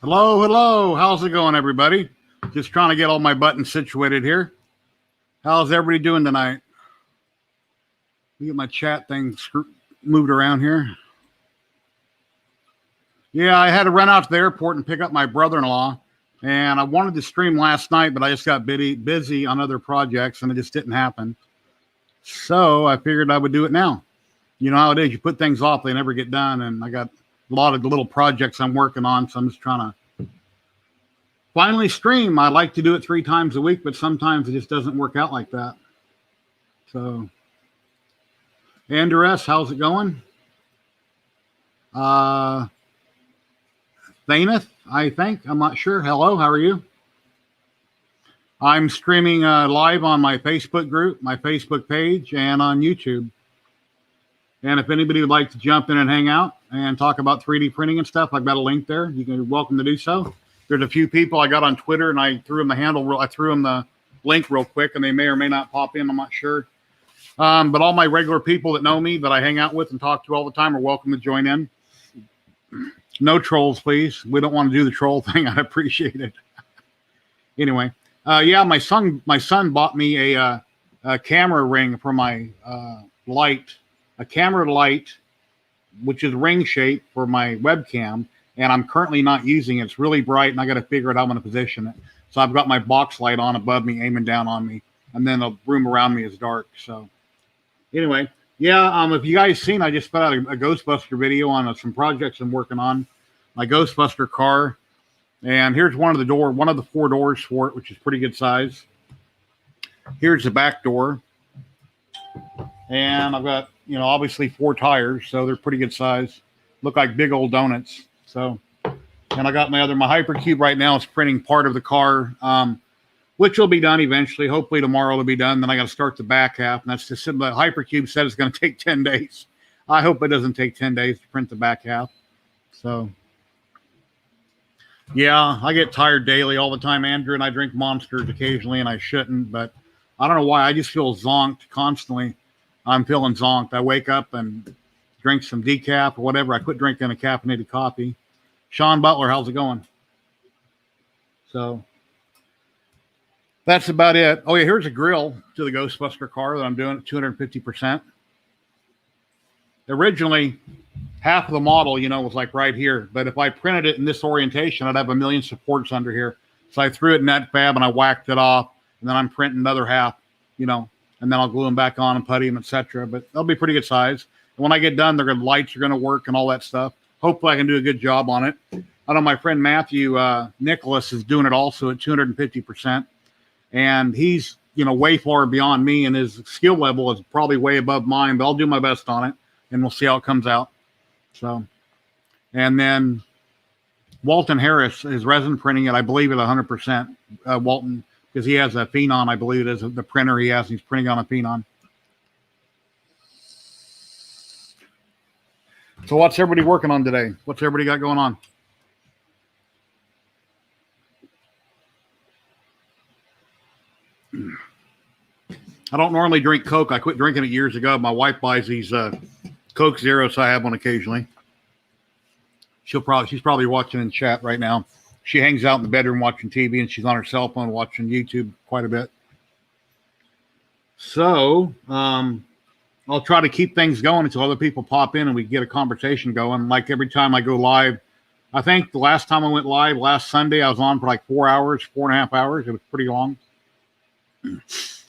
Hello, hello. How's it going, everybody? Just trying to get all my buttons situated here. How's everybody doing tonight? Let me get my chat thing moved around here. Yeah, I had to run out to the airport and pick up my brother-in-law, and I wanted to stream last night, but I just got busy on other projects, and it just didn't happen. So I figured I would do it now. You know how it is. You put things off, they never get done, and I got a lot of little projects I'm working on, so I'm just trying to finally stream. I like to do it 3 times a week, but sometimes it just doesn't work out like that. So, Andrew S., how's it going? Thaneth, I think. I'm not sure. Hello, how are you? I'm streaming live on my Facebook group, my Facebook page, and on YouTube. And if anybody would like to jump in and hang out and talk about 3D printing and stuff, I've got a link there. You're welcome to do so. There's a few people I got on Twitter, and I threw them the link real quick, and they may or may not pop in. I'm not sure. But all my regular people that know me, that I hang out with and talk to all the time, are welcome to join in. No trolls, please. We don't want to do the troll thing. I appreciate it. Anyway, yeah, my son bought me a camera ring for my light. A camera light, which is ring shape for my webcam, and I'm currently not using it. It's really bright, and I got to figure out how I'm going to position it. So I've got my box light on above me, aiming down on me, and then the room around me is dark. So anyway, yeah, if you guys seen, I just put out a Ghostbuster video on some projects I'm working on, my Ghostbuster car, and here's one of the 4 doors for it, which is pretty good size. Here's the back door, and I've got, obviously 4 tires, so they're pretty good size. Look like big old donuts. So, and I got my Hypercube right now is printing part of the car, which will be done eventually. Hopefully tomorrow it'll be done. Then I got to start the back half, and that's just the Hypercube said it's going to take 10 days. I hope it doesn't take 10 days to print the back half. So, yeah, I get tired daily all the time, Andrew, and I drink Monsters occasionally, and I shouldn't, but I don't know why. I just feel zonked constantly. I'm feeling zonked. I wake up and drink some decaf or whatever. I quit drinking a caffeinated coffee. Sean Butler, how's it going? So that's about it. Oh, yeah, here's a grill to the Ghostbuster car that I'm doing at 250%. Originally, half of the model, was like right here. But if I printed it in this orientation, I'd have a million supports under here. So I threw it in that fab and I whacked it off. And then I'm printing another half, and then I'll glue them back on and putty them, etc. But they'll be pretty good size. And when I get done, lights are going to work and all that stuff. Hopefully I can do a good job on it. I know my friend Matthew Nicholas is doing it also at 250%. And he's, way far beyond me, and his skill level is probably way above mine, but I'll do my best on it, and we'll see how it comes out. So, and then Walton Harris is resin printing it, I believe, at 100%. Walton, because he has a Phenon, I believe it is the printer he has. He's printing on a Phenon. So what's everybody working on today? What's everybody got going on? I don't normally drink Coke. I quit drinking it years ago. My wife buys these Coke Zero, so I have one occasionally. She's probably watching in chat right now. She hangs out in the bedroom watching TV, and she's on her cell phone watching YouTube quite a bit. So I'll try to keep things going until other people pop in and we get a conversation going. Like every time I go live, I think the last time I went live last Sunday, I was on for like 4.5 hours. It was pretty long. And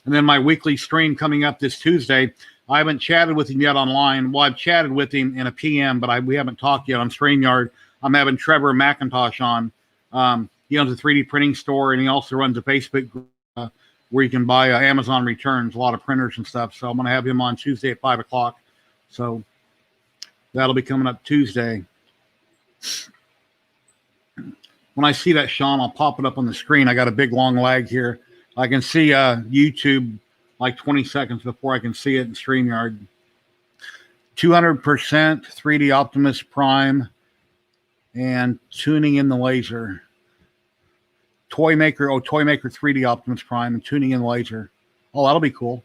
then my weekly stream coming up this Tuesday. I haven't chatted with him yet online. Well, I've chatted with him in a PM, but we haven't talked yet on StreamYard. I'm having Trevor McIntosh on. He owns a 3D printing store, and he also runs a Facebook group where you can buy Amazon returns, a lot of printers and stuff. So I'm going to have him on Tuesday at 5 o'clock. So that'll be coming up Tuesday. When I see that, Sean, I'll pop it up on the screen. I got a big long lag here. I can see YouTube like 20 seconds before I can see it in StreamYard. 200% 3D Optimus Prime and tuning in the laser. Toy Maker 3D Optimus Prime and tuning in the laser. Oh, that'll be cool.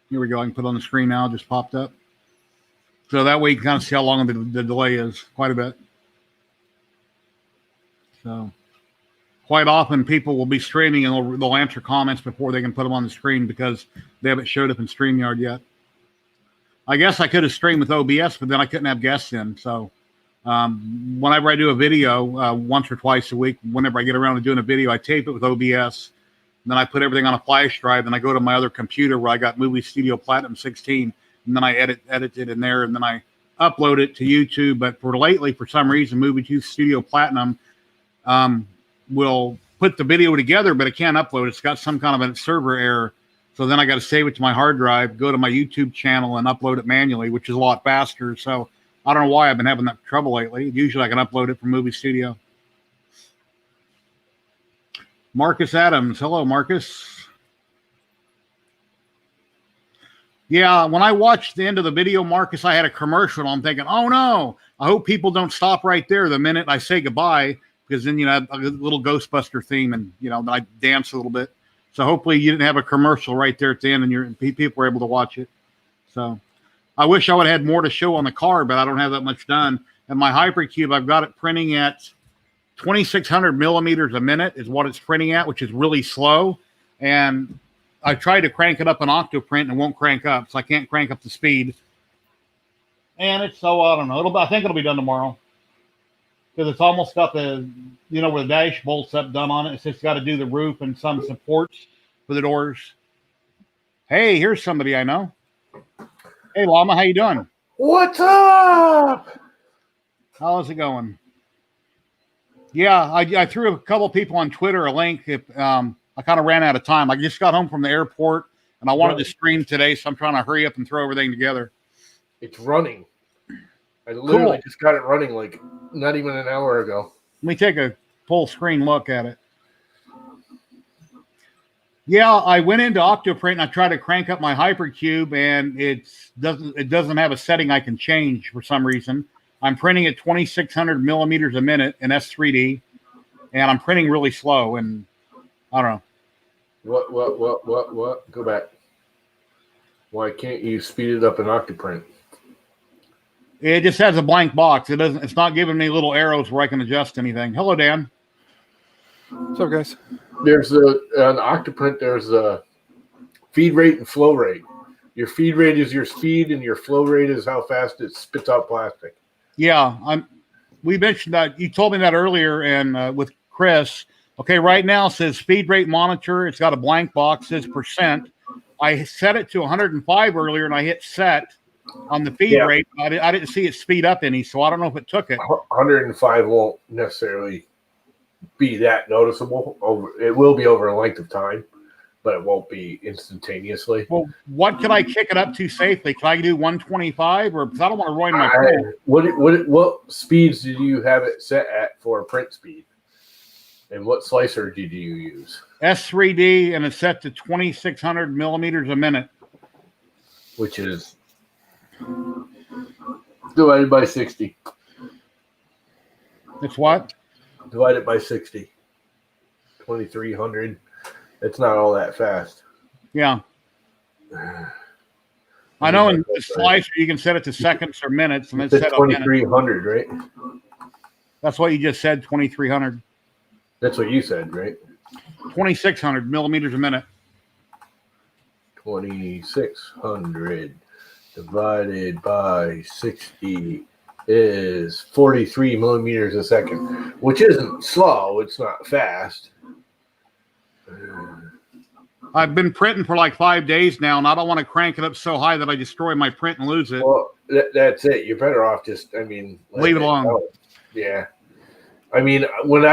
Here we go. I can put it on the screen now. It just popped up. So that way you can kind of see how long the delay is. Quite a bit. So quite often people will be streaming and they'll answer comments before they can put them on the screen because they haven't showed up in StreamYard yet. I guess I could have streamed with OBS, but then I couldn't have guests in. So whenever I do a video once or twice a week, whenever I get around to doing a video, I tape it with OBS. And then I put everything on a flash drive. Then I go to my other computer where I got Movie Studio Platinum 16. And then I edit it in there. And then I upload it to YouTube. But for lately, for some reason, Movie Studio Platinum will put the video together, but it can't upload. It's got some kind of a server error. So then I got to save it to my hard drive, go to my YouTube channel and upload it manually, which is a lot faster. So I don't know why I've been having that trouble lately. Usually I can upload it from Movie Studio. Marcus Adams. Hello, Marcus. Yeah, when I watched the end of the video, Marcus, I had a commercial. I'm thinking, oh, no, I hope people don't stop right there the minute I say goodbye, because then, a little Ghostbuster theme and, then I dance a little bit. So hopefully you didn't have a commercial right there at the end and people were able to watch it. So I wish I would have had more to show on the car, but I don't have that much done. And my Hypercube, I've got it printing at 2,600 millimeters a minute is what it's printing at, which is really slow. And I tried to crank it up in Octoprint and it won't crank up. So I can't crank up the speed. And it's so, I don't know. I think it'll be done tomorrow. Because it's almost got the, where the dash bolts up done on it. It's just got to do the roof and some supports for the doors. Hey, here's somebody I know. Hey, Llama, how you doing? What's up? How's it going? Yeah, I threw a couple people on Twitter a link. I kind of ran out of time. I just got home from the airport, and I wanted to stream today, so I'm trying to hurry up and throw everything together. It's running. I literally just got it running like not even an hour ago. Let me take a full screen look at it. Yeah, I went into Octoprint and I tried to crank up my Hypercube, and it doesn't have a setting I can change for some reason. I'm printing at 2,600 millimeters a minute in S3D, and I'm printing really slow, and I don't know. What? Go back. Why can't you speed it up in Octoprint? It just has a blank box. It's not giving me little arrows where I can adjust anything. Hello, Dan. What's up, guys? There's on Octoprint, there's a feed rate and flow rate. Your feed rate is your speed, and your flow rate is how fast it spits out plastic. Yeah, we mentioned that. You told me that earlier, and with Chris. Okay, right now it says feed rate monitor. It's got a blank box. Says percent. I set it to 105 earlier, and I hit set on the feed rate. I didn't see it speed up any, so I don't know if it took it. 105 won't necessarily be that noticeable. It will be over a length of time, but it won't be instantaneously. Well, what can I kick it up to safely? Can I do 125, or because I don't want to ruin my print? What speeds did you have it set at for print speed? And what slicer did you use? S3D, and it's set to 2,600 millimeters a minute. Which is divided by 60. It's what? Divided by 60. 2,300. It's not all that fast. Yeah. I know in the slicer you can set it to seconds or minutes, and it's set 2,300, right? That's what you just said, 2,300. That's what you said, right? 2,600 millimeters a minute. 2,600 divided by 60 is 43 millimeters a second, which isn't slow. It's not fast. I've been printing for like 5 days now, and I don't want to crank it up so high that I destroy my print and lose it. Well, that's it. You're better off just, leave it alone. Yeah. When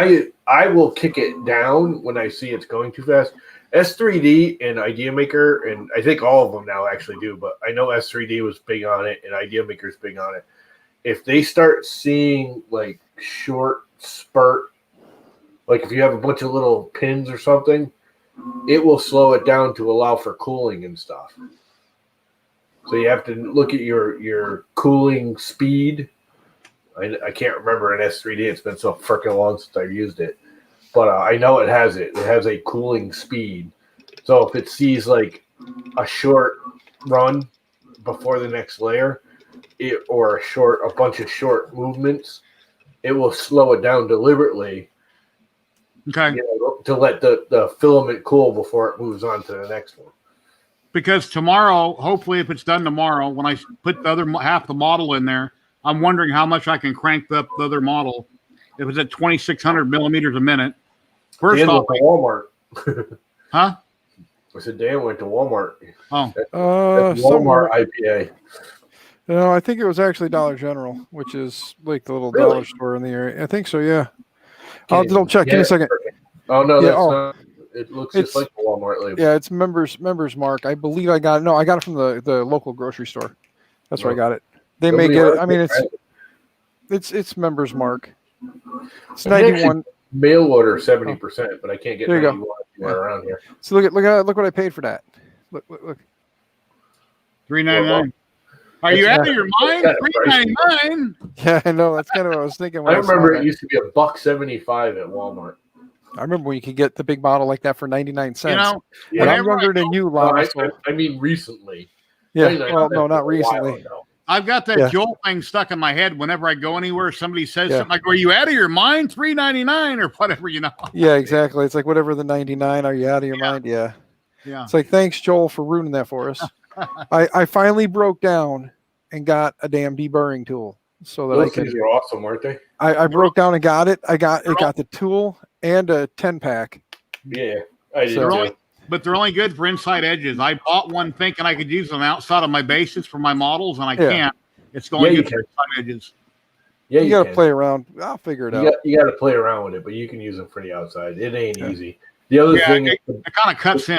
I will kick it down when I see it's going too fast. S3D and IdeaMaker, and I think all of them now actually do, but I know S3D was big on it and IdeaMaker's big on it. If they start seeing like short spurt, like if you have a bunch of little pins or something, it will slow it down to allow for cooling and stuff. So you have to look at your cooling speed. I can't remember an S3D. It's been so freaking long since I've used it. But I know it has it. It has a cooling speed. So if it sees like a short run before the next layer, or a bunch of short movements, it will slow it down deliberately Okay. To let the filament cool before it moves on to the next one. Because tomorrow, hopefully, if it's done tomorrow, when I put the other half the model in there, I'm wondering how much I can crank up the other model if it's at 2,600 millimeters a minute. First Dan off, went to Walmart. huh? I said Dan went to Walmart. Oh, That's Somewhere. Walmart IPA. No, I think it was actually Dollar General, which is like the little Really? dollar store in the area. I think so. Yeah. I'll double check. Give me a second. Oh no, Yeah, that's not. It looks just like the Walmart label. Yeah, it's members mark. I believe I got it. No, I got it from the local grocery store. That's where I got it. They may get it. I mean, it's members mark. It's 91. Mail order 70%, but I can't get 91 anywhere around here. So look what I paid for that. Look. $3.99. Are you out of your mind? $3.99. Yeah, I know. That's kind of what I was thinking. When I remember it used to be $1.75 at Walmart. I remember when you could get the big bottle like that for 99 cents. You know, when I'm younger than you, Lana. I mean, recently. Yeah, well, no, not recently. I've got that Joel thing stuck in my head. Whenever I go anywhere, somebody says something like, "Are you out of your mind? $3.99 or whatever." You know. Yeah, exactly. It's like whatever the 99. Are you out of your mind? Yeah. Yeah. It's like, thanks, Joel, for ruining that for us. I finally broke down and got a damn deburring tool so that those things are awesome, weren't they? I broke down and got it. I got the tool and a 10-pack. Yeah, I did too. But they're only good for inside edges. I bought one thinking I could use them outside of my bases for my models, and I can't. It's only good for inside edges. Yeah, you got to play around. I'll figure it out. You got to play around with it, but you can use them for the outside. It ain't easy. The other thing, it kind of cuts in.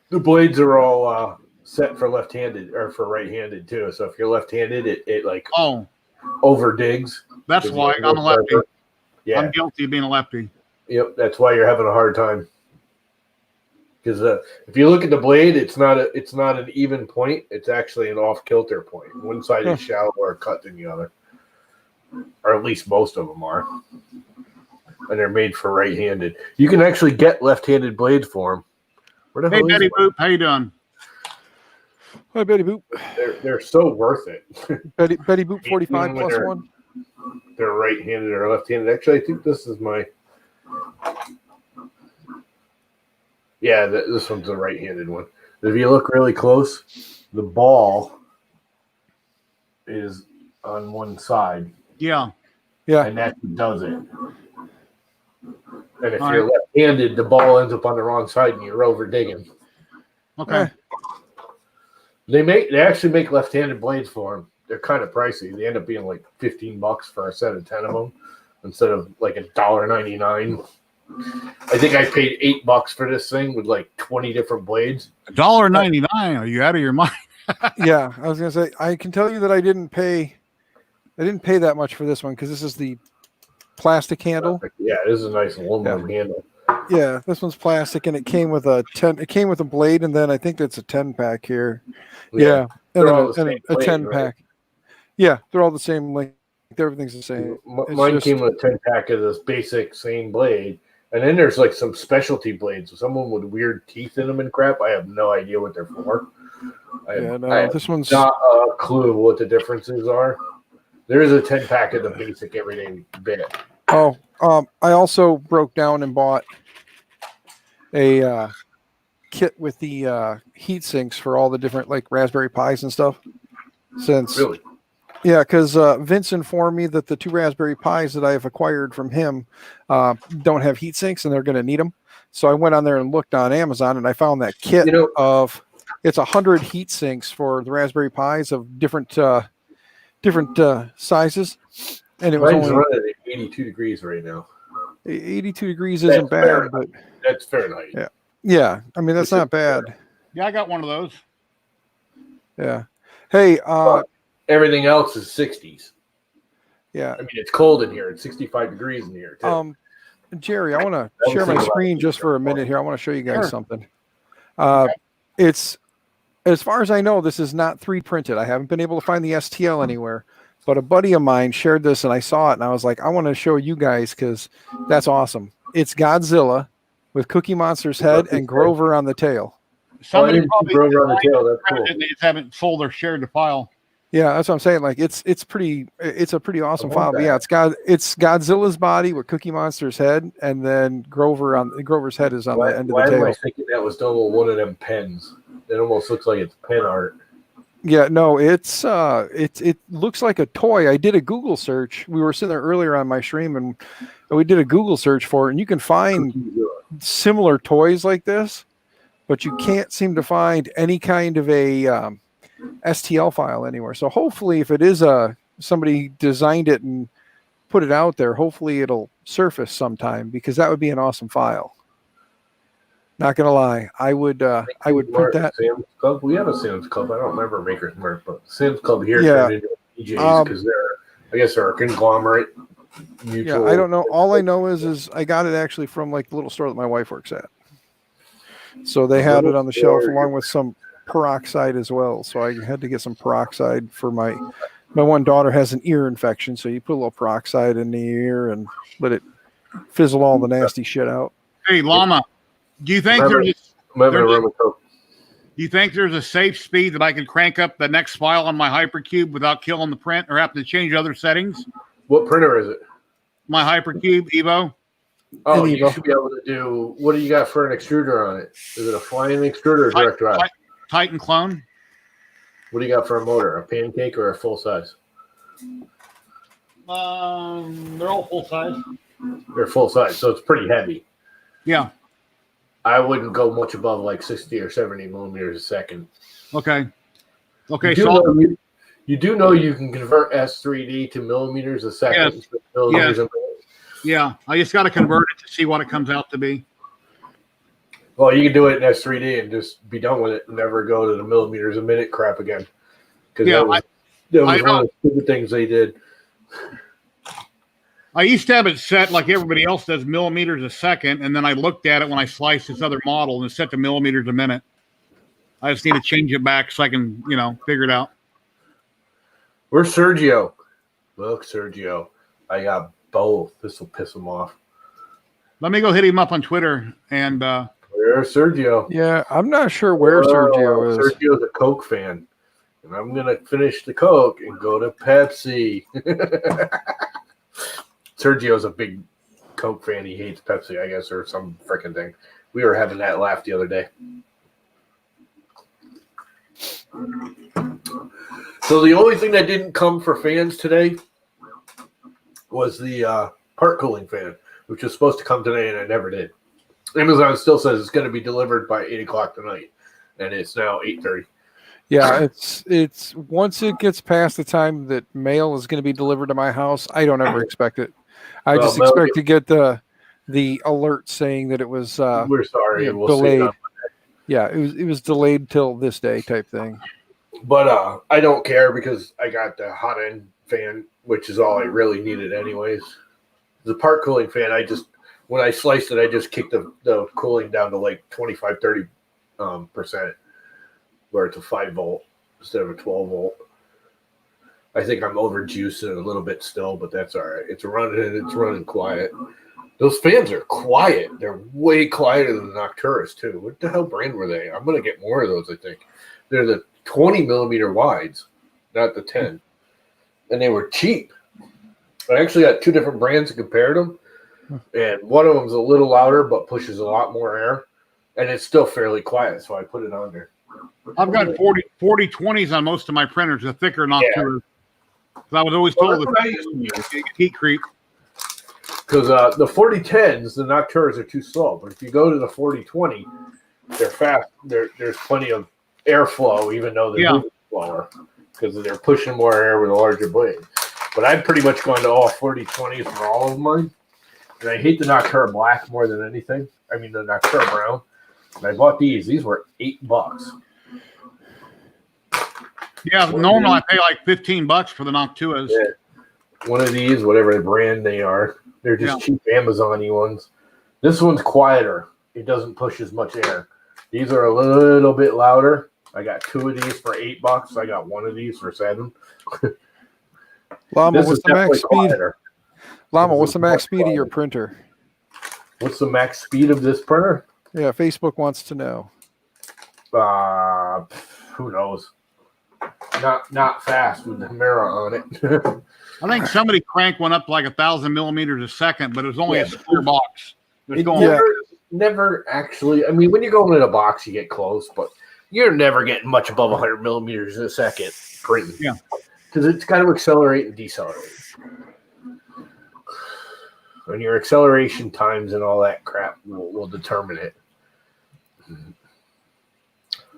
The blades are all set for left-handed or for right-handed too. So if you're left-handed, it like over digs. That's why I'm a lefty. Yeah, I'm guilty of being a lefty. Yep, that's why you're having a hard time. Because if you look at the blade, it's not an even point. It's actually an off-kilter point. One side is shallower cut than the other, or at least most of them are. And they're made for right-handed. You can actually get left-handed blades for them. Hey, Betty Boop, how you doing? Hi, Betty Boop. They're so worth it. Betty Boop 45 plus 1. They're right-handed or left-handed. Actually, I think this is my. Yeah, this one's a right-handed one. If you look really close, the ball is on one side. Yeah. And that does it. And if you're left-handed, the ball ends up on the wrong side and you're over digging. Okay. They actually make left-handed blades for them. They're kind of pricey. They end up being like $15 for a set of 10 of them instead of like $1.99. I think I paid $8 for this thing with like 20 different blades. $1.99. Are you out of your mind? Yeah, I was gonna say I can tell you that I didn't pay that much for this one because this is the plastic handle. Yeah, this is a nice aluminum handle. Yeah, this one's plastic and it came with a 10. It came with a blade and then I think it's a 10-pack here. Yeah, and a 10-pack. Right? Yeah, they're all the same length. Everything's the same. Mine came with a 10-pack of this basic same blade. And then there's like some specialty blades. Some of them with weird teeth in them and crap. I have no idea what they're for. I have this one's not a clue what the differences are. There is a 10-pack of the basic everyday bit. Oh, I also broke down and bought a kit with the heat sinks for all the different like Raspberry Pis and stuff. Really? Yeah, because Vince informed me that the 2 Raspberry Pis that I have acquired from him don't have heat sinks and they're going to need them. So I went on there and looked on Amazon and I found that kit of it's 100 heat sinks for the Raspberry Pis of different sizes. And it was only running at 82 degrees right now. 82 degrees isn't bad, but that's Fahrenheit. Yeah. I mean that's not bad. Yeah, I got one of those. Yeah. Hey, everything else is 60s. Yeah. I mean, it's cold in here. It's 65 degrees in here, too. Jerry, I want to share my screen just for a minute here. I want to show you guys something. It's, as far as I know, this is not 3D printed. I haven't been able to find the STL anywhere, but a buddy of mine shared this and I saw it and I was like, I want to show you guys because that's awesome. It's Godzilla with Cookie Monster's head and Grover on the tail. Somebody probably Grover on the tail. That's cool. They just haven't sold or shared the file. Yeah, that's what I'm saying. Like it's a pretty awesome file. But that. yeah, it's Godzilla's body with Cookie Monster's head, and then Grover's head is on the end of the tail. Why am I thinking that was done with one of them pens? It almost looks like it's pen art. Yeah, no, it looks like a toy. I did a Google search. We were sitting there earlier on my stream, and we did a Google search for it, and you can find similar toys like this, but you can't seem to find any kind of a STL file anywhere. So hopefully, if it is somebody designed it and put it out there, hopefully it'll surface sometime, because that would be an awesome file. Not gonna lie, I would print that. Sam's Club. We have a Sam's Club. I don't remember Maker's Mark, but Sam's Club here Yeah. turned into DJs because they're a conglomerate. Mutual. Yeah, I don't know. All I know is I got it actually from like the little store that my wife works at. So they had it on the shelf along with some peroxide as well. So I had to get some peroxide for my one daughter has an ear infection, so you put a little peroxide in the ear and let it fizzle all the nasty shit out. Hey, Llama, do you think there's a safe speed that I can crank up the next file on my Hypercube without killing the print or having to change other settings? What printer is it? My Hypercube Evo. Oh, you should be able to do. What do you got for an extruder on it? Is it a flying extruder or direct drive? Titan clone. What do you got for a motor? A pancake or a full size? They're all full size. They're full size, so it's pretty heavy. Yeah. I wouldn't go much above like 60 or 70 millimeters a second. Okay. You do know you can convert S3D to millimeters a second. Yes. Millimeters a minute. Yeah. I just got to convert it to see what it comes out to be. Well, you can do it in S3D and just be done with it and never go to the millimeters a minute crap again. Because that was one of the stupid things they did. I used to have it set like everybody else does, millimeters a second, and then I looked at it when I sliced this other model and it's set to millimeters a minute. I just need to change it back so I can, figure it out. Where's Sergio? Look, Sergio, I got both. This will piss him off. Let me go hit him up on Twitter and. Where's Sergio? Yeah, I'm not sure where Sergio is. Sergio's a Coke fan, and I'm gonna finish the Coke and go to Pepsi. Sergio's a big Coke fan. He hates Pepsi, I guess, or some freaking thing. We were having that laugh the other day. So the only thing that didn't come for fans today was the part cooling fan, which was supposed to come today, and it never did. Amazon still says it's going to be delivered by 8 o'clock tonight, and it's now 8:30. Yeah, it's once it gets past the time that mail is going to be delivered to my house, I don't ever expect it. I just expect to get the alert saying that it was we're sorry, we'll delayed. Yeah, it was delayed till this day type thing. But I don't care because I got the hot end fan, which is all I really needed anyways. The part cooling fan, when I sliced it, I just kicked the cooling down to like 25-30%, where it's a 5 volt instead of a 12 volt. I think I'm over juicing a little bit still, but that's all right. It's running quiet. Those fans are quiet. They're way quieter than the Nocturus too. What the hell brand were they? I'm gonna get more of those. I think they're the 20 millimeter wides, not the 10, and they were cheap. I actually got 2 different brands and compared them. And one of them's a little louder, but pushes a lot more air, and it's still fairly quiet. So I put it on there. I've got 40-20s on most of my printers, a thicker Nocturus. I was always told that heat creep. Because the 4010s, the Nocturus are too slow. But if you go to the 4020, they're fast. There's plenty of airflow, even though they're moving slower, because they're pushing more air with a larger blade. But I've pretty much gone to all 4020s for all of mine. And I hate the Noctura Black more than anything. I mean, the Noctura Brown. And I bought these. These were $8. Yeah, normally I pay like $15 for the Nocturas. Yeah. One of these, whatever brand they are, they're just cheap Amazon-y ones. This one's quieter. It doesn't push as much air. These are a little bit louder. I got 2 of these for $8. I got 1 of these for $7. Llama, what's the max speed? Quieter. Llama, what's the max speed of your printer? What's the max speed of this printer? Yeah, Facebook wants to know. Who knows? not fast with the mirror on it. I think somebody cranked one up to like 1,000 millimeters a second, but it was only a square box. It never actually. I mean, when you're going in a box, you get close, but you're never getting much above 100 millimeters a second printing. Yeah, because it's got to accelerate and decelerate. And your acceleration times and all that crap will determine it.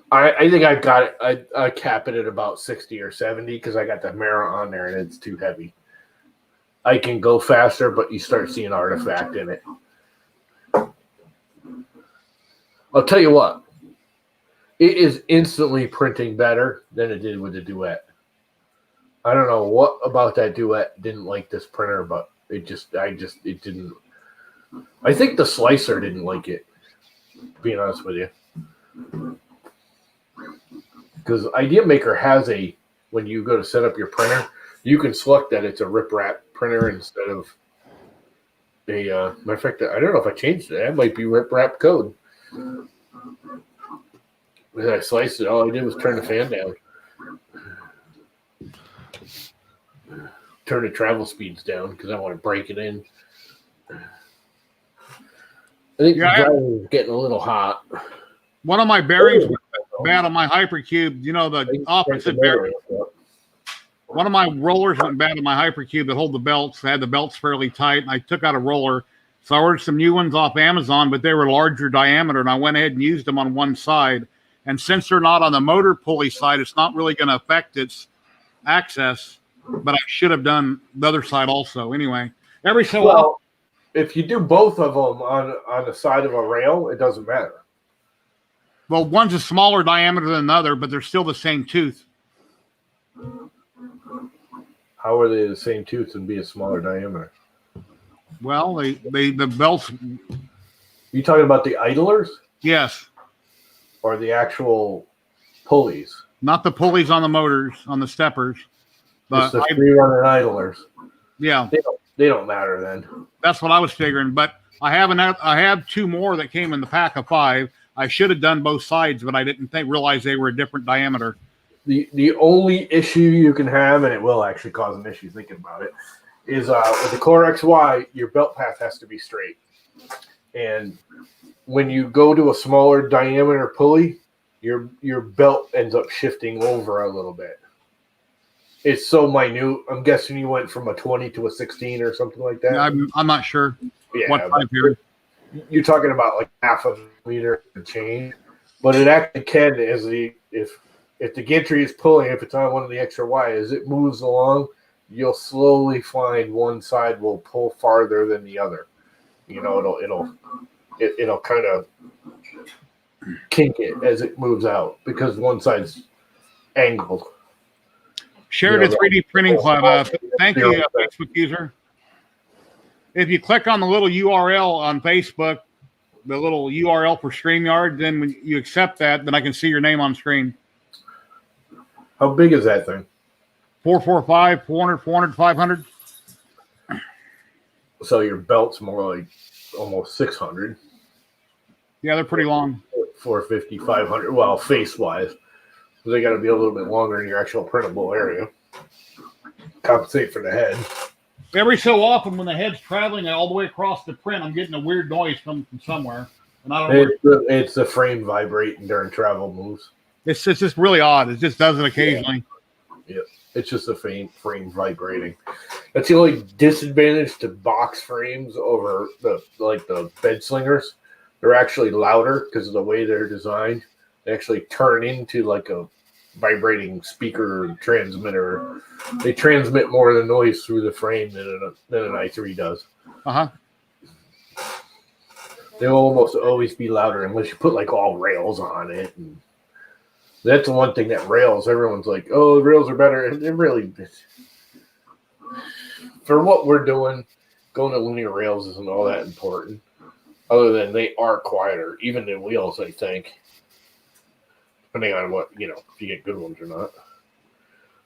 I think I've got it. I cap it at about 60 or 70 because I got the mirror on there and it's too heavy. I can go faster, but you start seeing artifact in it. I'll tell you what. It is instantly printing better than it did with the Duet. I don't know what about that Duet didn't like this printer, but it didn't. I think the slicer didn't like it, being honest with you. Because Idea Maker has when you go to set up your printer, you can select that it's a rip-wrap printer instead of a, matter of fact, I don't know if I changed it. That might be rip-wrap code. When I sliced it, all I did was turn the fan down. Turn the travel speeds down because I want to break it in. I think the driver is getting a little hot. One of my bearings went bad on my Hypercube. You know, the opposite bearing. One of my rollers went bad on my Hypercube that hold the belts. I had the belts fairly tight, and I took out a roller. So I ordered some new ones off Amazon, but they were larger diameter, and I went ahead and used them on one side. And since they're not on the motor pulley side, it's not really going to affect its access. But I should have done the other side also. Anyway, every so often, if you do both of them on the side of a rail, it doesn't matter. Well, one's a smaller diameter than the other, but they're still the same tooth. How are they the same tooth and be a smaller diameter? Well, the belts. You talking about the idlers? Yes. Or the actual pulleys? Not the pulleys on the motors, on the steppers. Just the free-running idlers. Yeah. They don't matter then. That's what I was figuring. But I have two more that came in the pack of 5. I should have done both sides, but I didn't realize they were a different diameter. The only issue you can have, and it will actually cause an issue thinking about it, is with the Core XY, your belt path has to be straight. And when you go to a smaller diameter pulley, your belt ends up shifting over a little bit. It's so minute. I'm guessing you went from a 20 to a 16 or something like that. I'm not sure. Yeah, what time period. You're talking about like half a meter and change, but it actually can if the gantry is pulling, if it's on one of the extra Y, as it moves along, you'll slowly find one side will pull farther than the other. You know, it'll kind of kink it as it moves out because one side's angled. Share to 3D Printing Club. Thank you, Facebook user. If you click on the little URL on Facebook, the little URL for StreamYard, then when you accept that, then I can see your name on screen. How big is that thing? 445, 400, 400, 500. So your belt's more like almost 600. Yeah, they're pretty long. 450, 500. Well, face-wise. So they got to be a little bit longer in your actual printable area. Compensate for the head. Every so often, when the head's traveling all the way across the print, I'm getting a weird noise coming from somewhere, and I don't know. It's the frame vibrating during travel moves. It's just really odd. It just does it occasionally. Yeah, it's just a frame vibrating. That's the only disadvantage to box frames over the bed slingers. They're actually louder because of the way they're designed. They actually turn into like a vibrating speaker transmitter. They transmit more of the noise through the frame than an i3 does. They'll almost always be louder unless you put like all rails on it. And that's the one thing that rails, everyone's like, oh, the rails are better. And it really, for what we're doing, going to linear rails isn't all that important. Other than they are quieter, even the wheels, I think. Depending on what, if you get good ones or not.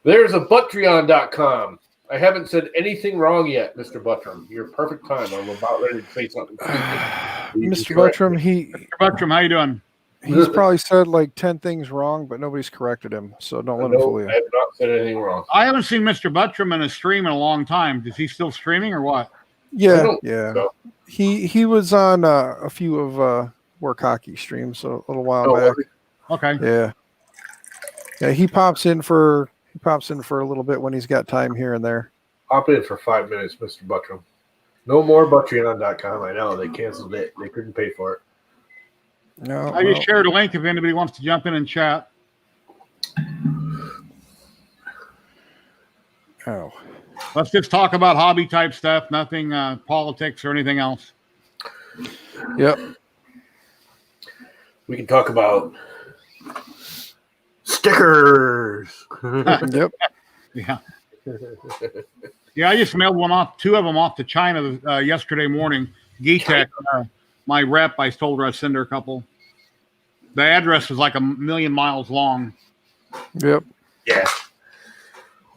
There's a Butreon.com. I haven't said anything wrong yet, Mr. Buttram. You're perfect time. I'm about ready to say something. Mr. Buttram, Mr. Buttram, how you doing? He's probably said like 10 things wrong, but nobody's corrected him. So don't let him fool you. I have not said anything wrong. I haven't seen Mr. Buttram in a stream in a long time. Is he still streaming or what? Yeah. So. He was on a few of Work Hockey streams a little while back. Okay. Yeah. Yeah, he pops in for a little bit when he's got time here and there. Hop in for 5 minutes, Mr. Buttram. No more Buttrion.com. I know they canceled it. They couldn't pay for it. No, I just shared a link if anybody wants to jump in and chat. Oh. Let's just talk about hobby type stuff, nothing politics or anything else. Yep. We can talk about stickers. Yep. Yeah. Yeah, I just mailed two of them off to China yesterday morning. G-Tech, my rep, I told her I'd send her a couple. The address was like 1,000,000 miles long. Yep. Yeah.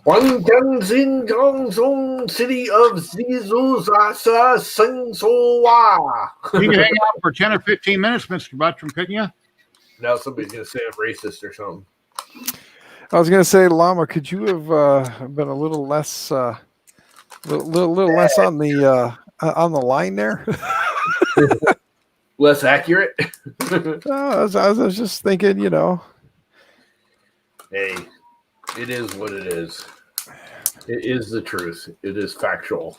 Guangzhou Gongzhou city of Zizuzasa Sengsowa. You can hang out for 10 or 15 minutes, Mr. Buttram, couldn't you? Now somebody's going to say I'm racist or something. I was going to say, Llama, could you have been a little less, little less on the line there? Less accurate? I was just thinking, Hey, it is what it is. It is the truth. It is factual.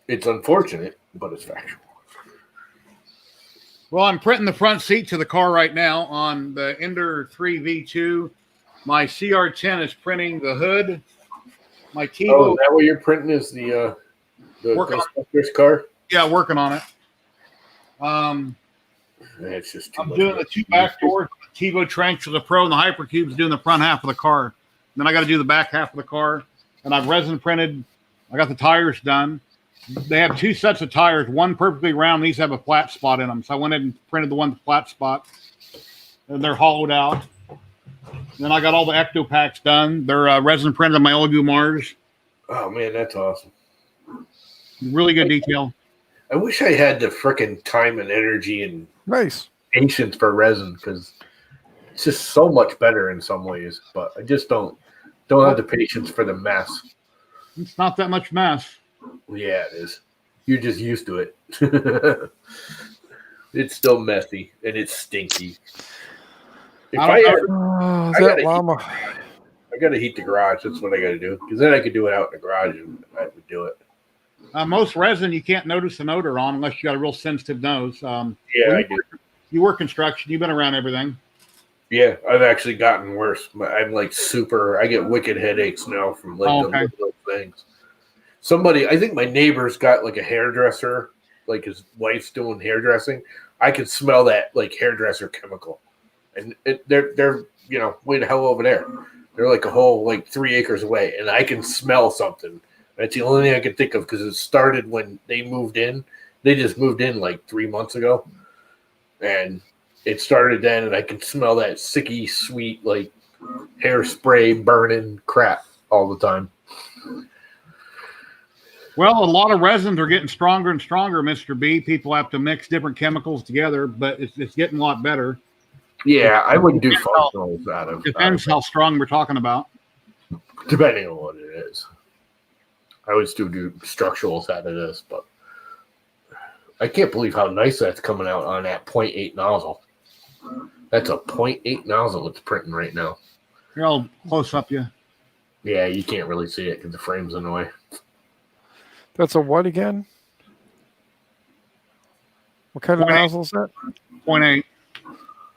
It's unfortunate, but it's factual. Well, I'm printing the front seat to the car right now on the Ender 3 V2. My CR10 is printing the hood. My TiVo. Oh, is that what you're printing is the Ghostbusters car? Yeah, working on it. It's just too I'm much doing the two back doors, the TiVo Trank to the Pro, and the Hypercube's doing the front half of the car. Then I got to do the back half of the car, and I've resin printed. I got the tires done. They have two sets of tires, one perfectly round. These have a flat spot in them, so I went in and printed the one with the flat spot, and they're hollowed out. Then I got all the ecto packs done. They're resin printed on my Olgu Mars. Oh man, that's awesome! Really good detail. I wish I had the frickin' time and energy and patience for resin because it's just so much better in some ways. But I just don't have the patience for the mess. It's not that much mess. Yeah, it is. You're just used to it. It's still messy and it's stinky. I gotta heat the garage. That's what I gotta do because then I could do it out in the garage and I would do it. Most resin you can't notice an odor on unless you got a real sensitive nose. I do. You work construction. You've been around everything. Yeah, I've actually gotten worse. I'm like I get wicked headaches now from like those things. I think my neighbor's got like a hairdresser, like his wife's doing hairdressing. I can smell that like hairdresser chemical, and they're way the hell over there. They're like a whole like 3 acres away, and I can smell something. That's the only thing I can think of because it started when they moved in. They just moved in like 3 months ago, and it started then, and I can smell that sicky, sweet like hairspray burning crap all the time. Well, a lot of resins are getting stronger and stronger, Mr. B. People have to mix different chemicals together, but it's getting a lot better. Yeah, I wouldn't do functionals out of. Depends how strong we're talking about. Depending on what it is. I would still do structurals out of this, but I can't believe how nice that's coming out on that 0.8 nozzle. That's a 0.8 nozzle it's printing right now. Here, I'll close up you. Yeah, you can't really see it because the frame's in the way. That's a what again? What kind of nozzle is that? 0.8.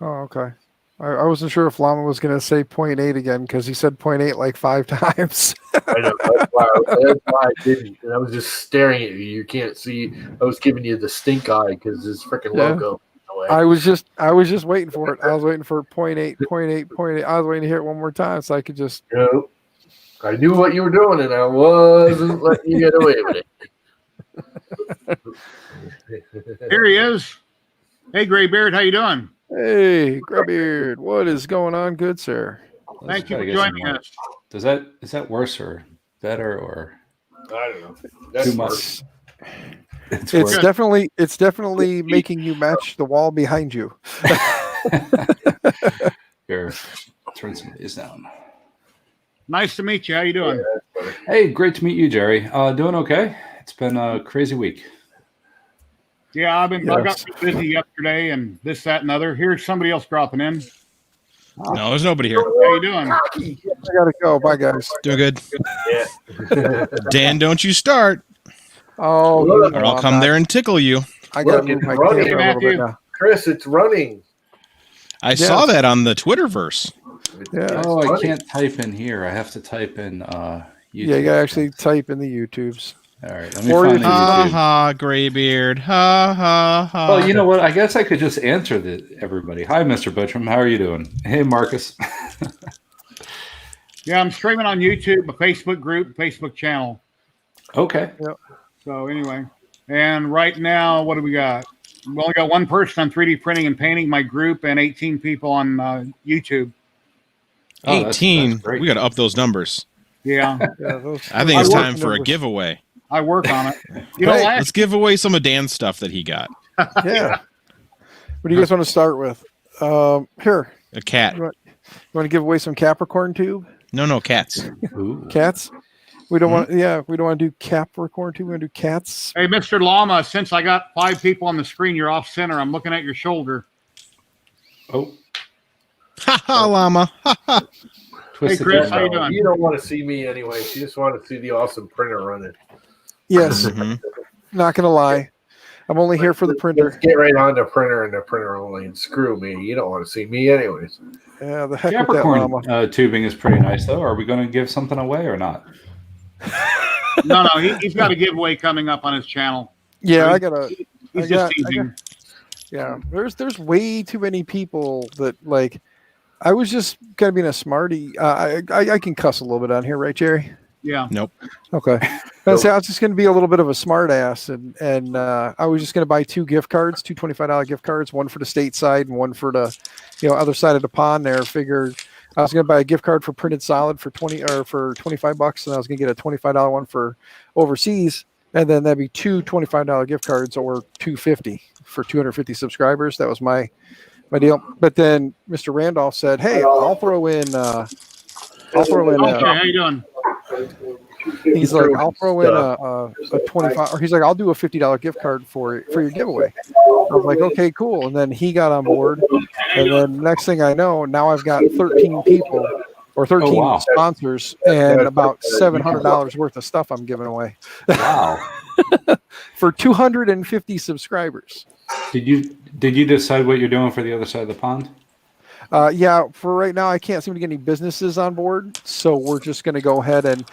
Oh, okay. I wasn't sure if Llama was going to say 0.8 again because he said 0.8 like 5 times. I know. That's why I didn't. And I was just staring at you. You can't see. I was giving you the stink eye because this freaking logo. I was just waiting for it. I was waiting for 0.8, 0.8, 0.8. I was waiting to hear it one more time so I could just. Nope. I knew what you were doing, and I wasn't letting you get away with it. Here he is. Hey, Graybeard, how you doing? Hey, Graybeard, what is going on, good sir? Thank you for joining us. Is that worse or better or? I don't know. That's too much. It's definitely making you match the wall behind you. Here, turn some of these down. Nice to meet you. How you doing? Hey, great to meet you, Jerry. Doing okay? It's been a crazy week. Yeah, I got too busy yesterday and this, that, and other. Here's somebody else dropping in. No, there's nobody here. How you doing? I gotta go. Bye, guys. Doing good. Yeah. Dan, don't you start. Oh, Or I'll come there and tickle you. I gotta Look, move it's my running, camera a little bit now. Chris, it's running. I saw that on the Twitterverse. Yeah. Oh, I can't type in here. I have to type in YouTube. Yeah, you gotta actually type in the YouTubes. All right, let me Or find if the you- Ha YouTube. ha, graybeard. Ha ha ha. Well, you know what? I guess I could just answer everybody. Hi, Mr. Butchram. How are you doing? Hey, Marcus. Yeah, I'm streaming on YouTube, a Facebook group, Facebook channel. Okay. So anyway, and right now, what do we got? We only got one person on 3D printing and painting, my group, and 18 people on YouTube. Oh, that's 18. great. We got to up those numbers. Yeah, I think it's I time for a giveaway. I work on it. You know, Hey, Let's give away some of Dan's stuff that he got. Yeah. What do you guys want to start with? Here. A cat. You want to give away some Capricorn tube? No, cats. Ooh. Cats? We don't want. Yeah, we don't want to do Capricorn tube. We want to do cats. hey, Mr. Llama, since I got 5 people on the screen, you're off center. I'm looking at your shoulder. Oh, Ha ha, llama. Ha ha. twisted Chris, how you elbow. doing? You don't want to see me anyway. You just want to see the awesome printer running. Yes. Mhm. Not gonna lie. I'm only here for the Let's printer. get right on the printer and the printer only, and screw me. You don't want to see me anyways. Yeah, the heck with that Capricorn llama. tubing is pretty nice, though. Are we going to give something away or not? No, he's got a giveaway coming up on his channel. Yeah, I gotta. He's I just got- teasing. Yeah, there's way too many people that like. I was just kind of being a smarty. I can cuss a little bit on here, right, Jerry? Yeah. Okay. I was just going to be a little bit of a smart ass, and I was just going to buy 2 gift cards, two $25 gift cards, one for the state side and one for the, other side of the pond. There, figured I was going to buy a gift card for Printed Solid for $20 or for $25, and I was going to get a $25 one for overseas, and then that'd be 2 $25 gift cards or $250 for 250 subscribers. That was my deal. But then Mr. Randolph said, "Hey, I'll throw in." Okay, how you doing? He's like, I'll throw in a 25, or he's like, I'll do a $50 gift card for your giveaway. I was like, okay, cool. And then he got on board. And then next thing I know, now I've got 13 people or 13 wow. sponsors and about $700 worth of stuff I'm giving away Wow. for 250 subscribers. Did you decide what you're doing for the other side of the pond? Yeah, for right now, I can't seem to get any businesses on board. So we're just going to go ahead and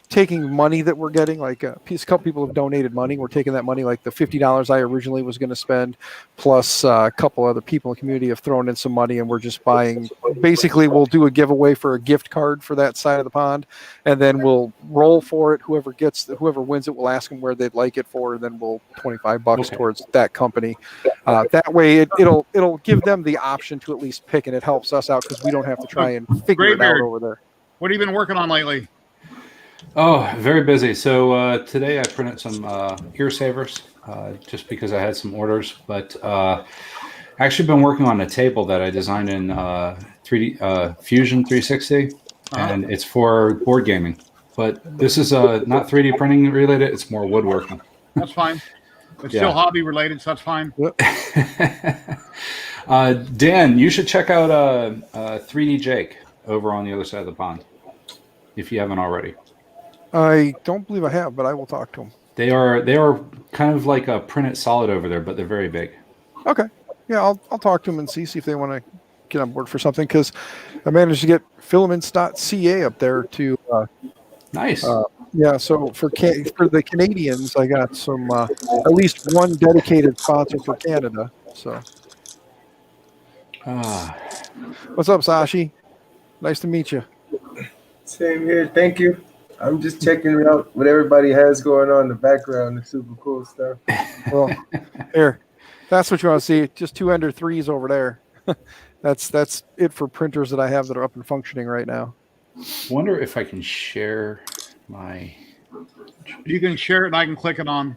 taking money that we're getting, like a couple people have donated money. We're taking that money, like the $50 I originally was going to spend, plus a couple other people in the community have thrown in some money, and we're just buying. Basically, we'll do a giveaway for a gift card for that side of the pond, and then we'll roll for it. Whoever wins it, we'll ask them where they'd like it for, and then we'll $25 towards that company. That way, it'll give them the option to at least pick, and it helps us out because we don't have to try and figure it out over there. What have you been working on lately? Oh, very busy. So today I printed some ear savers just because I had some orders, but actually been working on a table that I designed in 3D Fusion 360, and it's for board gaming. But this is not 3D printing related; it's more woodworking. That's fine. It's Yeah. still hobby related, so that's fine. Dan, you should check out 3D Jake over on the other side of the pond if you haven't already. I don't believe I have, but I will talk to them. They are kind of like a printed solid over there, but they're very big. Okay. Yeah, I'll talk to them and see if they want to get on board for something, because I managed to get filaments.ca up there to Nice. yeah, so for the Canadians, I got some at least one dedicated sponsor for Canada. So what's up, Sashi? Nice to meet you. Same here. Thank you. I'm just checking out what everybody has going on in the background. The super cool stuff. Well, here, that's what you want to see. Just 2 Ender 3s over there. That's it for printers that I have that are up and functioning right now. Wonder if I can share my. You can share it, and I can click it on.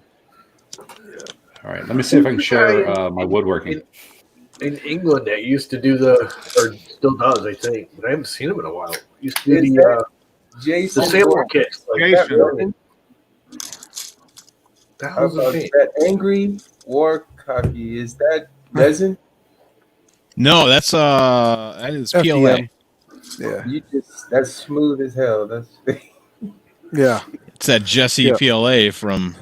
All right, let me see if I can share my woodworking. In England, that used to do or still does, I think, but I haven't seen him in a while. Used to do Is the that Jason sample Bourne? kits. Like Jason. that hell's his name? That angry war cocky, is that resin? No, that is PLA. FDM. Yeah. That's smooth as hell. That's Yeah. It's that Jesse Yeah. PLA from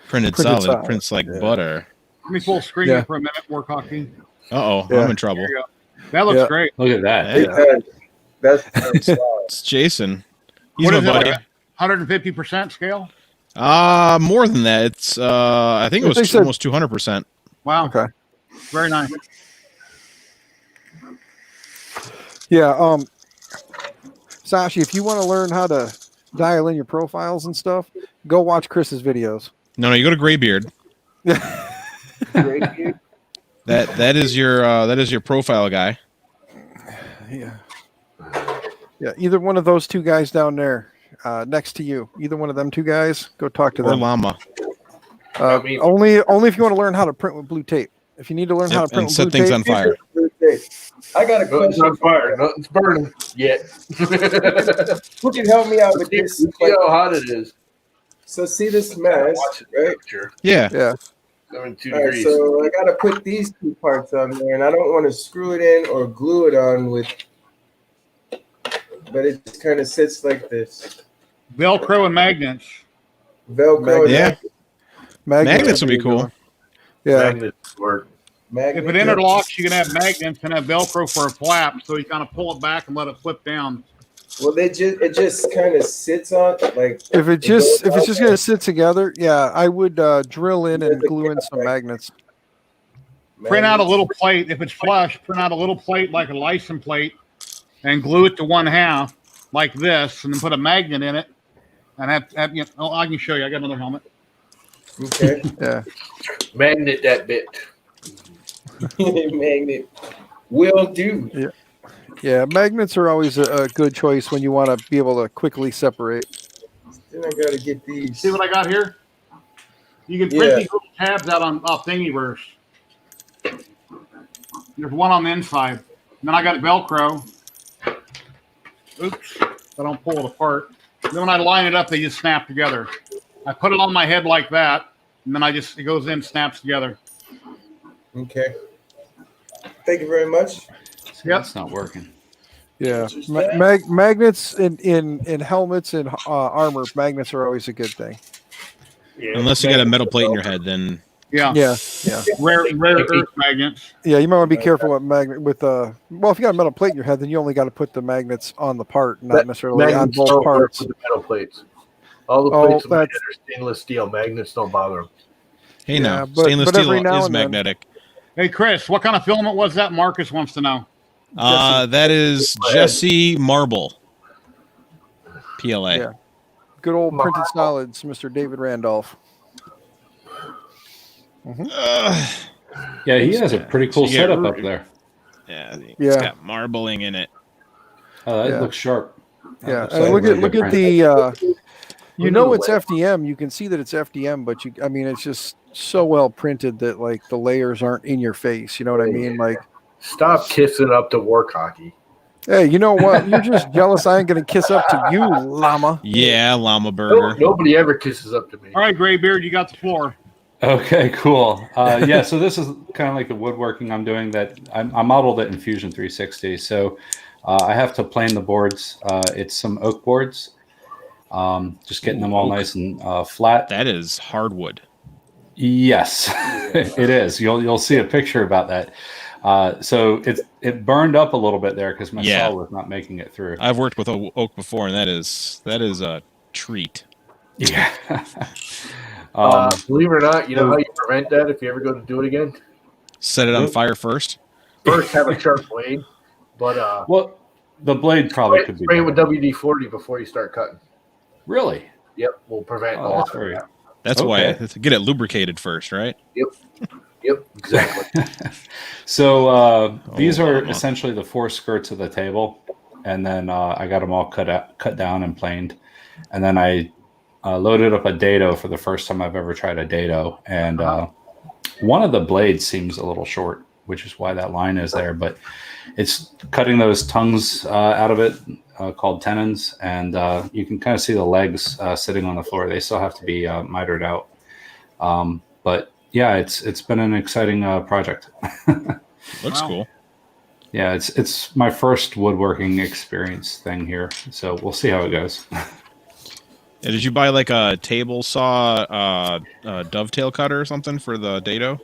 Printed Solid. Solid. Prints like butter. Let me full screen Yeah. it for a minute, more cocky. Uh-oh, Yeah. I'm in trouble. There you go. That looks Yeah. great. Look at that. Yeah. that's It's Jason. He's What my is it, buddy. like 150% scale? More than that. It's I think it They was said- almost 200%. Wow. Okay. Very nice. Yeah. Sashi, if you want to learn how to dial in your profiles and stuff, go watch Chris's videos. No, you go to Graybeard. That is your profile guy. Yeah. Yeah. Either one of those two guys down there, next to you, either one of them two guys, go talk to Or them. Llama. Only if you want to learn how to print with blue tape. If you need to learn how to print And with set blue things tape, on fire. I got a Nothing's question. on fire. Nothing's burning yet. Who can help me out with this? See how hot it is. So see this mask, Watch it, right? temperature. Yeah. yeah. 72 All right, degrees. so I gotta put these two parts on there, and I don't want to screw it in or glue it on with. But it just kind of sits like this. Velcro and magnets. Velcro. and Yeah. Magnets would be cool. Yeah. Magnets work. Magnet. If it interlocks, you can have magnets and have Velcro for a flap, so you kind of pull it back and let it flip down. Well, it just kind of sits on like. If it's just goes gonna sit together, yeah, I would drill in and glue in some magnets. Print out a little plate. If it's flush, print out a little plate like a license plate and glue it to one half like this, and then put a magnet in it. And have you know, oh, I can show you. I got another helmet. Okay. Yeah. Magnet that bit. Magnet will do. Yeah. Magnets are always a good choice when you want to be able to quickly separate. Then I gotta get these. See what I got here? You can print Yeah. these little tabs out off Thingiverse. There's one on the inside. And then I got Velcro. Oops. I don't pull it apart. Then when I line it up, they just snap together. I put it on my head like that, and then it goes in, snaps together. Okay. Thank you very much. Yep. That's not working. Yeah. Magnets in helmets and armor. Magnets are always a good thing. Yeah. Unless you got a metal plate in your head, then Yeah. Yeah. Yeah. Rare earth magnets. Yeah. You might want to be careful with magnet with well, if you got a metal plate in your head, then you only got to put the magnets on the part, not necessarily on Magnets both don't work parts. with the metal plates. All the Oh, plates in my head that's- are stainless steel. Magnets don't bother them. hey Yeah, now, but stainless every steel now is and then- magnetic. Hey, Chris, what kind of filament was that? Marcus wants to know. That is Jesse Marble. PLA. Yeah. Good old printed solids, Mr. David Randolph. Yeah, he has a pretty cool So you get setup up there. Yeah, it's Yeah. got marbling in it. Oh, that Yeah. looks sharp. That Yeah, looks and like a look really at good print. the. You know it's Way. FDM. You can see that it's FDM, but I mean, it's just so well printed that like the layers aren't in your face. You know what I mean? Like, Stop kissing up to war cocky. hey, you know what? You're just jealous. I ain't gonna kiss up to you, llama. Yeah, llama burger. Nobody ever kisses up to me. All right, Graybeard, you got the floor. Okay, cool. Yeah, so this is kind of like the woodworking I'm doing that I modeled it in Fusion 360. So I have to plane the boards. It's some oak boards. Just getting them all nice and flat. That is hardwood. Yes, it is. You'll see a picture about that. So it burned up a little bit there because my Yeah. saw was not making it through. I've worked with oak before, and that is a treat. Yeah. Believe it or not, you know how you prevent that if you ever go to do it again? Set it on fire first. First, have a sharp blade, but Well, the blade probably could be spray it with better. WD-40 before you start cutting. Really? Yep, will prevent Oh, all that's of very. that. That's why Okay. to get it lubricated first, right? Yep. Yep, exactly. So these are wow. essentially the 4 skirts of the table, and then I got them all cut down and planed, and then I loaded up a dado for the first time I've ever tried a dado, and one of the blades seems a little short, which is why that line is there, but it's cutting those tongues out of it, called tenons, and you can kind of see the legs sitting on the floor. They still have to be mitered out, but yeah, it's been an exciting project. Looks cool. Yeah, it's my first woodworking experience thing here, so we'll see how it goes. Yeah, did you buy like a table saw, dovetail cutter or something for the dado?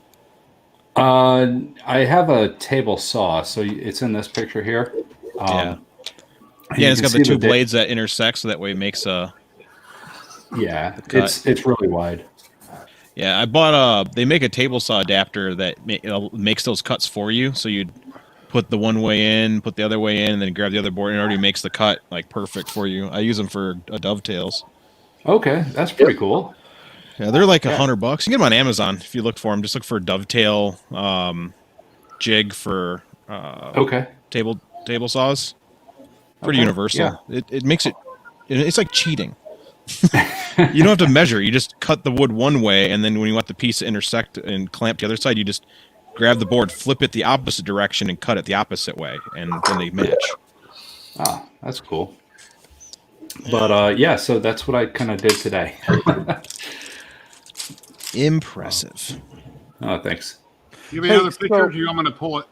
I have a table saw, so it's in this picture here. Yeah, you it's can got the see 2 blades that intersect, so that way it makes a. Yeah, cut. it's really wide. Yeah, I bought they make a table saw adapter that makes those cuts for you. So you'd put the one way in, put the other way in, and then grab the other board, and it already makes the cut like perfect for you. I use them for dovetails. Okay, that's pretty cool. Yeah, they're like $100. You can get them on Amazon if you look for them. Just look for dovetail jig for table saws. Pretty universal. Yeah. It makes it. It's like cheating. You don't have to measure. You just cut the wood one way, and then when you want the piece to intersect and clamp the other side, you just grab the board, flip it the opposite direction, and cut it the opposite way, and then they match. Ah, that's cool. But yeah, so that's what I kind of did today. Impressive. Oh, thanks. You have any other pictures? You want me to pull it?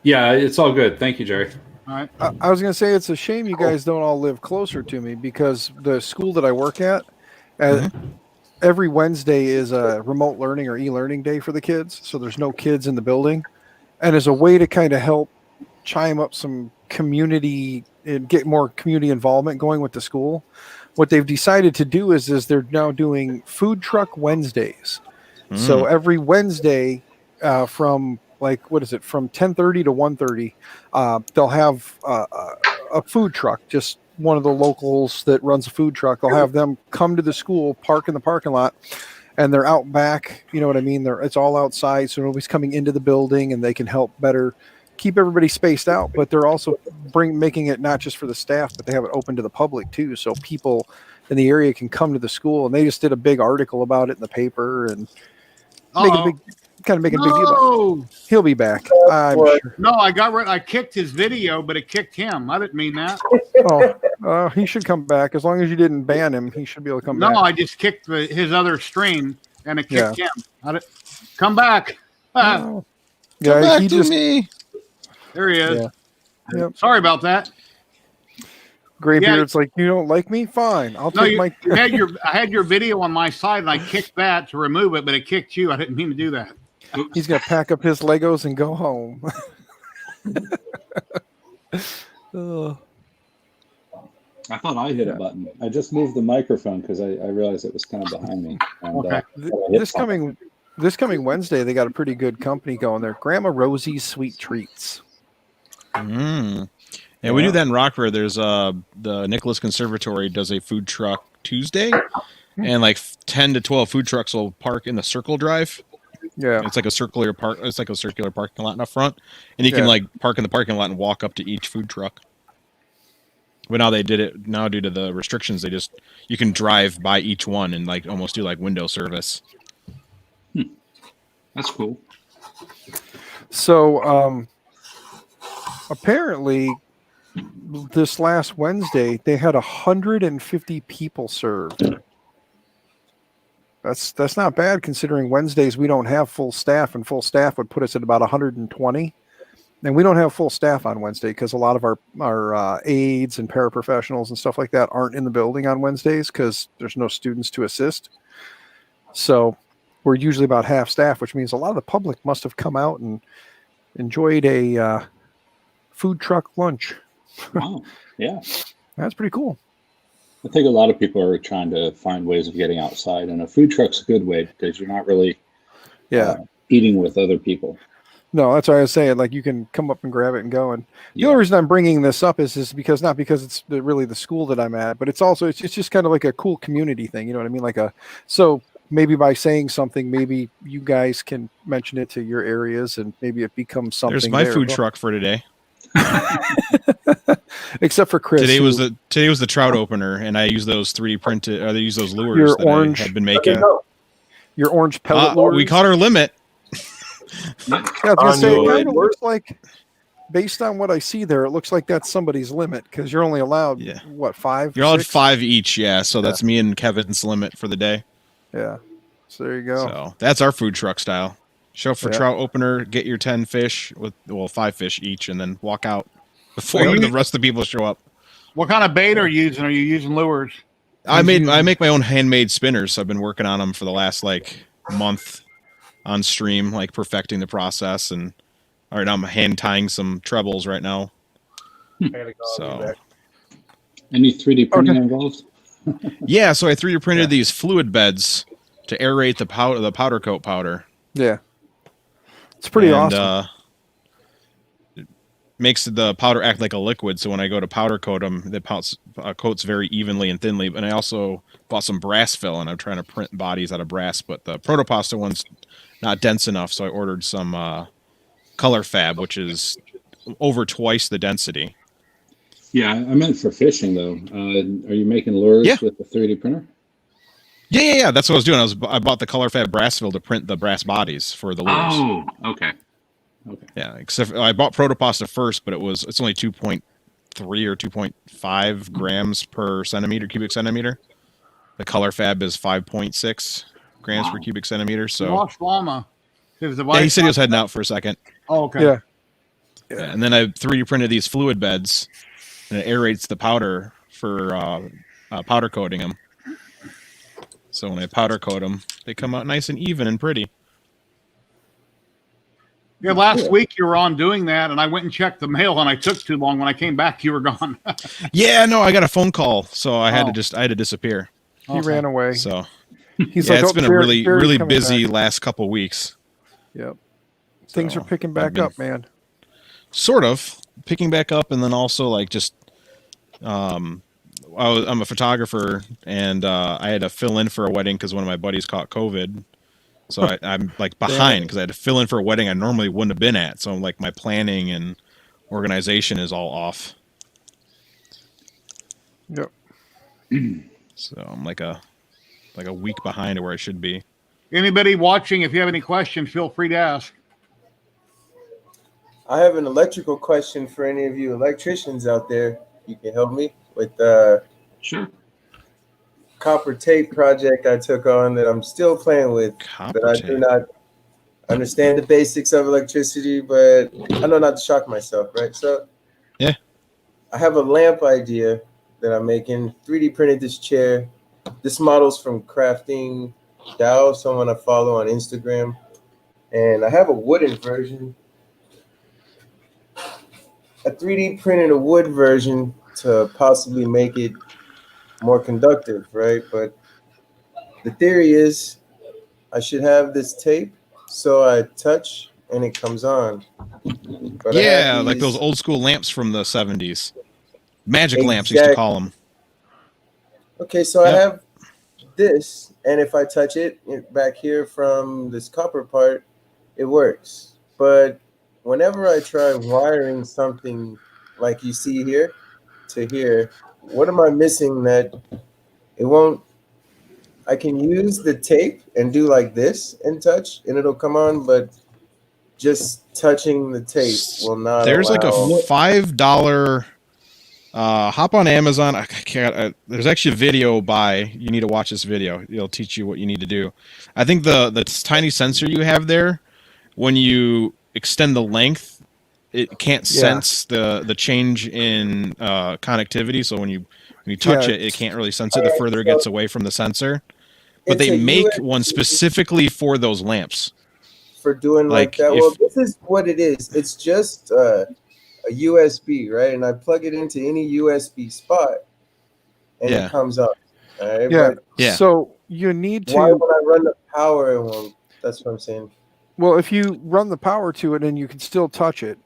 Yeah, it's all good. Thank you, Jerry. All right. I was going to say it's a shame you guys don't all live closer to me, because the school that I work at, every Wednesday is a remote learning or e-learning day for the kids. So there's no kids in the building. And as a way to kind of help chime up some community and get more community involvement going with the school, what they've decided to do is they're now doing food truck Wednesdays. So every Wednesday from from 10:30 to 1:30, they'll have a food truck, just one of the locals that runs a food truck. They'll have them come to the school, park in the parking lot, and they're out back. You know what I mean? It's all outside, so nobody's coming into the building, and they can help better keep everybody spaced out. But they're also making it not just for the staff, but they have it open to the public too, so people in the area can come to the school. And they just did a big article about it in the paper and make a big big deal about it. He'll be back. I'm sure. No, I kicked his video, but it kicked him. I didn't mean that. He should come back. As long as you didn't ban him, he should be able to come back. No, I just kicked his other stream, and it kicked him. Come back. Yeah, Come back to me. There he is. Yeah. Yep. Sorry about that. Graybeard's like, you don't like me? Fine. I'll take my. I had your video on my side, and I kicked that to remove it, but it kicked you. I didn't mean to do that. He's gonna pack up his Legos and go home. I thought I hit a button. I just moved the microphone because I realized it was kind of behind me. And, Okay. This coming Wednesday, they got a pretty good company going there. Grandma Rosie's Sweet Treats. Yeah, we do that in Rockford. There's the Nicholas Conservatory does a food truck Tuesday, and like 10 to 12 food trucks will park in the Circle Drive. Yeah, it's like a circular parking lot in the front, and you can like park in the parking lot and walk up to each food truck. But now they did it. Now due to the restrictions, you can drive by each one and like almost do like window service. That's cool. So apparently, this last Wednesday they had 150 people served. That's not bad considering Wednesdays we don't have full staff, and full staff would put us at about 120. And we don't have full staff on Wednesday because a lot of our aides and paraprofessionals and stuff like that aren't in the building on Wednesdays because there's no students to assist. So we're usually about half staff, which means a lot of the public must have come out and enjoyed a food truck lunch. Wow. Yeah. That's pretty cool. I think a lot of people are trying to find ways of getting outside, and a food truck's a good way because you're not really eating with other people. No, that's what I was saying. Like, you can come up and grab it and go. And the only reason I'm bringing this up is because not because it's really the school that I'm at, but it's just kind of like a cool community thing. You know what I mean? So maybe by saying something, maybe you guys can mention it to your areas, and maybe it becomes something. There's my there. food truck for today. Except for Chris. Today was the trout opener, and I used those 3D printed. They use those lures Your that orange- I had been making. your orange pellet lures. We caught our limit. Yeah, I was gonna say, it no, kind of looks like, based on what I see there, it looks like that's somebody's limit because you're only allowed what, 5? You're allowed 6? 5 each, yeah. So that's me and Kevin's limit for the day. Yeah. So there you go. So that's our food truck style. Show up for Yeah. trout opener, get your 10 fish with 5 fish each, and then walk out before the rest of the people show up. What kind of bait are you using? Are you using lures? I make my own handmade spinners. So I've been working on them for the last month on stream, perfecting the process. And all right, now I'm hand tying some trebles right now. I gotta go So Any 3D printing involved? yeah, so I 3D printed these fluid beds to aerate the powder coat powder. Yeah. It's pretty awesome. It makes the powder act like a liquid, so when I go to powder coat them, the coats very evenly and thinly. And I also bought some brass fill, and I'm trying to print bodies out of brass, but the protopasta one's not dense enough, so I ordered some color fab, which is over twice the density. Yeah, I meant for fishing though. Are you making lures with the 3D printer? Yeah. That's what I was doing. I bought the color fab brass fill to print the brass bodies for the lures. Oh, okay. Yeah, except I bought protopasta first, but it's only 2.3 or 2.5 grams per cubic centimeter. The color fab is 5.6 grams per cubic centimeter. So Lost Llama. yeah, he said he was heading out for a second. Oh, okay. Yeah. And then I 3D printed these fluid beds, and it aerates the powder for powder coating them. So when I powder coat them, they come out nice and even and pretty. Yeah, last week you were on doing that, and I went and checked the mail, and I took too long. When I came back, you were gone. Yeah, no, I got a phone call, so I had to disappear. He ran away. So He's yeah, like, it's been a really busy last couple weeks. Yep. Things So are picking back up, man. Sort of picking back up, and then also I'm a photographer, and I had to fill in for a wedding because one of my buddies caught COVID. So I'm behind because I had to fill in for a wedding I normally wouldn't have been at. So my planning and organization is all off. Yep. So I'm like a week behind where I should be. Anybody watching, if you have any questions, feel free to ask. I have an electrical question for any of you electricians out there. You can help me with Sure. copper tape project I took on that I'm still playing with. Copper But I do not understand the basics of electricity, but I know not to shock myself, right? So yeah, I have a lamp idea that I'm making. 3D printed this chair. This model's from Crafting Dow, someone I follow on Instagram. And I have a wooden version. I 3D printed a wood version to possibly make it more conductive, right? But the theory is I should have this tape so I touch and it comes on. But yeah, like those old school lamps from the 70s. Magic lamps, used to call them. Okay, so I have this, and if I touch it back here from this copper part, it works. But whenever I try wiring something like you see here to here, what am I missing that it won't? I can use the tape and do like this and touch, and it'll come on, but just touching the tape will not. There's like a allow- $5. Hop on Amazon. I can't. There's actually a video you need to watch this video. It'll teach you what you need to do. I think the tiny sensor you have there, when you extend the length, it can't sense the change in connectivity. So when you touch it can't really sense it the further it gets away from the sensor. But they make one specifically for those lamps. For doing like that. Well, this is what it is. It's just a USB, right? And I plug it into any USB spot, and it comes up. All right? Yeah. But Yeah. So you need to. Why would I run the power? It won't. That's what I'm saying. Well, if you run the power to it and you can still touch it,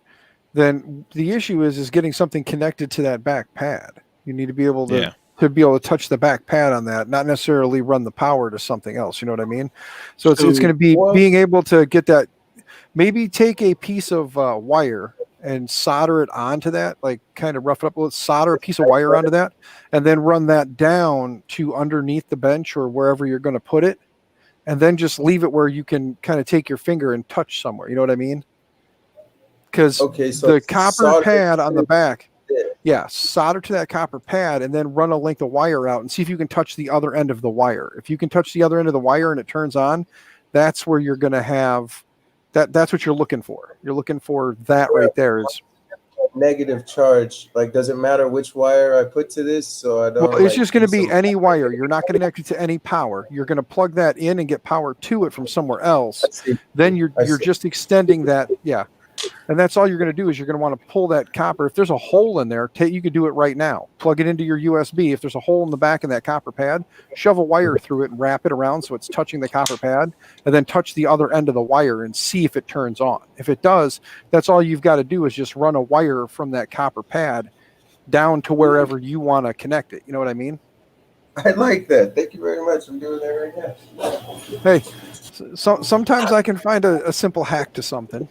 then the issue is getting something connected to that back pad. You need to be able to to be able to touch the back pad on that, not necessarily run the power to something else. You know what I mean? So it's going to be being able to get that. Maybe take a piece of wire and solder it onto that, like kind of rough it up. Let's solder a piece of wire onto that, and then run that down to underneath the bench or wherever you're going to put it, and then just leave it where you can kind of take your finger and touch somewhere. You know what I mean? Because the copper pad on the back, solder to that copper pad, and then run a length of wire out and see if you can touch the other end of the wire. If you can touch the other end of the wire and it turns on, that's where you're going to have that's what you're looking for. You're looking for that right there is negative charge. Like, does it matter which wire I put to this? So I don't. Well, it's just going to be any wire. You're not going to connect it to any power. You're going to plug that in and get power to it from somewhere else. Then you're just extending that. Yeah. And that's all you're going to do is you're going to want to pull that copper. If there's a hole in there, you could do it right now. Plug it into your USB. If there's a hole in the back of that copper pad, shove a wire through it and wrap it around so it's touching the copper pad, and then touch the other end of the wire and see if it turns on. If it does, that's all you've got to do is just run a wire from that copper pad down to wherever you want to connect it. You know what I mean? I like that. Thank you very much. I'm doing that right now. Hey, sometimes I can find a simple hack to something.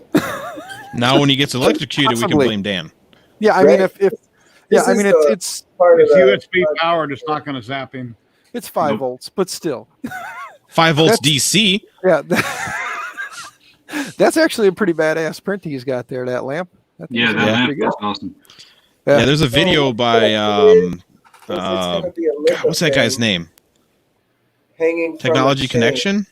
Now, when he gets electrocuted, we can blame Dan. Yeah, I mean, it's USB powered. It's not going to zap him. It's 5 volts, but still. 5 volts DC. Yeah, that's actually a pretty badass print he's got there. That lamp. That lamp is awesome. Yeah, there's a video by what's that guy's name? Hanging Technology Connection.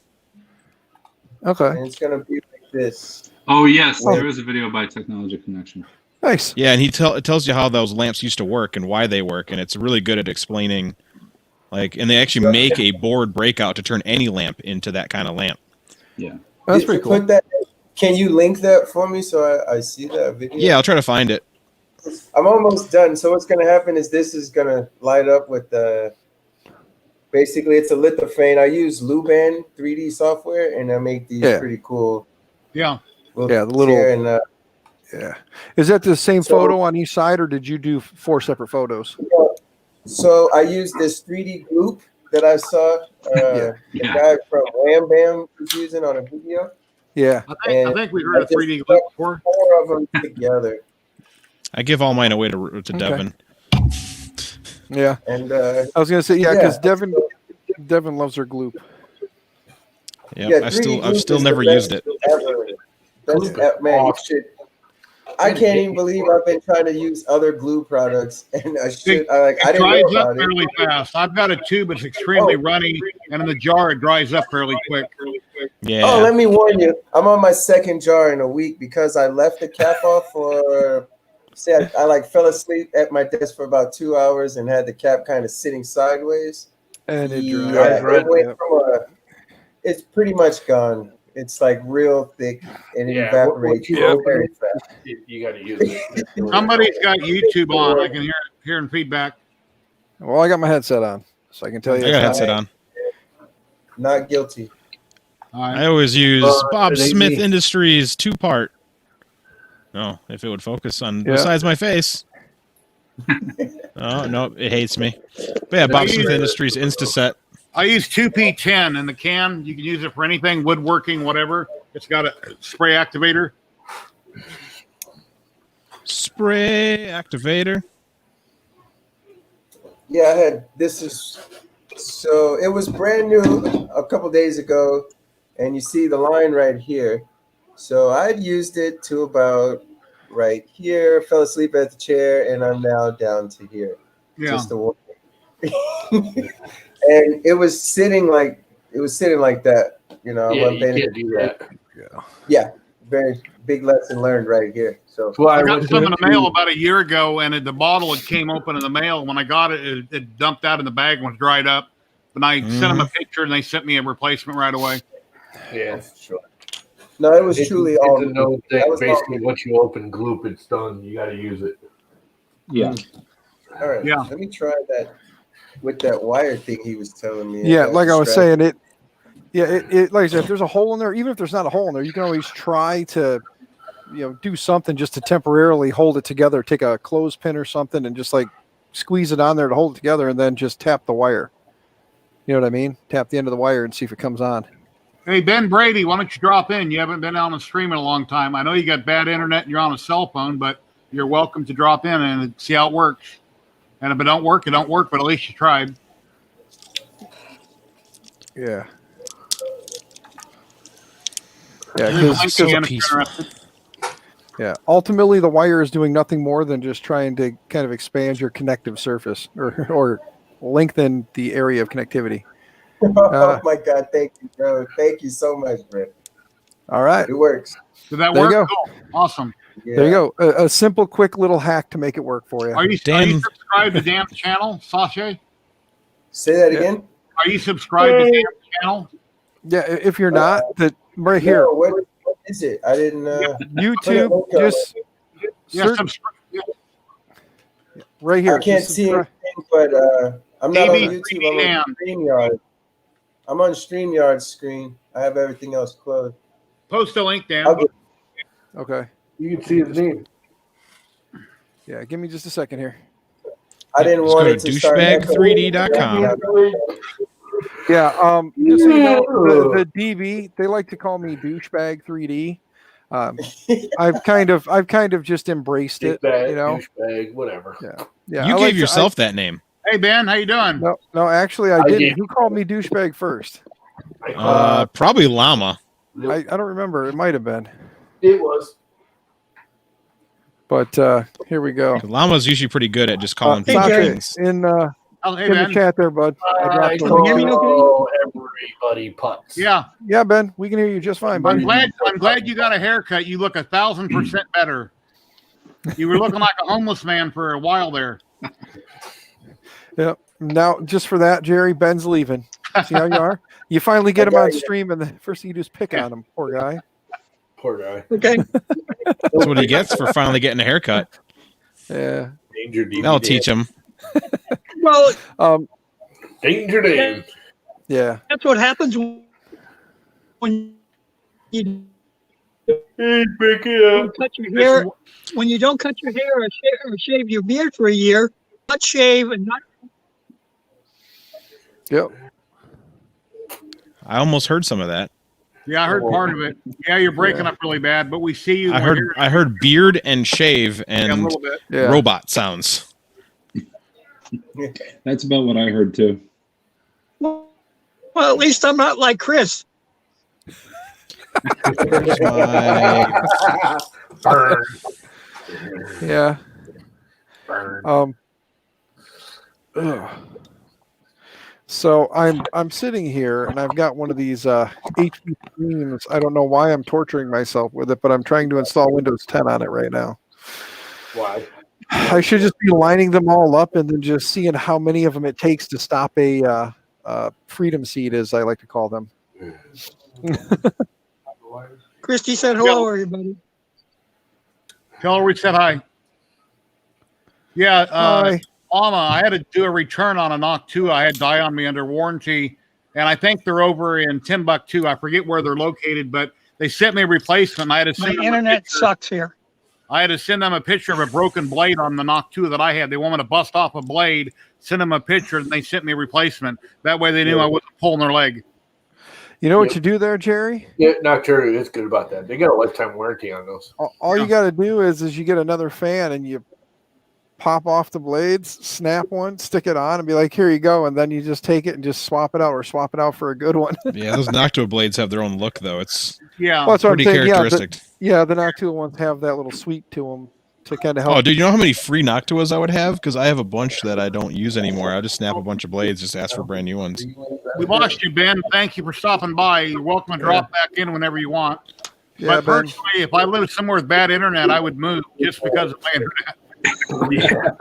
Okay. And it's going to be like this. Oh yes, there is a video by Technology Connection. Nice. Yeah, and it tells you how those lamps used to work and why they work, and it's really good at explaining. And they actually make a board breakout to turn any lamp into that kind of lamp. Yeah, that's pretty cool. Can you link that for me so I see that video? Yeah, I'll try to find it. I'm almost done. So what's going to happen is this is going to light up with basically it's a lithophane. I use Luban 3D software, and I make these pretty cool. Yeah. The little. Yeah. Is that the same photo on each side, or did you do 4 separate photos? So I used this 3D gloop that I saw the guy from Wham Bam was using on a video. Yeah. I think we heard a 3D gloop before. 4 of them together. I give all mine away to Devin. Yeah. And I was going to say, because Devin loves her gloop. Yeah, I've still never used it. Man, you should. I can't even believe I've been trying to use other glue products, and I didn't know about it. Fairly fast. I've got a tube that's extremely runny, and in the jar it dries up fairly quick. Yeah. Oh, let me warn you, I'm on my 2nd jar in a week because I left the cap off for. I fell asleep at my desk for about 2 hours and had the cap kind of sitting sideways. And it dries. It's pretty much gone. It's like real thick and it evaporates very fast. You got to use it. Somebody's got YouTube on. I can hear feedback. Well, I got my headset on, so I can tell you. I got a headset on. Not guilty. I always use Bob Smith Industries 2-part. No, if it would focus on besides my face. Oh, no, it hates me. But yeah, Bob Smith Industries Instaset. I use 2P10 in the can. You can use it for anything, woodworking, whatever. It's got a spray activator. Spray activator. Yeah, so it was brand new a couple days ago, and you see the line right here. So I'd used it to about right here, fell asleep at the chair, and I'm now down to here. Yeah. Just the and it was sitting like that, you know. Yeah, you can't do that. Yeah, very big lesson learned right here. So I got some in the mail about a year ago, and the bottle had came open in the mail. When I got it, it dumped out in the bag and was dried up. But I sent them a picture, and they sent me a replacement right away. Yeah, sure. No, it was truly all. It's a known thing. Basically, once you open gloop, it's done. You got to use it. Yeah. All right. Yeah. Let me try that with that wire thing he was telling me. Yeah, like I was saying, it like I said, if there's a hole in there, even if there's not a hole in there, you can always try to, do something just to temporarily hold it together. Take a clothespin or something and just squeeze it on there to hold it together, and then just tap the wire. You know what I mean? Tap the end of the wire and see if it comes on. Hey, Ben Brady, why don't you drop in? You haven't been on a stream in a long time. I know you got bad internet and you're on a cell phone, but you're welcome to drop in and see how it works. And if it don't work, it don't work, but at least you tried. Yeah. Yeah. Ultimately, the wire is doing nothing more than just trying to kind of expand your connective surface or lengthen the area of connectivity. Oh my God! Thank you, bro. Thank you so much, bro. All right. It works. Did that There work? you go. Cool. Awesome. Yeah. There you go. A simple, quick little hack to make it work for you. Are you subscribed to Dan's channel, Sasha? Say that again. Are you subscribed to Dan's channel? Yeah, if you're not, right here. No, what is it? I didn't. YouTube, just search right here. I can't see anything, but I'm not on YouTube. I'm on StreamYard. I'm on StreamYard's screen. I have everything else closed. Post a link, Dan. Okay. You can see his name. Yeah, give me just a second here. I didn't Just want go it to to start. douchebag3d.com. Yeah, just so you know, the DB, they like to call me douchebag 3D. I've kind of just embraced it, Bag, you know. douchebag, whatever. Yeah. You gave yourself that name. Hey, Ben, how you doing? No, actually, I didn't. Who called me douchebag first? Probably Llama. I don't remember. It might have been. It was. But here we go. Llama's usually pretty good at just calling people Sasha, things. in Hey, the Ben. chat there, bud. Everybody putts. Yeah, Ben, we can hear you just fine, buddy. I'm glad you got a haircut. You look 1,000% better. You were looking like a homeless man for a while there. Yeah. Now, just for that, Jerry, Ben's leaving. See how you are? You finally get him on stream, and the first thing you do is pick on him. Poor guy. Poor guy. Okay. That's what he gets for finally getting a haircut. Yeah. Danger DVD. That'll teach him. Well, Danger Dan. Yeah. that's what happens when you Pick it up. cut your hair. When you don't cut your hair or shave your beard for a year, not shave and not. Yep. I almost heard some of that. Yeah, I heard part of it. Yeah, you're breaking up really bad, but we see you. I heard beard and shave and a little bit. Yeah. robot sounds. That's about what I heard too. Well, at least I'm not like Chris. Burn. Yeah. Burn. So I'm sitting here and I've got one of these HP screens. I don't know why I'm torturing myself with it, but I'm trying to install Windows 10 on it right now. Why? I should just be lining them all up and then just seeing how many of them it takes to stop a freedom seed, as I like to call them. Christy said hello, everybody. Tell her we said hi. Yeah, Hi. Alma, I had to do a return on a Nock 2. I had die on me under warranty, and I think they're over in Timbuktu. I forget where they're located, but they sent me a replacement. I had to My send them internet sucks here. I had to send them a picture of a broken blade on the Nock 2 that I had. They wanted to bust off a blade, send them a picture, and they sent me a replacement. That way they knew I wasn't pulling their leg. You know what you do there, Jerry? Yeah, not sure it's good about that. They got a lifetime warranty on those. All you got to do is you get another fan and you pop off the blades, snap one, stick it on, and be like, here you go. And then you just take it and just swap it out or swap it out for a good one. Yeah, those Noctua blades have their own look, though. It's Yeah. Well, that's what I'm pretty saying. characteristic. Yeah, the Noctua ones have that little sweep to them to kind of help. Oh, dude, you know how many free Noctuas I would have? Because I have a bunch that I don't use anymore. I just snap a bunch of blades, just ask for brand new ones. We lost you, Ben. Thank you for stopping by. You're welcome to drop back in whenever you want. Yeah, But Ben. personally, if I lived somewhere with bad internet, I would move just because of my internet. Yeah.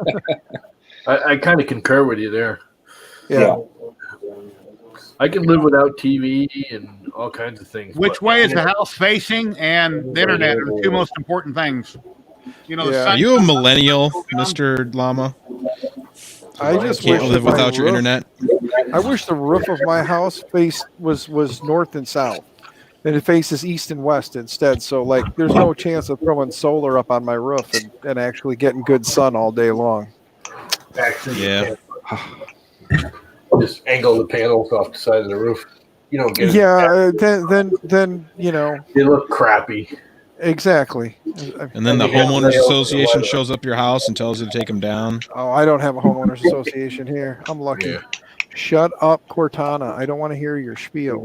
I kind of concur with you there. Yeah. I can live without TV and all kinds of things. Which but- way is the house facing? And the internet are the two most important things. You know, the Yeah. Are sun- you a millennial, Mr. Llama? I just Can't wish live that my without your roof- internet? I wish the roof of my house was north and south. And it faces east and west instead. So like there's no chance of throwing solar up on my roof and actually getting good sun all day long. Actually, Yeah. just angle the panels off the side of the roof. You don't get then you know, they look crappy. exactly. And then the you have homeowners rails association and shows up your house and tells you to take them down. Oh, I don't have a homeowners association here. I'm lucky. Yeah. Shut up, Cortana. I don't want to hear your spiel.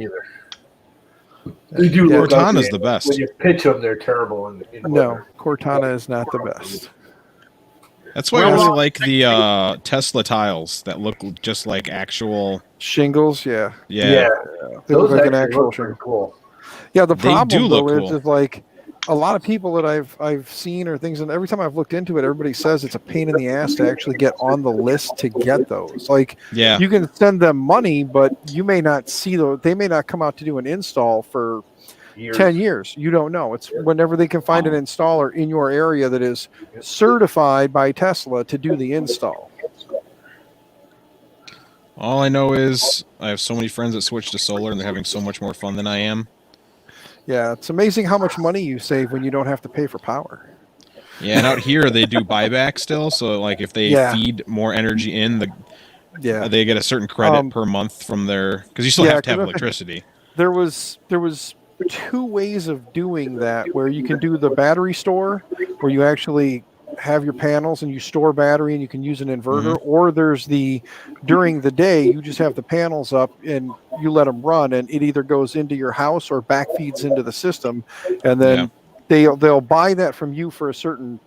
They do look Cortana's ugly. the best. When you pitch them, they're terrible. In No, Cortana is not the best. That's why I Well, really like the Tesla tiles that look just like actual. Shingles, yeah. Yeah. They look Those like an actually actual look pretty shingle. cool. Yeah, the They problem do though look cool. is like a lot of people that I've seen or things, and every time I've looked into it, everybody says it's a pain in the ass to actually get on the list to get those. Like, Yeah. you can send them money, but you may not see those. They may not come out to do an install for 10 years. You don't know. It's whenever they can find an installer in your area that is certified by Tesla to do the install. All I know is I have so many friends that switch to solar and they're having so much more fun than I am. Yeah, it's amazing how much money you save when you don't have to pay for power. Yeah, and out here they do buyback still. So like if they feed more energy in, they get a certain credit per month from their, because you still have to have electricity. There was 2 ways of doing that, where you can do the battery store, where you actually have your panels and you store battery and you can use an inverter, or there's during the day you just have the panels up and you let them run, and it either goes into your house or back feeds into the system, and then they'll buy that from you for a certain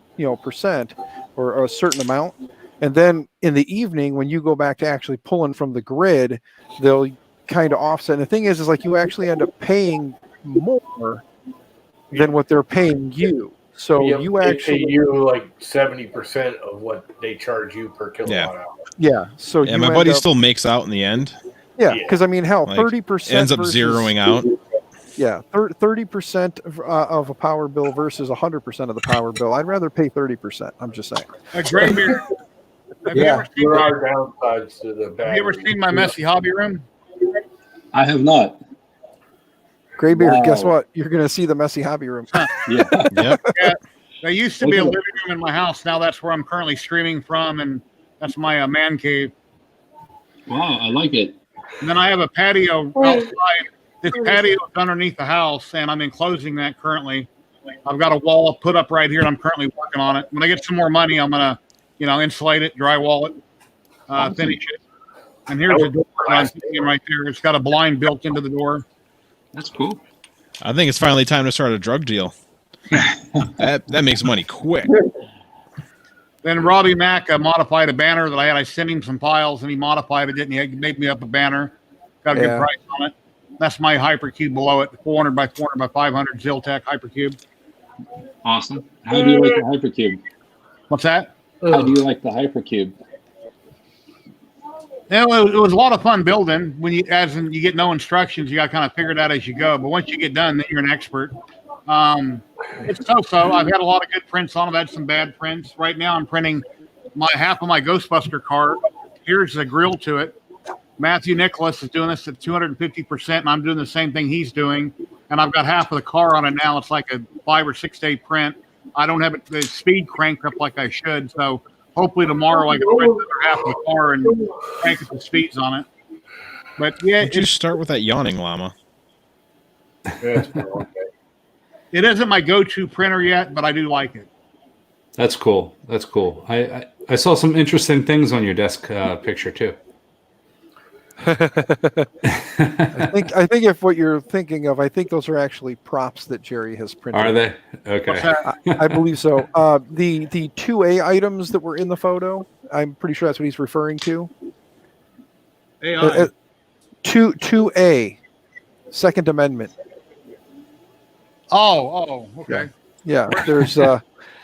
percent or a certain amount, and then in the evening when you go back to actually pulling from the grid, they'll kind of offset. And the thing is like you actually end up paying more than what they're paying you. So you actually pay you like 70% of what they charge you per kilowatt hour. Yeah. So yeah, my buddy still makes out in the end. Yeah, because I mean, hell, Like, 30% ends up zeroing out. Yeah, 30% of a power bill versus 100% of the power bill. I'd rather pay 30%. I'm just saying. Graybeard, have there are downsides to the battery. you ever seen my messy hobby room? I have not. Graybeard, guess Wow. what? You're going to see the messy hobby room. Yeah. Yep. Yeah, there used to be a Okay. living room in my house. Now that's where I'm currently streaming from, and that's my man cave. Wow, I like it. And then I have a patio outside. This patio is underneath the house, and I'm enclosing that currently. I've got a wall put up right here, and I'm currently working on it. When I get some more money, I'm gonna, insulate it, drywall it, finish it. And here's the door that I'm thinking right there. It's got a blind built into the door. That's cool. I think it's finally time to start a drug deal. that makes money quick. Then Robbie Mack modified a banner that I had. I sent him some files, and he modified it, and he made me up a banner. Got a good price on it. That's my hypercube below it, 400 by 400 by 500 ZYLTECH hypercube. Awesome. How do you like the hypercube? What's that? How do you like the hypercube? Yeah, well, it was a lot of fun building. When you get no instructions, you got to kind of figure it out as you go. But once you get done, then you're an expert. It's so-so. I've had a lot of good prints on it. I've had some bad prints. Right now, I'm printing half of my Ghostbuster car. Here's the grill to it. Matthew Nicholas is doing this at 250%, and I'm doing the same thing he's doing. And I've got half of the car on it now. It's like a 5 or 6 day print. I don't have the speed cranked up like I should. So hopefully tomorrow I can print the other half of the car and crank up the speeds on it. But yeah, Would you start with that yawning llama? it isn't my go-to printer yet, but I do like it. That's cool. That's cool. I saw some interesting things on your desk picture too. I think if what you're thinking of, I think those are actually props that Jerry has printed. Are they? Okay. I believe so. The 2A items that were in the photo, I'm pretty sure that's what he's referring to. AI. 2A, Second Amendment. Oh, okay. Yeah, there's.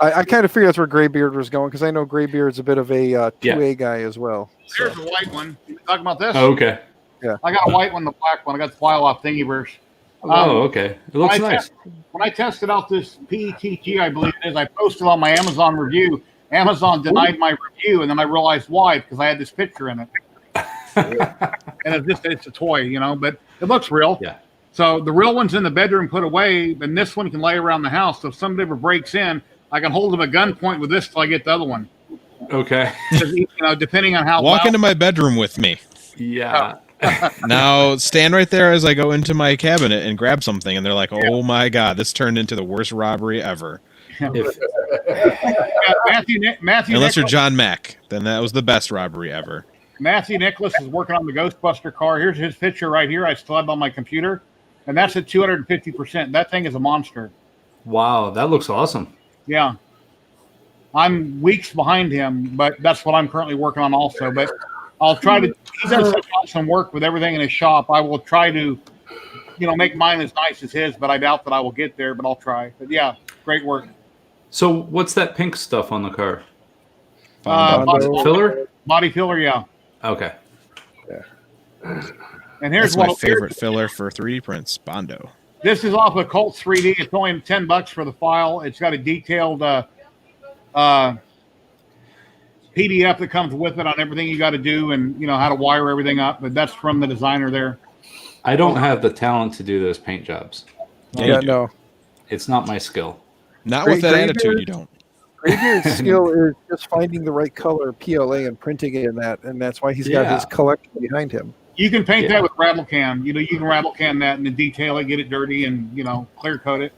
I kind of figured that's where Graybeard was going, because I know Graybeard's a bit of a 2A guy as well. So. Here's a white one. Talking about this? Oh, okay. Yeah. I got a white one, the black one. I got the file off Thingiverse. Oh, okay. It looks nice. When I tested out this PETG, I believe it is, I posted on my Amazon review. Amazon denied my review, and then I realized why, because I had this picture in it. And it's a toy, but it looks real. Yeah. So the real one's in the bedroom put away, and this one can lay around the house. So if somebody ever breaks in, I can hold them at gunpoint with this till I get the other one. Okay. You know, depending on how Walk well, into my bedroom with me. Yeah. Now stand right there as I go into my cabinet and grab something, and they're like, "Oh my god, this turned into the worst robbery ever." If Matthew Unless you're Nicholas, John Mack, then that was the best robbery ever. Matthew Nicholas is working on the Ghostbuster car. Here's his picture right here. I still have it on my computer, and that's at 250%. That thing is a monster. wow, that looks awesome. Yeah. I'm weeks behind him, but that's what I'm currently working on also. But I'll try to, he does such awesome work with everything in his shop. I will try to, you know, make mine as nice as his, but I doubt that I will get there, but I'll try. But yeah, great work. So what's that pink stuff on the car? Body, Filler? body filler, yeah. Okay. And here's That's my what favorite filler for 3D prints, Bondo. This is off of Colt 3D. It's only $10 for the file. It's got a detailed PDF that comes with it on everything you got to do and, you know, how to wire everything up. But that's from the designer there. I don't have the talent to do those paint jobs. Yeah, no. It's not my skill. Not with that attitude, you don't. Graybeard's skill is just finding the right color PLA and printing it in that, and that's why he's got his collection behind him. You can paint that with rattle can. You know, you can rattle can that and then detail it, get it dirty, and, you know, clear coat it.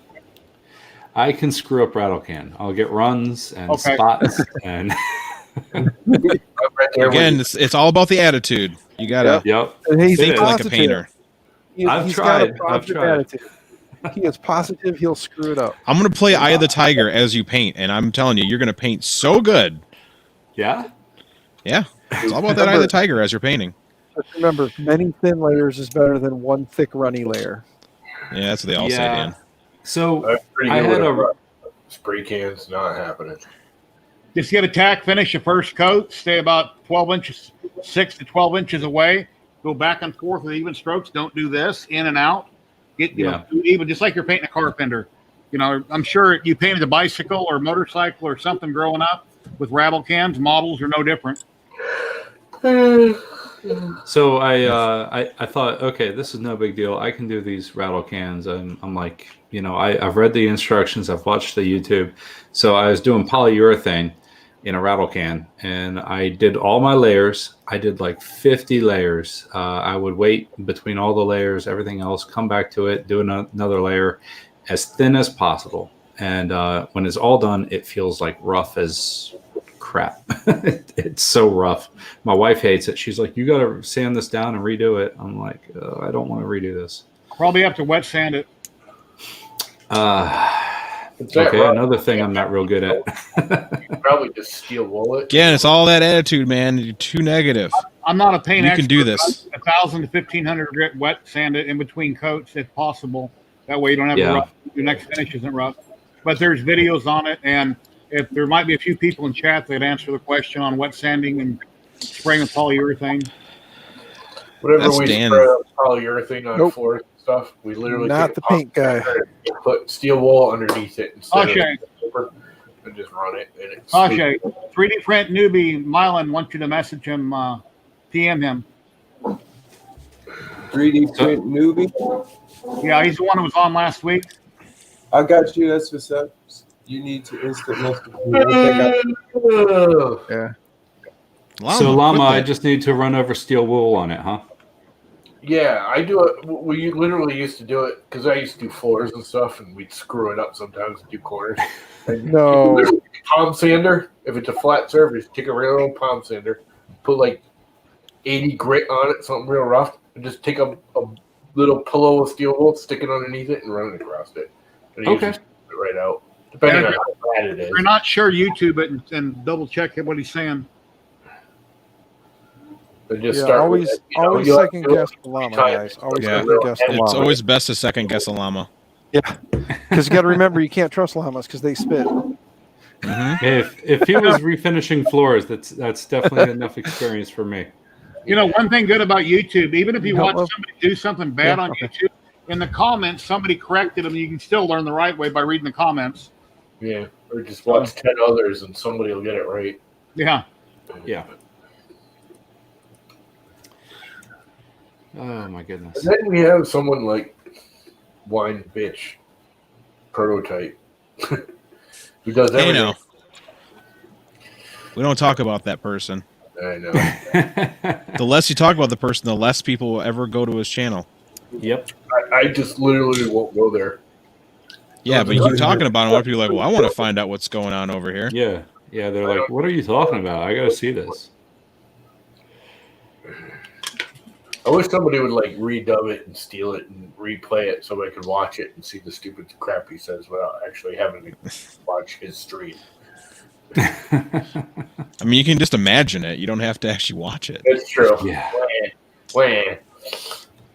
I can screw up rattle can. I'll get runs and spots and again, it's all about the attitude. You gotta think like a painter. I've tried. Attitude. He is positive he'll screw it up. I'm gonna play Eye of the Tiger as you paint, and I'm telling you, you're gonna paint so good. Yeah? Yeah. It's all about that Eye of the Tiger as you're painting. Just remember, many thin layers is better than one thick runny layer. Yeah, that's what they all say, Dan. So I had a spray cans not happening. Just get a tack, finish your first coat, stay about 12 inches, 6 to 12 inches away, go back and forth with even strokes. Don't do this, in and out. Get, you know, even just like you're painting a car fender. You know, I'm sure you painted a bicycle or motorcycle or something growing up with rattle cans. Models are no different. So I thought, okay, this is no big deal. I can do these rattle cans. And I'm like, you know, I've read the instructions. I've watched the YouTube. So I was doing polyurethane in a rattle can, and I did all my layers. I did like 50 layers. I would wait between all the layers, everything else, come back to it, do another layer as thin as possible. And when it's all done, it feels like rough as crap. It's so rough. My wife hates it. She's like, you got to sand this down and redo it. I'm like, I don't want to redo this. Probably have to wet sand it. Okay, another thing I'm not real good at. Probably just steel wool it. Again, it's all that attitude, man. You're too negative. I'm not a paint expert. You can do this. 1,000 to 1,500 grit wet sand it in between coats if possible. That way you don't have to rough. Your next finish isn't rough. But there's videos on it, and if there might be a few people in chat that answer the question on wet sanding and spraying with polyurethane. Whatever we spray polyurethane on floors and stuff, we literally not the paint guy. Put steel wool underneath it instead of paper and just run it. And it's 3D print newbie Mylan wants you to message him, PM him. 3D print newbie. Yeah, he's the one who was on last week. I got you. That's what's up. You need to instant message me. Yeah. So Llama, I just need to run over steel wool on it, huh? Yeah, I do it. We literally used to do it because I used to do floors and stuff, and we'd screw it up sometimes and do corners. And no. Palm sander. If it's a flat surface, take a real old palm sander, put like 80 grit on it, something real rough, and just take a little pillow of steel wool, stick it underneath it, and run it across it. And it it right out. Depending on how bad it is. If you're not sure, YouTube it and double check what he's saying. But just start always second guess the llama, guys. Always second guess the llama. It's always best to second guess a llama. Yeah, because you got to remember you can't trust llamas because they spit. Mm-hmm. If he was refinishing floors, that's definitely enough experience for me. You know, one thing good about YouTube, even if you watch somebody do something bad on YouTube, in the comments somebody corrected them. You can still learn the right way by reading the comments. Yeah, or just watch 10 others and somebody will get it right. Yeah. Yeah. Oh my goodness. And then we have someone like Wine Bitch Prototype who does everything. We don't talk about that person. I know. The less you talk about the person, the less people will ever go to his channel. Yep. I just literally won't go there. Yeah, but you keep talking about him. A lot of people are like, well, I want to find out what's going on over here. Yeah. Yeah. They're like, what are you talking about? I got to see this. I wish somebody would like redub it and steal it and replay it so I could watch it and see the stupid crap he says without actually having to watch his stream. I mean, you can just imagine it. You don't have to actually watch it. That's true. Yeah. Wah.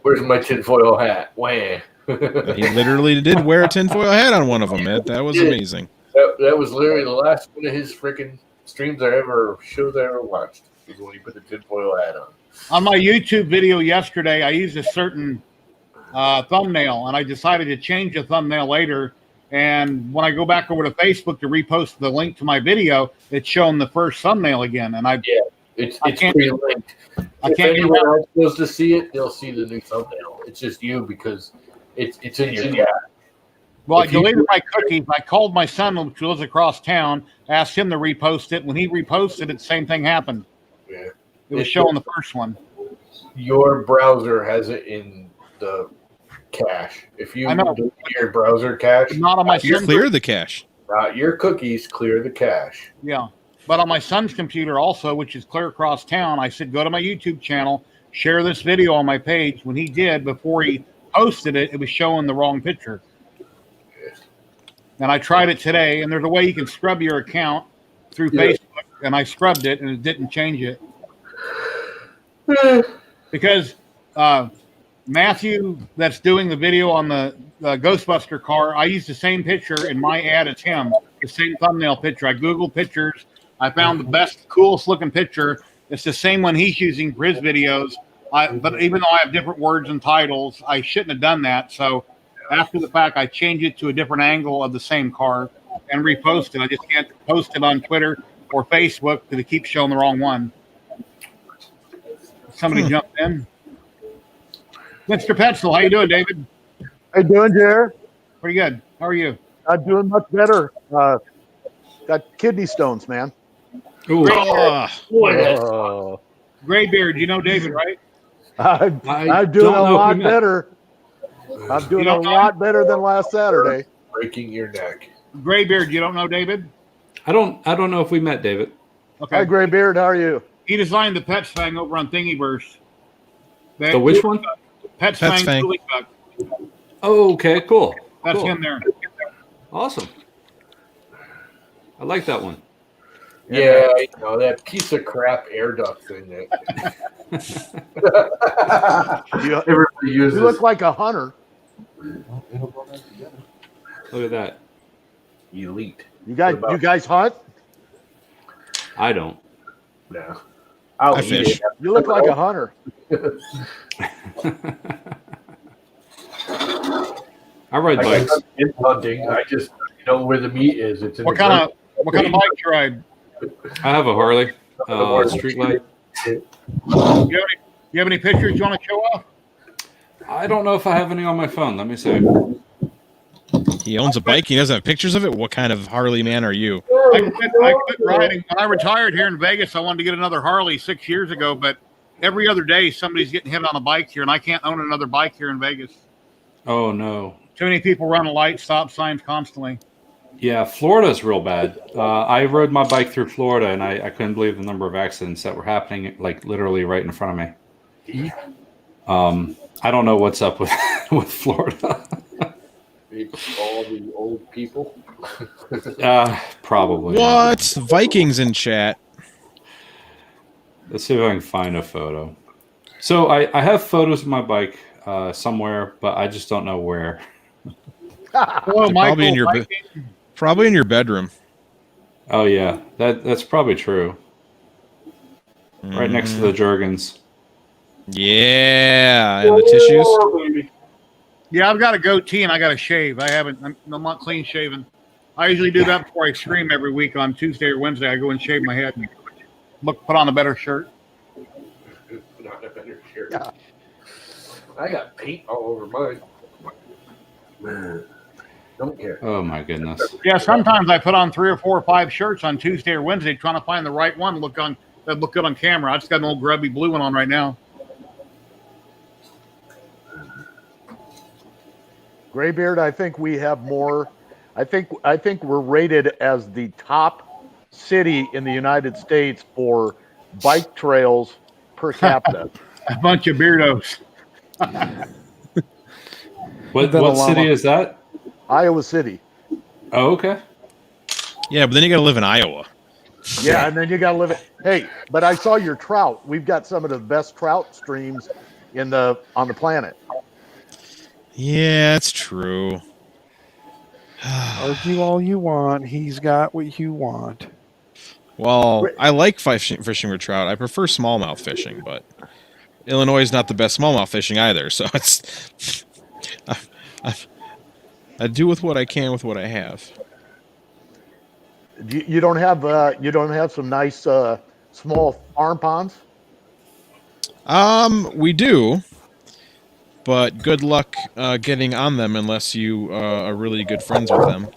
Where's my tinfoil hat? Wah. He literally did wear a tinfoil hat on one of them. That was amazing. That was literally the last one of his freaking streams shows I ever watched. Was when he put the tinfoil hat on. On my YouTube video yesterday, I used a certain thumbnail, and I decided to change the thumbnail later. And when I go back over to Facebook to repost the link to my video, it's showing the first thumbnail again. And it's pre-linked. If anyone else goes to see it, they'll see the new thumbnail. It's just you because it's in your chat. Well, I deleted my cookies. I called my son, who lives across town, asked him to repost it. When he reposted it, same thing happened. Yeah. It was showing the first one. Your browser has it in the cache. If you delete your browser cache, not on my you clear the cache. Not your cookies, clear the cache. Yeah. But on my son's computer also, which is clear across town, I said, go to my YouTube channel, share this video on my page. When he did, before he posted it, it was showing the wrong picture. And I tried it today, and there's a way you can scrub your account through Facebook, and I scrubbed it, and it didn't change it. Because Matthew, that's doing the video on the Ghostbuster car, I used the same picture in my ad as him, the same thumbnail picture. I Googled pictures. I found the best, coolest looking picture. It's the same one he's using for his videos. But even though I have different words and titles, I shouldn't have done that. So after the fact, I changed it to a different angle of the same car and reposted. I just can't post it on Twitter or Facebook because it keeps showing the wrong one. Somebody jumped in. Mr. Petzl, how you doing, David? How you doing, Jared? Pretty good. How are you? I'm doing much better. Got kidney stones, man. Graybeard, you know David, right? I'm doing a lot better. I'm doing a lot better than last Saturday. Breaking your neck. Graybeard, you don't know David? I don't know if we met David. Okay. Hi, Graybeard. How are you? He designed the Pets Fang over on Thingiverse. The which one? Pets Fang. Oh, okay, cool. That's him there. Awesome. I like that one. Yeah, I know that piece of crap air duct thing that everybody uses. You look like a hunter. Look at that. Elite. You guys hunt? I don't. No. I fish. You look like a hunter. I ride bikes. In hunting, I just know where the meat is. It's in what kind of bike you ride? I have a Harley, street light. You have any pictures you want to show off? I don't know if I have any on my phone. Let me see. He owns a bike. He doesn't have pictures of it. What kind of Harley man are you? I quit riding. When I retired here in Vegas, I wanted to get another Harley 6 years ago, but every other day somebody's getting hit on a bike here, and I can't own another bike here in Vegas. Oh, no. Too many people run a light, stop signs constantly. Yeah, Florida's real bad. I rode my bike through Florida, and I couldn't believe the number of accidents that were happening, like literally right in front of me. I don't know what's up with Florida. All the old people. Probably. What? Vikings in chat. Let's see if I can find a photo. So I have photos of my bike somewhere, but I just don't know where. Hello, Michael. Probably in your bedroom. Oh yeah, that's probably true. Right next to the Jergens. Yeah, and the tissues. Baby. Yeah, I've got a goatee and I got a shave. I'm not clean shaven. I usually do that before I stream every week on Tuesday or Wednesday. I go and shave my head and put on a better shirt. Put on a better shirt. I got paint all over mine. Man. Don't care. Oh my goodness. Yeah, sometimes I put on 3 or 4 or 5 shirts on Tuesday or Wednesday trying to find the right one to look good on camera. I just got an old grubby blue one on right now. Graybeard, I think we have more. I think we're rated as the top city in the United States for bike trails per capita. A bunch of beardos. What city is that? Iowa City. Oh, okay. Yeah, but then you got to live in Iowa. Yeah, and then you got to live it. Hey, but I saw your trout. We've got some of the best trout streams on the planet. Yeah, it's true. Argue all you want. He's got what you want. Well, I like fishing with trout. I prefer smallmouth fishing, but Illinois is not the best smallmouth fishing either. So it's I do with what I can with what I have. You don't have some nice small farm ponds? We do, but good luck getting on them unless you are really good friends with them.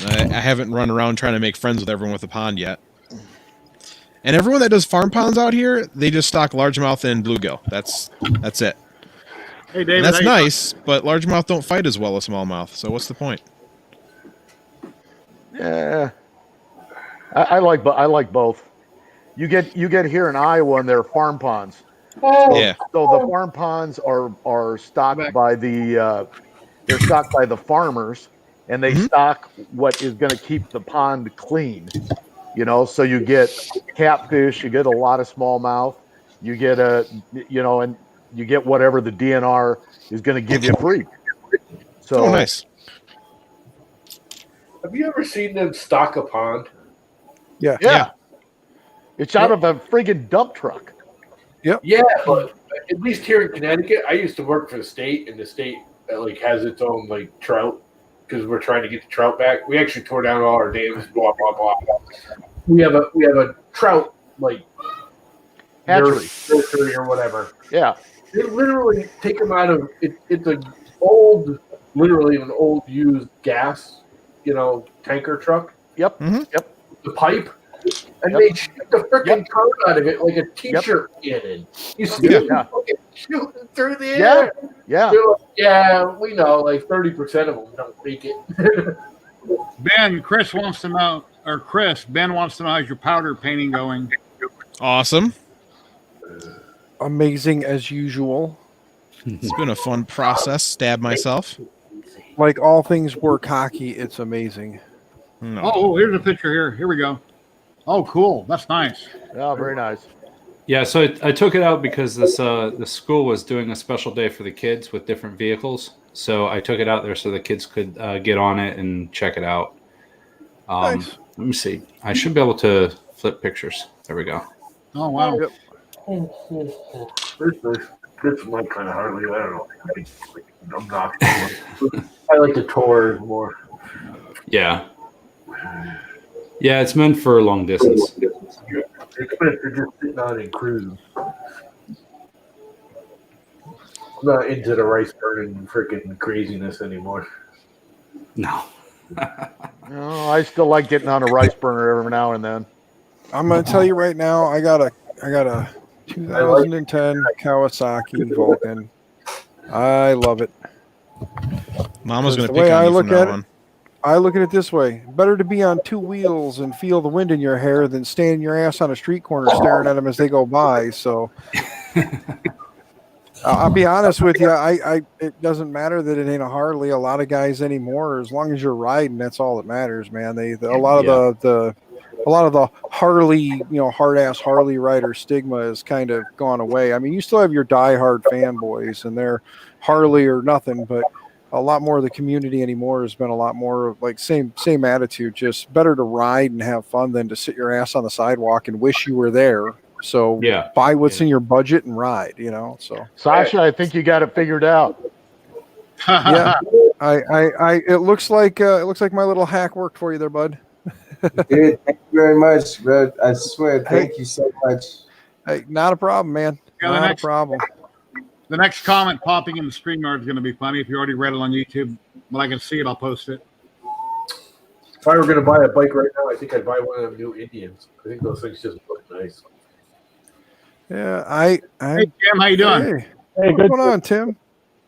I haven't run around trying to make friends with everyone with a pond yet. And everyone that does farm ponds out here, they just stock largemouth and bluegill. That's it. Hey, David. And that's nice, but largemouth don't fight as well as smallmouth. So what's the point? Yeah, I like both. You get here in Iowa and they're farm ponds. Yeah. So the farm ponds are stocked by they're stocked by the farmers, and they stock what is going to keep the pond clean. So you get catfish, you get a lot of smallmouth, you get and you get whatever the DNR is going to give you free. So nice. Have you ever seen them stock a pond? Yeah. It's out of a friggin' dump truck. Yep. Yeah, but at least here in Connecticut, I used to work for the state, and the state has its own trout because we're trying to get the trout back. We actually tore down all our dams. Blah blah blah. We have a trout nursery or whatever. Yeah. They literally take them out of it. It's an old used gas, tanker truck. Yep. Mm-hmm. Yep. The pipe. And they shoot the freaking car out of it like a t-shirt cannon. You see them fucking shooting through the air. Yeah. They're like, yeah, we know, 30% of them don't make it. Ben wants to know how's your powder painting going? Awesome. Amazing as usual. It's been a fun process. Stab myself. Like all things work hockey, it's amazing. No. Oh, here's a picture here. Here we go. Oh, cool. That's nice. Oh, very nice. Yeah, so I took it out because the school was doing a special day for the kids with different vehicles. So I took it out there so the kids could get on it and check it out. Nice. Let me see. I should be able to flip pictures. There we go. Oh, wow. Yep. This is kind of hardly. I don't know. I'm not. I like the tour more. Yeah. Yeah, it's meant for long distance. It's meant for just sitting on and cruising. I'm not into the rice burning freaking craziness anymore. No. No, I still like getting on a rice burner every now and then. I'm gonna tell you right now, I got a 2010 Kawasaki Vulcan. I love it. Mama's gonna The pick way on I you look from now at it, on. I look at it this way: better to be on 2 wheels and feel the wind in your hair than standing your ass on a street corner staring at them as they go by. So, I'll be honest with you. It doesn't matter that it ain't a Harley. A lot of guys anymore, as long as you're riding, that's all that matters, man. A lot of the Harley, hard ass Harley rider stigma has kind of gone away. I mean, you still have your diehard fanboys, and they're Harley or nothing, but a lot more of the community anymore has been a lot more of same attitude. Just better to ride and have fun than to sit your ass on the sidewalk and wish you were there. So buy what's in your budget and ride. So Sasha, I think you got it figured out. Yeah, it looks like my little hack worked for you there, bud. Dude, thank you very much, bro. I swear, thank you so much. Hey, not a problem, man. Yeah, Not a problem. The next comment popping in the StreamYard is going to be funny. If you already read it on YouTube, but I can see it, I'll post it. If I were going to buy a bike right now, I think I'd buy one of them new Indians. I think those things just look nice. Yeah, Hey, Tim, how you doing? Hey, Hey, what's going on, Tim?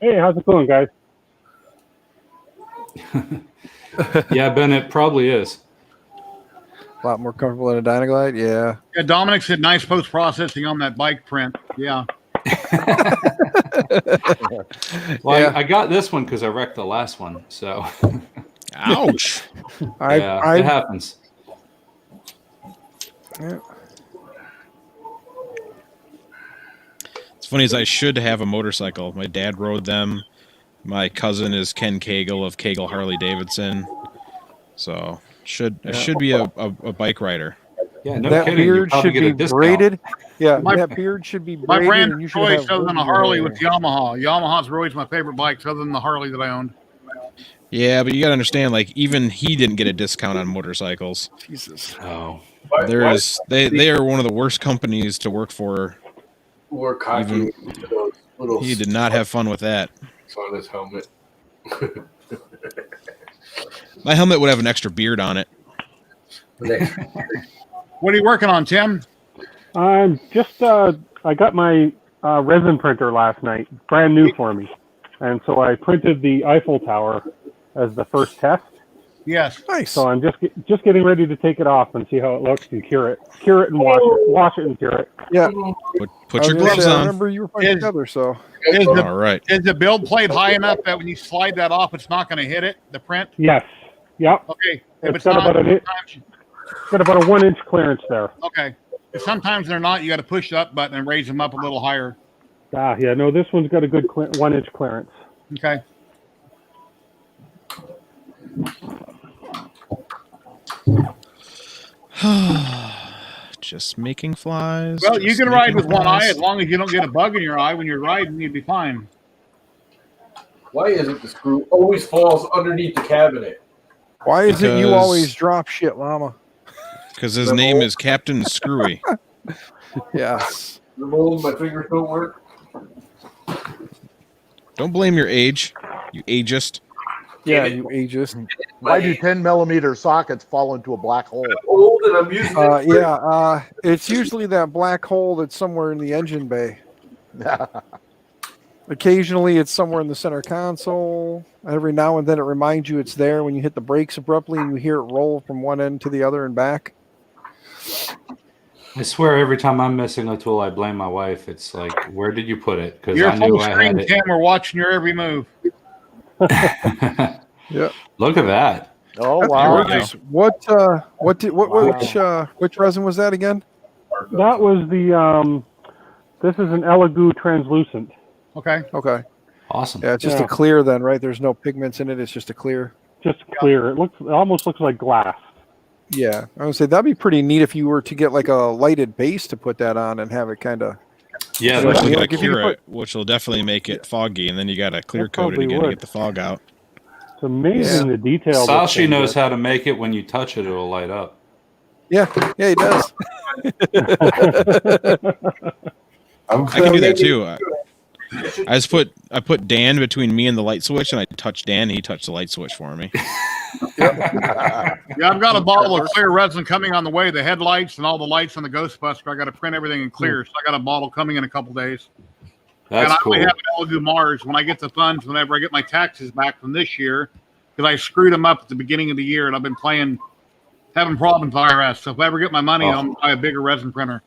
Hey, how's it going, guys? Yeah, Ben, it probably is. A lot more comfortable than a Dynaglide, yeah. Yeah, Dominic said nice post processing on that bike print. Yeah. Well, Yeah. I got this one because I wrecked the last one. So, Ouch. yeah, it happens. Yeah. It's funny as I should have a motorcycle. My dad rode them. My cousin is Ken Cagle of Cagle Harley Davidson. So I should be a bike rider. Yeah, no That kidding. You beard probably should get a be discount. braided. Yeah, My- that beard should be My braided. brand and you of should choice have other than a wood in your Harley hair. was Yamaha. Yamaha's always my favorite bikes other than the Harley that I owned. Yeah, but you gotta understand, like, even he didn't get a discount on motorcycles. Jesus. Oh, They are one of the worst companies to work for. Or cocky Even- with those little He did not have fun with that. spots on his helmet. My helmet would have an extra beard on it. What are you working on, Tim? Just I got my resin printer last night, brand new for me, and so I printed the Eiffel Tower as the first test. Yes. Nice. So I'm just getting ready to take it off and see how it looks and cure it and wash it and cure it. Yeah. Put your I was gonna gloves say, I on. remember you were putting together, so. All right. Is the build plate high enough that when you slide that off, it's not going to hit it, the print? Yes. Yep. Okay. If It's got about a 1 inch clearance there. okay. If sometimes they're not, you got to push the up button and raise them up a little higher. Yeah. No, this one's got a good 1 inch clearance. Okay. Just making flies. Well, you just can ride making with one eye flies. as long as you don't get a bug in your eye when you're riding. You'd be fine. Why is it the screw always falls underneath the cabinet? Why is it you Because- always drop shit, Llama? Because his name is Captain Screwy. Yes. The mold, my fingers don't work. Don't blame your age, you ageist. Yeah, you ageist. Why do 10mm sockets fall into a black hole? Old and I'm using it. Yeah, it's usually that black hole that's somewhere in the engine bay. Occasionally, it's somewhere in the center console. Every now and then, it reminds you it's there when you hit the brakes abruptly and you hear it roll from one end to the other and back. I swear every time I'm missing a tool, I blame my wife. It's like, where did you put it? Because You're I knew full I screen, had Tim. We're watching your every move. it. Yep. Look at that. Oh That's wow! gorgeous. Which resin was that again? That was the this is an Elegoo translucent. Okay. Okay. Awesome. Yeah, it's just Yeah. a clear then, right? There's no pigments in it. It's just a clear. Just clear. It almost looks like glass. Yeah, I would say that'd be pretty neat if you were to get like a lighted base to put that on and have it kind of. Yeah, So But you like, gotta if you cure put- it, which will definitely make it foggy, and then you gotta clear That coat it probably again to would. get the fog out. It's amazing the detail. this Sashi thing knows gets. how to make it. When you touch it, it'll light up. Yeah, he does. I can do that too. I put Dan between me and the light switch, and I touched Dan, and he touched the light switch for me. Yeah, I've got a bottle of clear resin coming on the way. The headlights and all the lights on the Ghostbuster. I got to print everything in clear. So I got a bottle coming in a couple days. That's and I cool. only have an Elegoo Mars when I get the funds, whenever I get my taxes back from this year, because I screwed them up at the beginning of the year and I've been having problems with IRS. So if I ever get my money, I'll buy a bigger resin printer.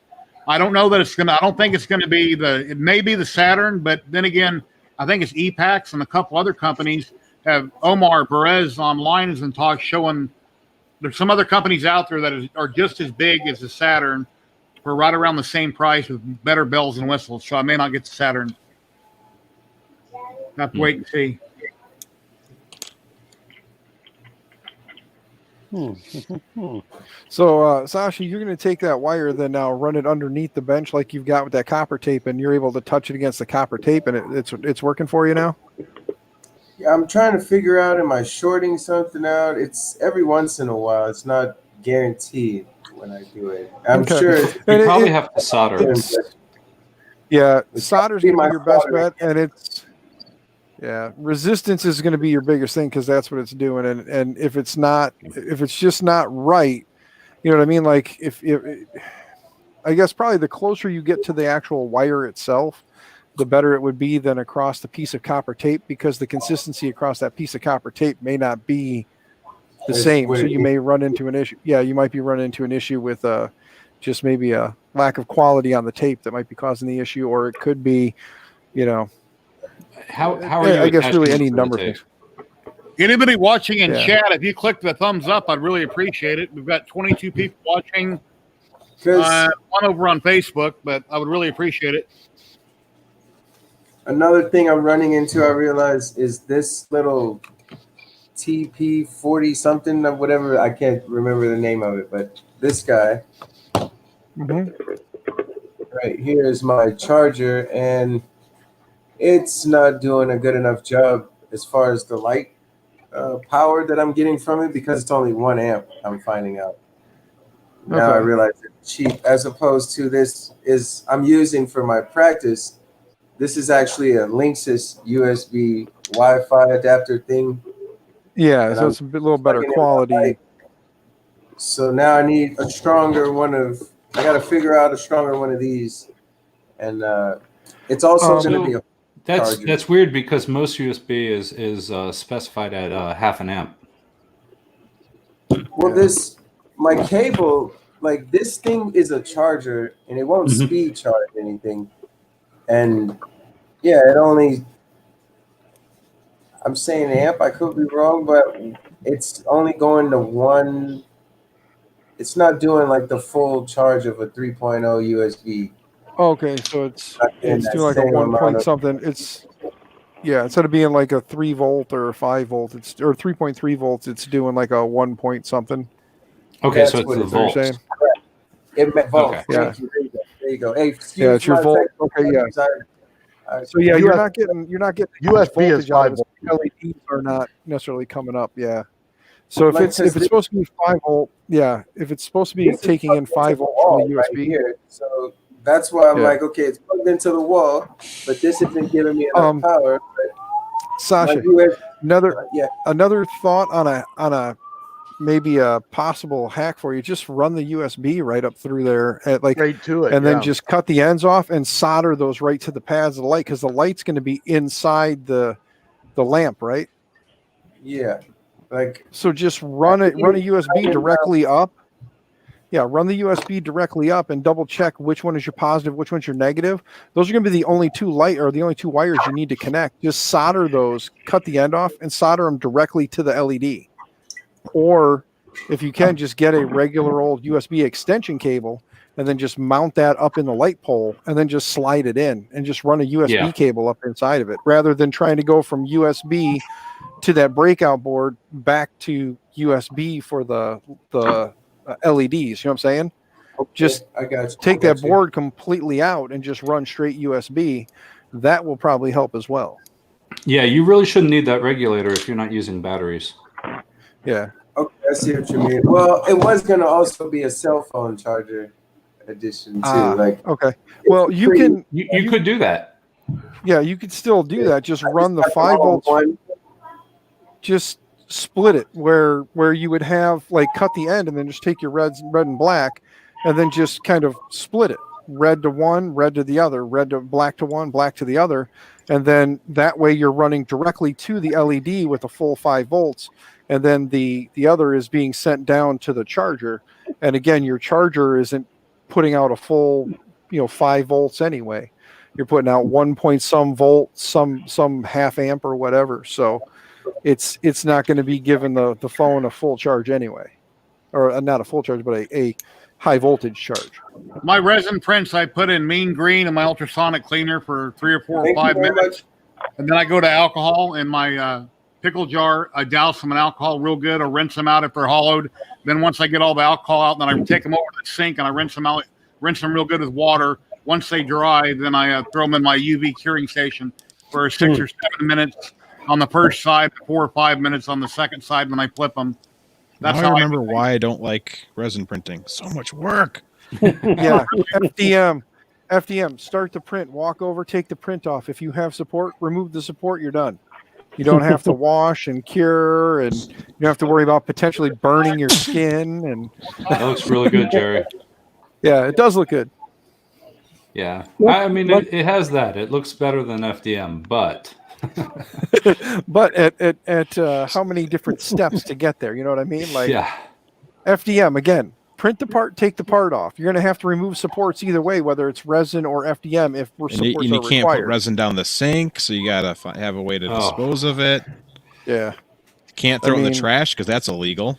I don't know that I don't think it's going to be it may be the Saturn, but then again, I think it's EPAX and a couple other companies have Omar Perez online is in talks showing there's some other companies out there that are just as big as the Saturn for right around the same price with better bells and whistles. So I may not get the Saturn. Have to wait and see. So, Sashi, you're going to take that wire then now run it underneath the bench like you've got with that copper tape, and you're able to touch it against the copper tape, and it's working for you now? Yeah, I'm trying to figure out, am I shorting something out? It's every once in a while. It's not guaranteed when I do it. I'm Okay. sure. You probably have to solder it. Yeah, solder's going to be your best bet, and it's resistance is going to be your biggest thing because that's what it's doing. And if it's just not right, you know what I mean? Like if I guess probably the closer you get to the actual wire itself, the better it would be than across the piece of copper tape, because the consistency across that piece of copper tape may not be the same. So you may run into an issue. Yeah, you might be running into an issue with just maybe a lack of quality on the tape that might be causing the issue, or it could be, how are you? I guess really any number of things. Anybody watching in chat, if you click the thumbs up, I'd really appreciate it. We've got 22 people watching. One over on Facebook, but I would really appreciate it. Another thing I'm running into, I realize, is this little TP40 something of whatever. I can't remember the name of it, but this guy right here is my charger, and it's not doing a good enough job as far as the light power that I'm getting from it, because it's only 1 amp. I'm finding out now. I realize it's cheap, as opposed to this is I'm using for my practice. This is actually a Linksys USB Wi-Fi adapter thing. Yeah, so it's a little better quality. So now I need a stronger one of. I got to figure out a stronger one of these, and it's also going to be a. That's weird, because most USB is specified at half an amp. Well, my cable, like this thing is a charger, and it won't speed charge anything. And it only, I'm saying amp, I could be wrong, but it's only going to 1. It's not doing like the full charge of a 3.0 USB. Okay, so it's doing like a 1 point something. It's instead of being like a 3 volt or a 5 volt, or 3.3 volts, it's doing like a 1 point something. Okay, so it's the volt. It meant volt. Okay, yeah. There you go. Hey, it's your volt. Okay, yeah. So you're not getting USB is 5 volt. LEDs are not necessarily coming up. Yeah. So if it's supposed to be 5 volt, if it's supposed to be taking in 5 volt from the USB, here, so that's why I'm like, okay, it's plugged into the wall, but this isn't giving me enough power. Sasha, another thought on a maybe a possible hack for you: just run the USB right up through there, right to it, and then just cut the ends off and solder those right to the pads of the light, because the light's going to be inside the lamp, right? Yeah. So just run a USB directly up. Yeah, run the USB directly up and double check which one is your positive, which one's your negative. Those are going to be the only two wires you need to connect. Just solder those, cut the end off, and solder them directly to the LED. Or if you can, just get a regular old USB extension cable and then just mount that up in the light pole, and then just slide it in and just run a USB cable up inside of it, rather than trying to go from USB to that breakout board back to USB for the LEDs. You know what I'm saying? Okay, just I got you. take that board completely out and just run straight USB. That will probably help as well. Yeah, you really shouldn't need that regulator if you're not using batteries. Yeah. Okay, I see what you mean. Well, it was going to also be a cell phone charger edition too. Okay. Well, you could do that. Yeah, you could still do that. Just run the 5 volts. Just split it where you would have cut the end, and then just take your red and black, and then just kind of split it, red to one, red to the other, black to one, black to the other, and then that way you're running directly to the LED with a full 5 volts, and then the other is being sent down to the charger. And again, your charger isn't putting out a full 5 volts anyway. You're putting out 1 point some volt, some half amp or whatever. So it's not going to be giving the phone a full charge anyway, or not a full charge, but a high voltage charge. My resin prints, I put in mean green in my ultrasonic cleaner for 3 or 4 or 5 minutes, and then I go to alcohol in my pickle jar. I douse them in alcohol real good, or rinse them out if they're hollowed. Then once I get all the alcohol out, then I take them over to the sink and I rinse them out, rinse them real good with water. Once they dry, then I throw them in my UV curing station for 6 or 7 minutes on the first side, 4 or 5 minutes on the second side when I flip them. That's how I remember why I don't like resin printing. So much work. Yeah, FDM, start the print, walk over, take the print off. If you have support, remove the support, you're done. You don't have to wash and cure, and you don't have to worry about potentially burning your skin. And That looks really good, Jerry. yeah, it does look good. Yeah. I mean, it has that. It looks better than FDM, but... But at how many different steps to get there? You know what I mean? Like, yeah. FDM, again, print the part, take the part off. You're going to have to remove supports either way, whether it's resin or FDM, if supports and you are can't required. put resin down the sink, so you got to have a way to dispose of it. Yeah. Can't throw it in the trash because that's illegal.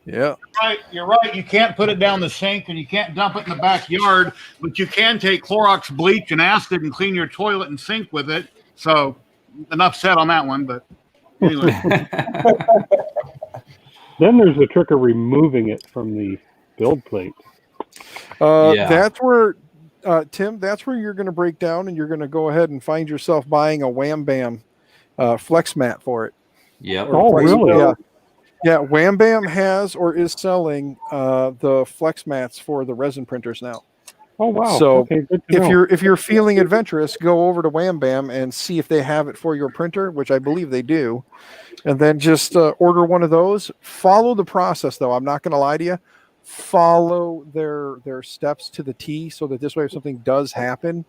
Yeah. You're right. You can't put it down the sink and you can't dump it in the backyard, but you can take Clorox bleach and acid and clean your toilet and sink with it. So enough said on that one, but anyway. Then there's the trick of removing it from the build plate. That's where, Tim, that's where you're going to break down and you're going to go ahead and find yourself buying a Wham Bam flex mat for it. Yep. Oh, really? Yeah. Yeah, Wham Bam has or is selling the flex mats for the resin printers now. Oh wow! So okay, good to know. if you're feeling adventurous, go over to Wham Bam and see if they have it for your printer, which I believe they do, and then just order one of those. Follow the process, though. I'm not going to lie to you. Follow their steps to the T, so that this way, if something does happen,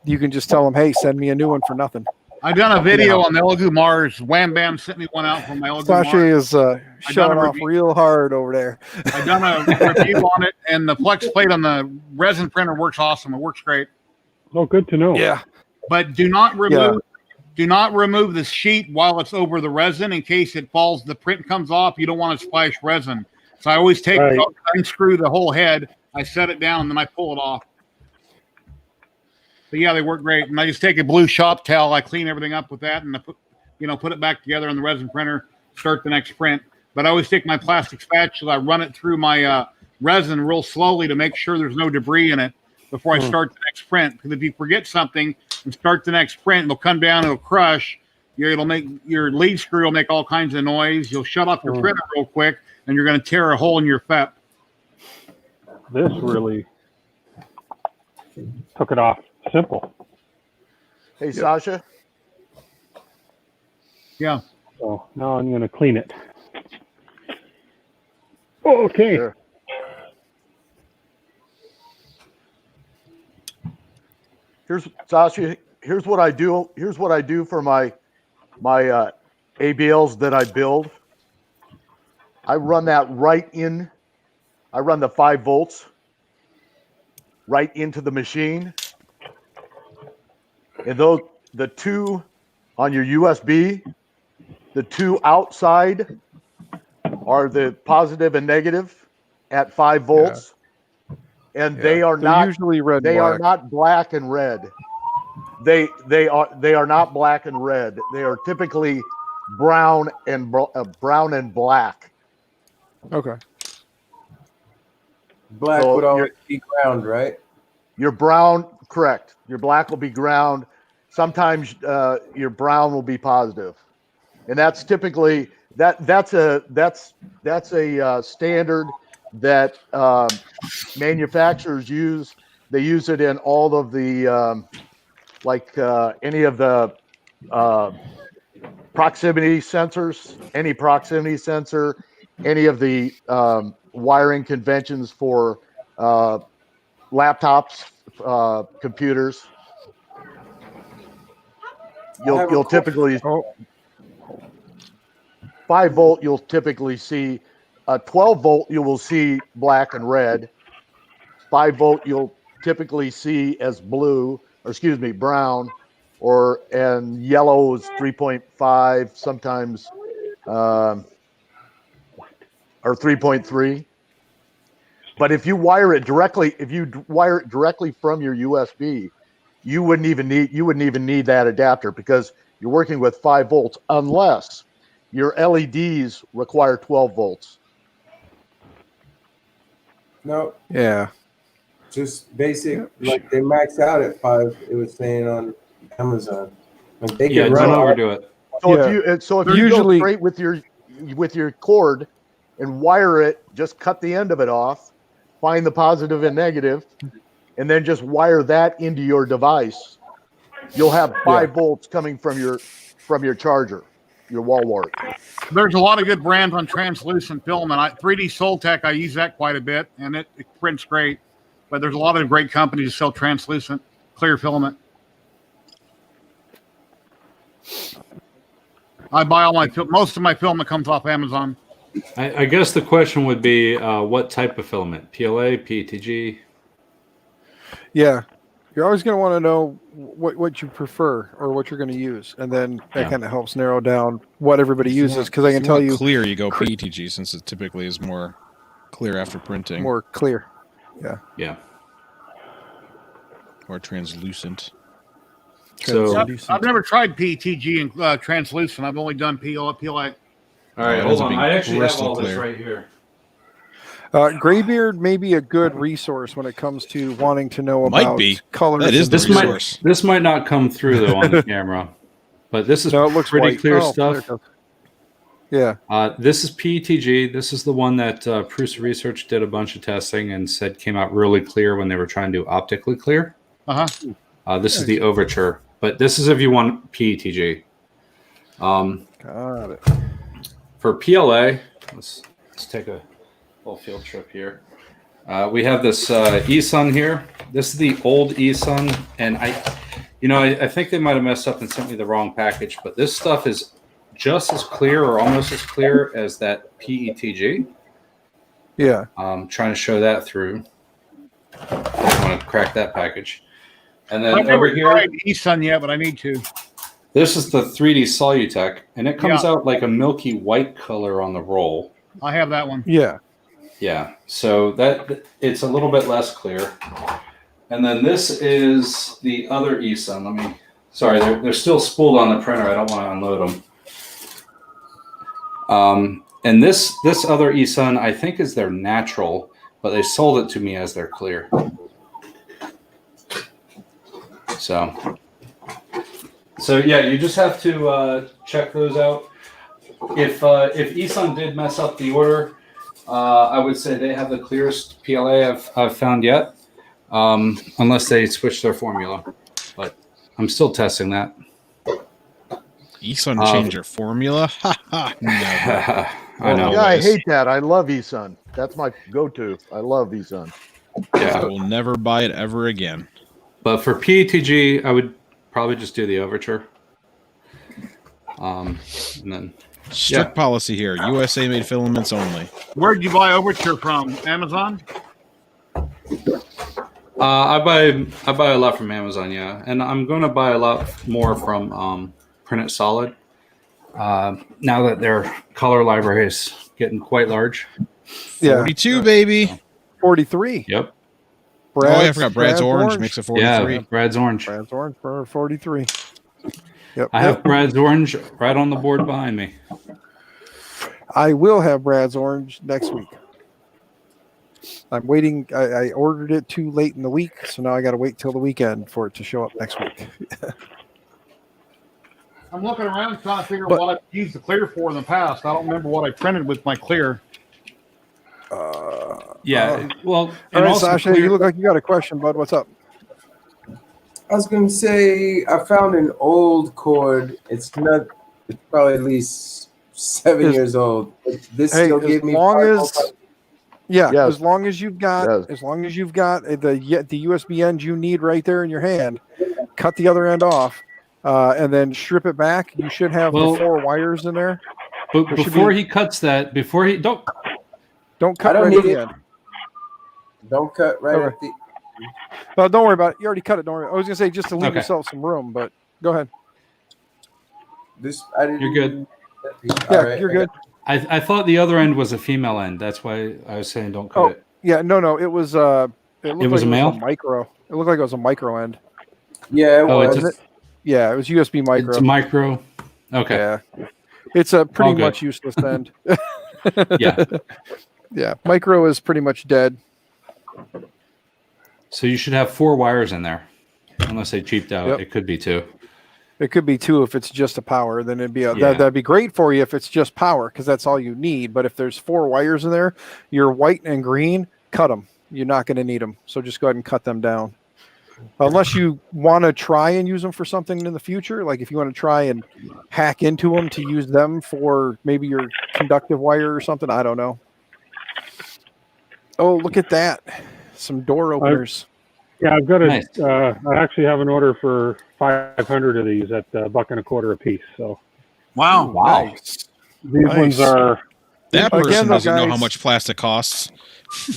you can just tell them, "Hey, send me a new one for nothing." I've done a video on the Elegoo Mars. Wham Bam sent me one out from my Elegoo Sasha Mars. is showing off real hard over there. I've done a review on it, and the flex plate on the resin printer works awesome. It works great. Oh, good to know. Yeah, but do not remove the sheet while it's over the resin in case it falls. The print comes off. You don't want to splash resin. So I always unscrew the whole head. I set it down, and then I pull it off. But yeah, they work great. And I just take a blue shop towel. I clean everything up with that, and I put it back together on the resin printer. Start the next print. But I always take my plastic spatula. I run it through my resin real slowly to make sure there's no debris in it before I start the next print. Because if you forget something and start the next print, it'll come down. It'll crush. It'll make your lead screw will make all kinds of noise. You'll shut off your printer real quick, and you're going to tear a hole in your FEP. This really took it off. Simple. Hey, Sasha. Yeah. So now I'm going to clean it. Okay. Sure. Here's Sasha. Here's what I do. Here's what I do for my ABLs that I build. I run that right in. I run the 5 volts right into the machine. And the 2 on your USB, the 2 outside are the positive and negative at 5 volts. Yeah. And they are not usually red. They are not black and red. They are not black and red. They are typically brown and black. Okay. Black would always be ground, right? Your brown, correct. Your black will be ground. Sometimes your brown will be positive, and that's typically that's a standard that manufacturers use. They use it in all of the any of the proximity sensors, any proximity sensor, any of the wiring conventions for laptops, computers. You'll typically 5 volt. You'll typically see 12 volt. You will see black and red. 5 volt. You'll typically see as blue, or excuse me, brown, and yellow is 3.5, sometimes or 3.3. But if you wire it directly, from your USB, you wouldn't even need that adapter, because you're working with 5 volts, unless your LEDs require 12 volts. No. Yeah. Just basic, like they max out at 5. It was saying on Amazon. Like they can don't overdo it. So if you go straight with your cord and wire it, just cut the end of it off, find the positive and negative, and then just wire that into your device, you'll have 5 volts coming from your charger, your wall wart. There's a lot of good brands on translucent film, and 3D ZYLTECH, I use that quite a bit, and it prints great. But there's a lot of great companies that sell translucent clear filament. I buy most of my filament comes off Amazon. I guess the question would be, what type of filament? PLA, PETG? Yeah. You're always going to want to know what you prefer or what you're going to use. And then that kind of helps narrow down what everybody uses. Because I can tell you. Clear, you go PETG, since it typically is more clear after printing. More clear. Yeah. Yeah. Or translucent. So I've never tried PETG and translucent. I've only done PLA. All right, hold on. I actually have all this right here. Graybeard may be a good resource when it comes to wanting to know about colors. That is the resource. This might not come through though on the camera, but this is it looks pretty white. clear stuff. Yeah. This is PETG. This is the one that Prusa Research did a bunch of testing and said came out really clear when they were trying to do optically clear. This is the Overture, but this is if you want PETG. Got it. For PLA, let's take a little field trip here. We have this eSun here. This is the old eSun, and I think they might have messed up and sent me the wrong package, but this stuff is just as clear or almost as clear as that PETG. Yeah. Trying to show that through. I want to crack that package. And then I've never over here, tried eSun yet, but I need to. this is the 3D ZYLTECH, and it comes out like a milky white color on the roll. I have that one. Yeah. Yeah, so that it's a little bit less clear. And then this is the other eSun. Sorry, they're still spooled on the printer. I don't want to unload them. And this other eSun, I think, is their natural, but they sold it to me as their clear. So yeah, you just have to check those out. If eSun did mess up the order, I would say they have the clearest PLA I've found yet, unless they switch their formula. But I'm still testing that. eSun change your formula? Never. I know. Yeah, I hate that. I love eSun. That's my go-to. I love eSun. Yeah. I will never buy it ever again. But for PETG, I would probably just do the Overture. And then strict policy here: USA made filaments only. Where'd you buy Overture from? Amazon? I buy a lot from Amazon, yeah, and I'm going to buy a lot more from Print It Solid. Now that their color library is getting quite large. 42, baby. 43. Yep. I forgot Brad's orange makes a 43. Yeah, Brad's orange. Brad's orange for 43. Yep. I have Brad's orange right on the board behind me. I will have Brad's orange next week. I'm waiting. I ordered it too late in the week, so now I got to wait till the weekend for it to show up next week. I'm looking around trying to figure out what I've used the clear for in the past. I don't remember what I printed with my clear. Well, all right, Sasha, you look like you got a question, bud. What's up? I was going to say I found an old cord. It's probably at least 7 years old. This still gave me. As long as you've got the USB end you need right there in your hand, cut the other end off, and then strip it back. You should have the 4 wires in there. But before he cuts that, don't cut right at the end. Don't cut right at the. Well, don't worry about it. You already cut it. Don't worry. I was gonna say just to leave yourself some room, but go ahead. You're good. Yeah, you're good. I thought the other end was a female end. That's why I was saying don't cut it. Yeah, no. It was it was a male? micro. It looked like it was a micro end. Yeah, it was. It was USB micro. It's a micro. Okay. Yeah. It's a pretty much useless end. Yeah. Yeah. Micro is pretty much dead. So you should have 4 wires in there. Unless they cheaped out. Yep. It could be 2. It could be 2 if it's just a power. Then it'd be that'd be great for you if it's just power because that's all you need. But if there's 4 wires in there, your white and green, cut them. you're not going to need them. So just go ahead and cut them down. Unless you want to try and use them for something in the future, like if you want to try and hack into them to use them for maybe your conductive wire or something, I don't know. Oh, look at that. Some door openers. I've got I actually have an order for 500 of these at $1.25 a piece. So, wow. Nice. These ones are. That person Again, doesn't know guys- how much plastic costs.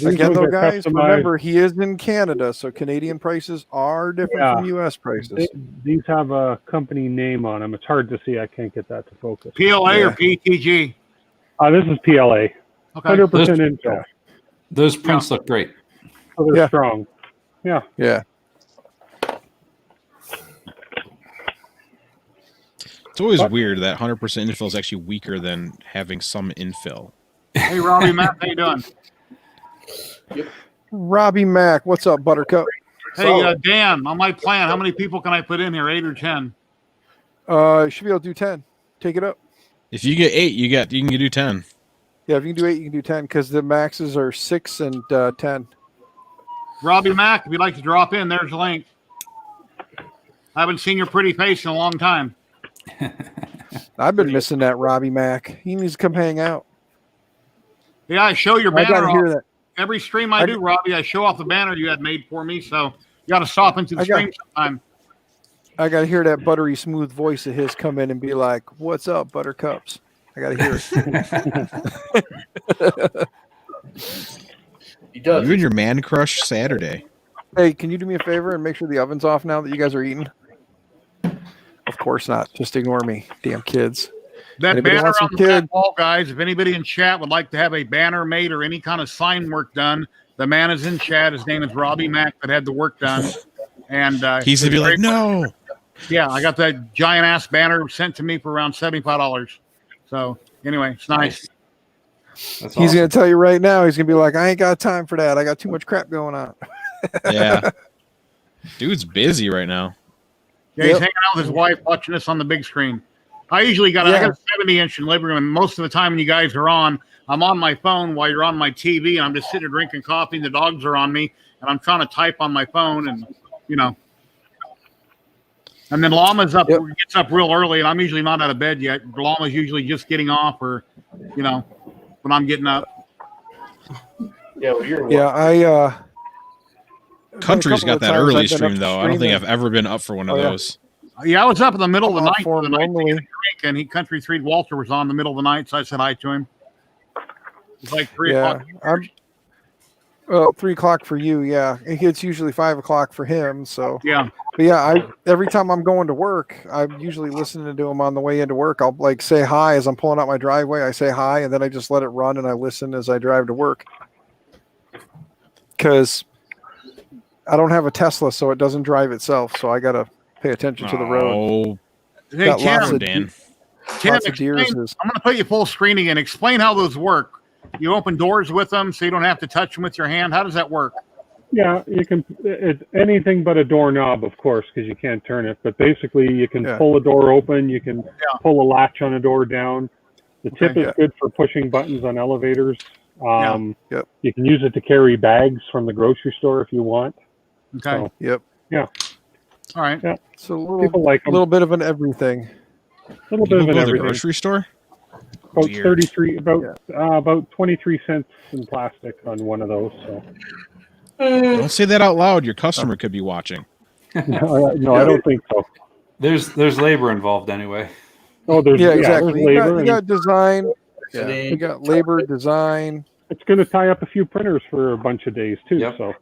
Again, though, ones are guys, customized. remember, he is in Canada, so Canadian prices are different from U.S. prices. These have a company name on them. It's hard to see. I can't get that to focus. PLA or PTG? This is PLA. Okay. 100% Intel. Those prints look great. So they're strong. Yeah. Yeah. It's always weird that 100% infill is actually weaker than having some infill. Hey, Robbie, Matt, how you doing? Robbie Mack, what's up, Buttercup? Hey, Dan, on my plan, how many people can I put in here, 8 or 10? Should be able to do 10. Take it up. If you get 8, you can do 10. Yeah, if you can do 8, you can do 10 because the maxes are 6 and 10. Robbie Mack, if you'd like to drop in, there's the link. I haven't seen your pretty face in a long time. I've been missing that Robbie Mack. He needs to come hang out. Yeah, I show your banner. I gotta hear that. Every stream I do, Robbie, I show off the banner you had made for me. So you got to stop into the stream sometime. I got to hear that buttery smooth voice of his come in and be like, "What's up, Buttercups?" I got to hear it. He does. You and your man crush Saturday. Hey, can you do me a favor and make sure the oven's off now that you guys are eating? Of course not. Just ignore me, damn kids. That Anybody banner want some on the kid? back wall, guys, if anybody in chat would like to have a banner made or any kind of sign work done, the man is in chat. His name is Robbie Mack that had the work done. And he's going to be like, no. Yeah, I got that giant-ass banner sent to me for around $75. So, anyway, it's nice. He's going to tell you right now, he's going to be like, I ain't got time for that. I got too much crap going on. Yeah. Dude's busy right now. Yeah, he's hanging out with his wife watching this on the big screen. I usually got I got a 70-inch in the living room, and most of the time when you guys are on, I'm on my phone while you're on my TV, and I'm just sitting there drinking coffee, and the dogs are on me, and I'm trying to type on my phone, and, you know. And then Llama's up, gets up real early, and I'm usually not out of bed yet. Llama's usually just getting off or, you know, when I'm getting up. Yeah, well, you're Country's got that early stream, though. I don't think I've ever been up for one of those. Yeah, I was up in the middle of the night for the night taking a drink, and Country 3 Walter was on in the middle of the night, so I said hi to him. It's like 3 o'clock. Well, 3 o'clock for you, yeah. It's usually 5 o'clock for him, so yeah. But yeah, every time I'm going to work, I'm usually listening to him on the way into work. I'll like say hi as I'm pulling out my driveway. I say hi, and then I just let it run, and I listen as I drive to work. Because I don't have a Tesla, so it doesn't drive itself. So I gotta pay attention to the road. Hey, Got Tim, lots of Dan. Tim, lots of deers. I'm going to put you full screen again. Explain how those work. You open doors with them, so you don't have to touch them with your hand. How does that work? Yeah, you can. It's anything but a doorknob, of course, because you can't turn it. But basically, you can pull a door open. You can pull a latch on a door down. The tip is good for pushing buttons on elevators. You can use it to carry bags from the grocery store if you want. Okay. So, yeah. All right. Yeah. So People like them. a little bit of an everything. A little bit of an Go to the everything. grocery store? About Weird. 33, about 23 cents in plastic on one of those. So. Don't say that out loud. Your customer could be watching. No, I don't think so. There's labor involved anyway. Oh, there's exactly. There's labor. You got design. Yeah. You got labor, design. It's going to tie up a few printers for a bunch of days too. Yep. So.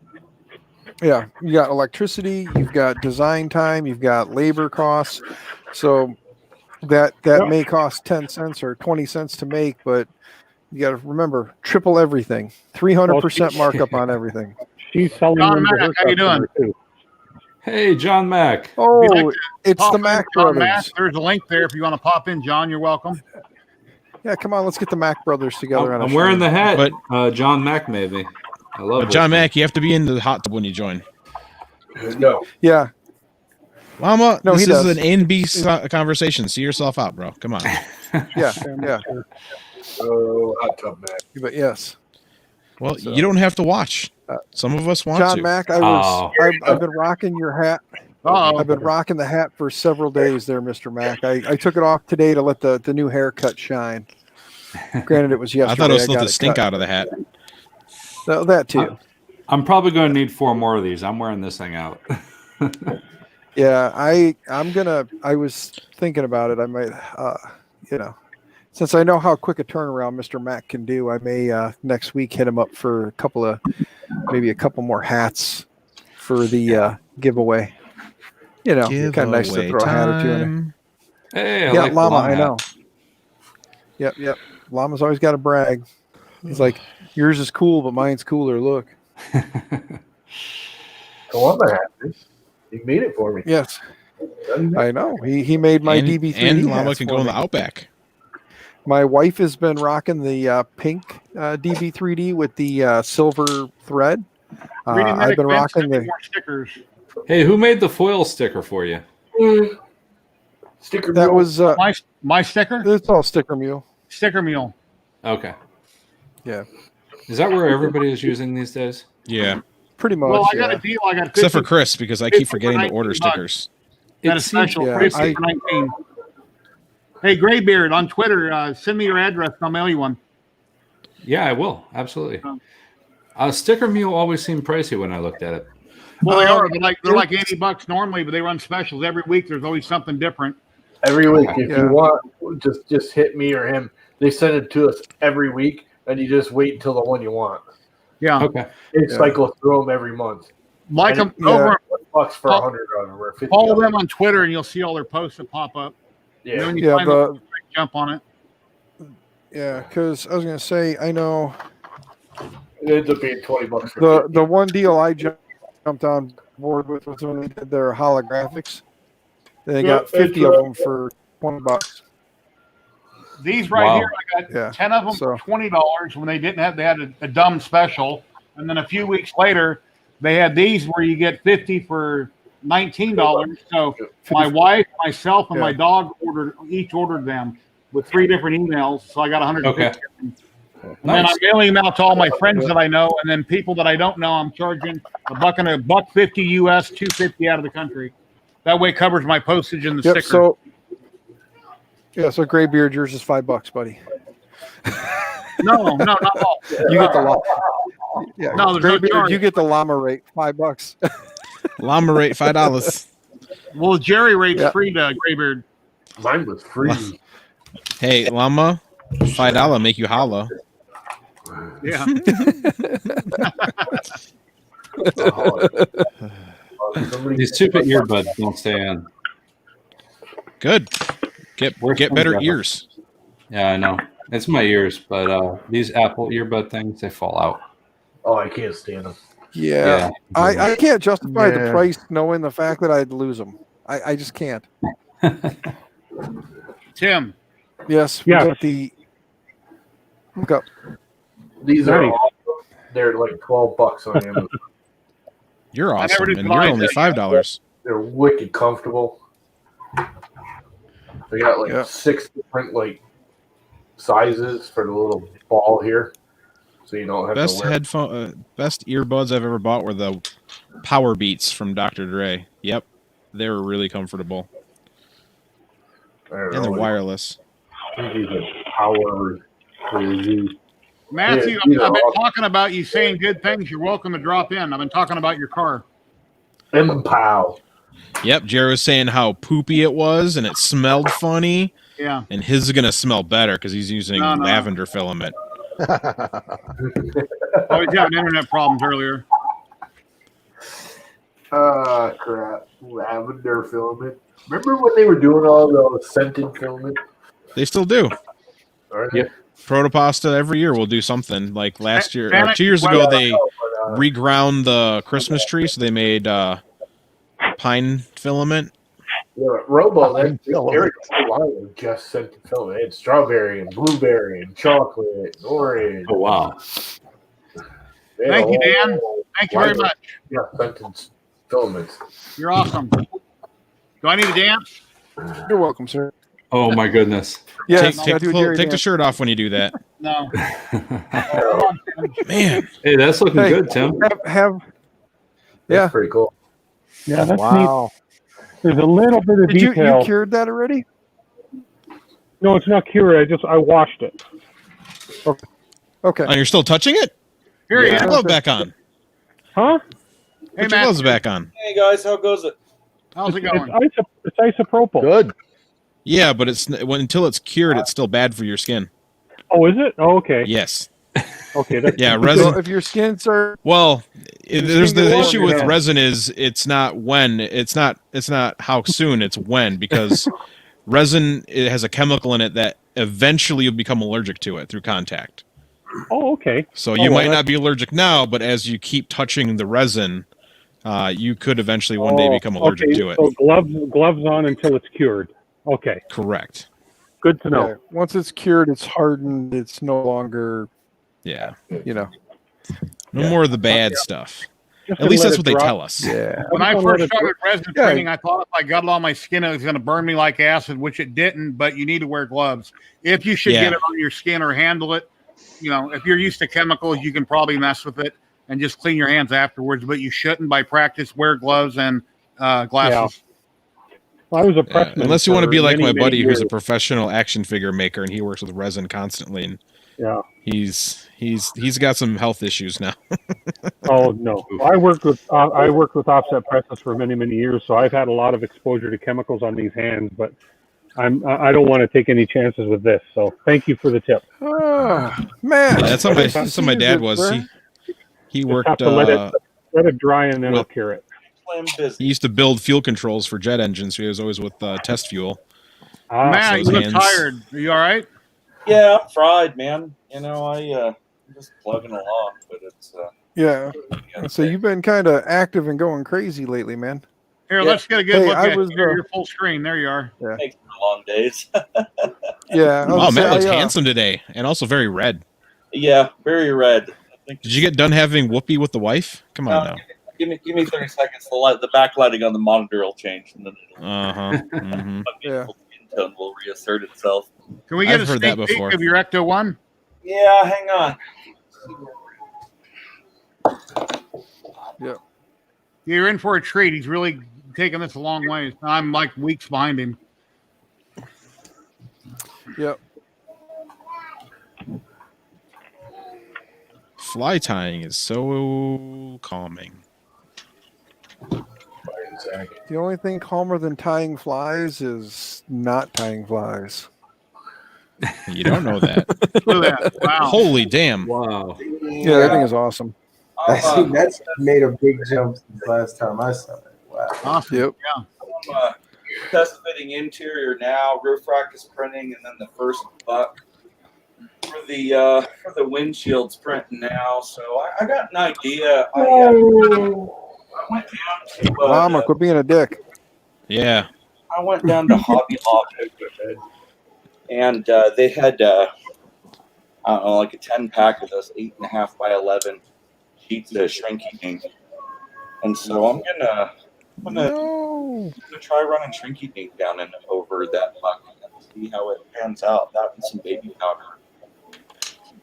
Yeah, you got electricity, you've got design time, you've got labor costs. So that may cost 10 cents or 20 cents to make, but you got to remember, triple everything, 300% markup on everything. She's selling John them to her Mack, how you doing? customer, too. Hey, John Mack. Oh, it's Pop the in, Mac John Brothers. Mack. There's a link there if you want to pop in, John. You're welcome. Yeah, come on, let's get the Mac Brothers together. I'm wearing the hat, John Mack maybe. I love But John Mack, you have to be in the hot tub when you join. No. Yeah. Llama, No, this he is does. an A and B conversation. See yourself out, bro. Come on. Yeah. Oh, hot tub, man. But yes. Well, you don't have to watch. Some of us want John to. Mack, I've been rocking your hat. I've been rocking the hat for several days there, Mr. Mack. I took it off today to let the new haircut shine. Granted, it was yesterday. I thought it was supposed to stink out of the hat. So, that too. I'm probably going to need 4 more of these. I'm wearing this thing out. Yeah, I was thinking about it. I might, since I know how quick a turnaround Mr. Mack can do, I may next week hit him up for maybe a couple more hats for the giveaway. Kind of nice to throw a hat or two in there. Hey, yeah, like Llama, I know. Yep. Llama's always got to brag. He's like, yours is cool, but mine's cooler. Look. Go on the hat. He made it for me. Yes. I know. He made my DB3D. And Llama can go in the Outback. My wife has been rocking the pink DB3D with the silver thread. I've been rocking the more stickers. Hey, who made the foil sticker for you? Sticker. That was my sticker. It's all Sticker Mule. Sticker Mule. Okay. Yeah. Is that where everybody is using these days? Yeah. Pretty much. Well, I got a deal. I got 50, except for Chris, because I keep forgetting to order stickers. Got a special 50 for 19. Hey, Graybeard on Twitter, send me your address. I'll mail you one. Yeah, I will. Absolutely. Sticker Mule always seemed pricey when I looked at it. Well, they are. They're like $80 normally, but they run specials every week. There's always something different. Every week, if you want, just hit me or him. They send it to us every week, and you just wait until the one you want. Yeah. Okay. They cycle through them every month. Like them over $1 for 100 of them, or 50. Follow them on Twitter, and you'll see all their posts that pop up. Yeah. And when you find them, jump on it. Yeah, because I was going to say, I know it ends up being $20 for the one deal I jumped on board with was when they did their holographics. They got 50 of them for $20. These right here, I got 10 of them So- for $20 when they didn't have. They had a dumb special, and then a few weeks later, they had these where you get 50 for $19. So my wife, myself, and my dog each ordered them with 3 different emails. So I got 150. Okay. And then I'm mailing them out to all my friends that I know, and then people that I don't know, I'm charging $1.50 US, $2.50 out of the country. That way, it covers my postage and the sticker. So Graybeard, yours is $5, buddy. No, not all. You get the llama. Yeah, No, there's no Graybeard, charge. you get the llama rate, $5. Llama rate $5. Well, Jerry rate's free to Graybeard. Mine was free. Hey, Llama, $5 make you holla. Yeah. These stupid earbuds don't stay in. Good. Get better ears. Yeah, I know. It's my ears, but these Apple earbud things, they fall out. Oh, I can't stand them. Yeah. I can't justify the price knowing the fact that I'd lose them. I just can't. Tim. Yes. Yeah. Look up. These are awesome. They're like $12 on Amazon. You're awesome, and you're only $5. They're wicked comfortable. They got like 6 different sizes for the little ball here, so you don't have Best to wear. Best earbuds I've ever bought were the Power Beats from Dr. Dre. Yep, they were really comfortable, and they're wireless. Power. Matthew, Yeah, I've been talking about you saying good things. You're welcome to drop in. I've been talking about your car. Pow. Yep, Jerry was saying how poopy it was, and it smelled funny. Yeah. And his is gonna smell better because he's using lavender filament. Oh, he's having internet problems earlier. Crap. Lavender filament. Remember when they were doing all those scented filament? They still do. Yep. Protopasta every year will do something. Like last year, or 2 years ago, they reground the Christmas tree, so they made pine filament. Yeah, Robo, that Eric was just scented filament. They had strawberry and blueberry and chocolate and orange. Oh, wow. Thank you, Dan. Thank you very much. Yeah, scented filaments. You're awesome. Do I need to dance? You're welcome, sir. Oh, my goodness. Yeah, take the shirt off when you do that. No. Man. Hey, that's looking good, Tim. Yeah, pretty cool. Yeah, that's Wow. neat. There's a little bit of Did you detail. cured that already? No, it's not cured. I washed it. Okay. Oh, you're still touching it? Here he Put your is. glove back on. Huh? Hey, Put your Matt. gloves back on. Hey guys, how goes it? How's it going? It's isopropyl. Good. Yeah, but until it's cured, it's still bad for your skin. Oh, is it? Oh, okay. Yes. Okay. That's Yeah, So resin. if your skin's are Well, there's skin the gets issue warm, with yeah. resin is it's not how soon, it's when, because resin, it has a chemical in it that eventually you'll become allergic to it through contact. Oh, okay. So you might not be allergic now, but as you keep touching the resin, you could eventually one day become allergic to it. So gloves on until it's cured. Okay. Correct. Good to know. Yeah, once it's cured, it's hardened. It's no longer, Yeah. you know. No more of the bad stuff. Just At least let that's it what they drop. tell us. Yeah. When I first started resin Yeah. printing, I thought if I got it on my skin, it was going to burn me like acid, which it didn't, but you need to wear gloves. If you should Yeah. get it on your skin or handle it, you know, if you're used to chemicals, you can probably mess with it and just clean your hands afterwards, but you shouldn't. By practice, wear gloves and glasses. I was a Yeah, pressman. unless you want to be like many, my many buddy who's a years. professional action figure maker and he works with resin constantly, and Yeah. he's got some health issues now. Oh no, I worked with offset presses for many, many years, so I've had a lot of exposure to chemicals on these hands. But I don't want to take any chances with this. So thank you for the tip. Man, Yeah, that's how my dad was. He Just worked. have to let it dry and then I'll cure it. I'm busy. He used to build fuel controls for jet engines, so he was always with test fuel. Matt, so you his look hands- tired. Are you all right? Yeah, I'm fried, man. You know, I'm just plugging along, but it's Yeah. So you've been kind of active and going crazy lately, man. Here, let's get a good Hey, look I at was, your full screen. There you are. Yeah. makes for long days. Yeah. Oh, Matt looks handsome today, and also very red. Yeah, very red. Did you get done having whoopee with the wife? Come on now. Give me 30 seconds. The backlighting on the monitor will change, and then Mm-hmm. Yeah. skin tone will reassert itself. Can we get I've a heard that sneak peek before. of your Ecto 1? Yeah, hang on. Yeah. You're in for a treat. He's really taking this a long way. I'm like weeks behind him. Yep. Fly tying is so calming. The only thing calmer than tying flies is not tying flies. You don't know that. Look at that. Wow. Holy damn. Wow. Yeah, that thing is awesome. That's made a big jump since last time I saw it. Wow. Awesome. Yep. Yeah. I'm test fitting interior now, roof rack is printing, and then the first buck for the windshields printing now. So I got an idea. I went down to Llama, quit being a dick. Yeah. I went down to Hobby Lobby, and they had I don't know, like a 10-pack of those 8.5 by 11 sheets of shrinky ink. And so I'm gonna try running shrinky ink down and over that buck and see how it pans out. That and some baby powder.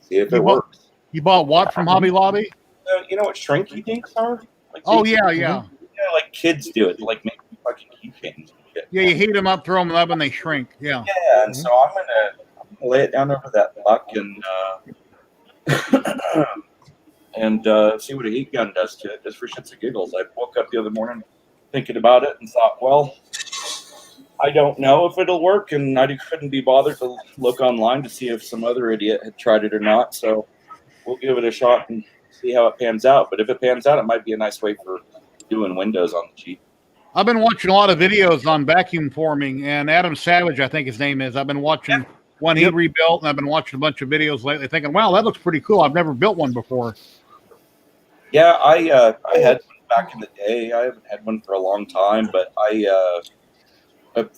See if it works. You bought what from Hobby Lobby? You know what shrinky inks are? Like Oh, they- yeah. Yeah, like kids do it. Like make fucking keychains and shit. Yeah, you heat them up, throw them up, and they shrink. Yeah. Yeah, and so I'm gonna lay it down over that buck and see what a heat gun does to it, just for shits and giggles. I woke up the other morning thinking about it and thought, well, I don't know if it'll work, and I couldn't be bothered to look online to see if some other idiot had tried it or not. So we'll give it a shot and see how it pans out. But if it pans out, it might be a nice way for doing windows on the cheap. I've been watching a lot of videos on vacuum forming, and Adam Savage, I think his name is. I've been watching one he rebuilt, and I've been watching a bunch of videos lately thinking, wow, that looks pretty cool. I've never built one before. Yeah, I had one back in the day. I haven't had one for a long time, but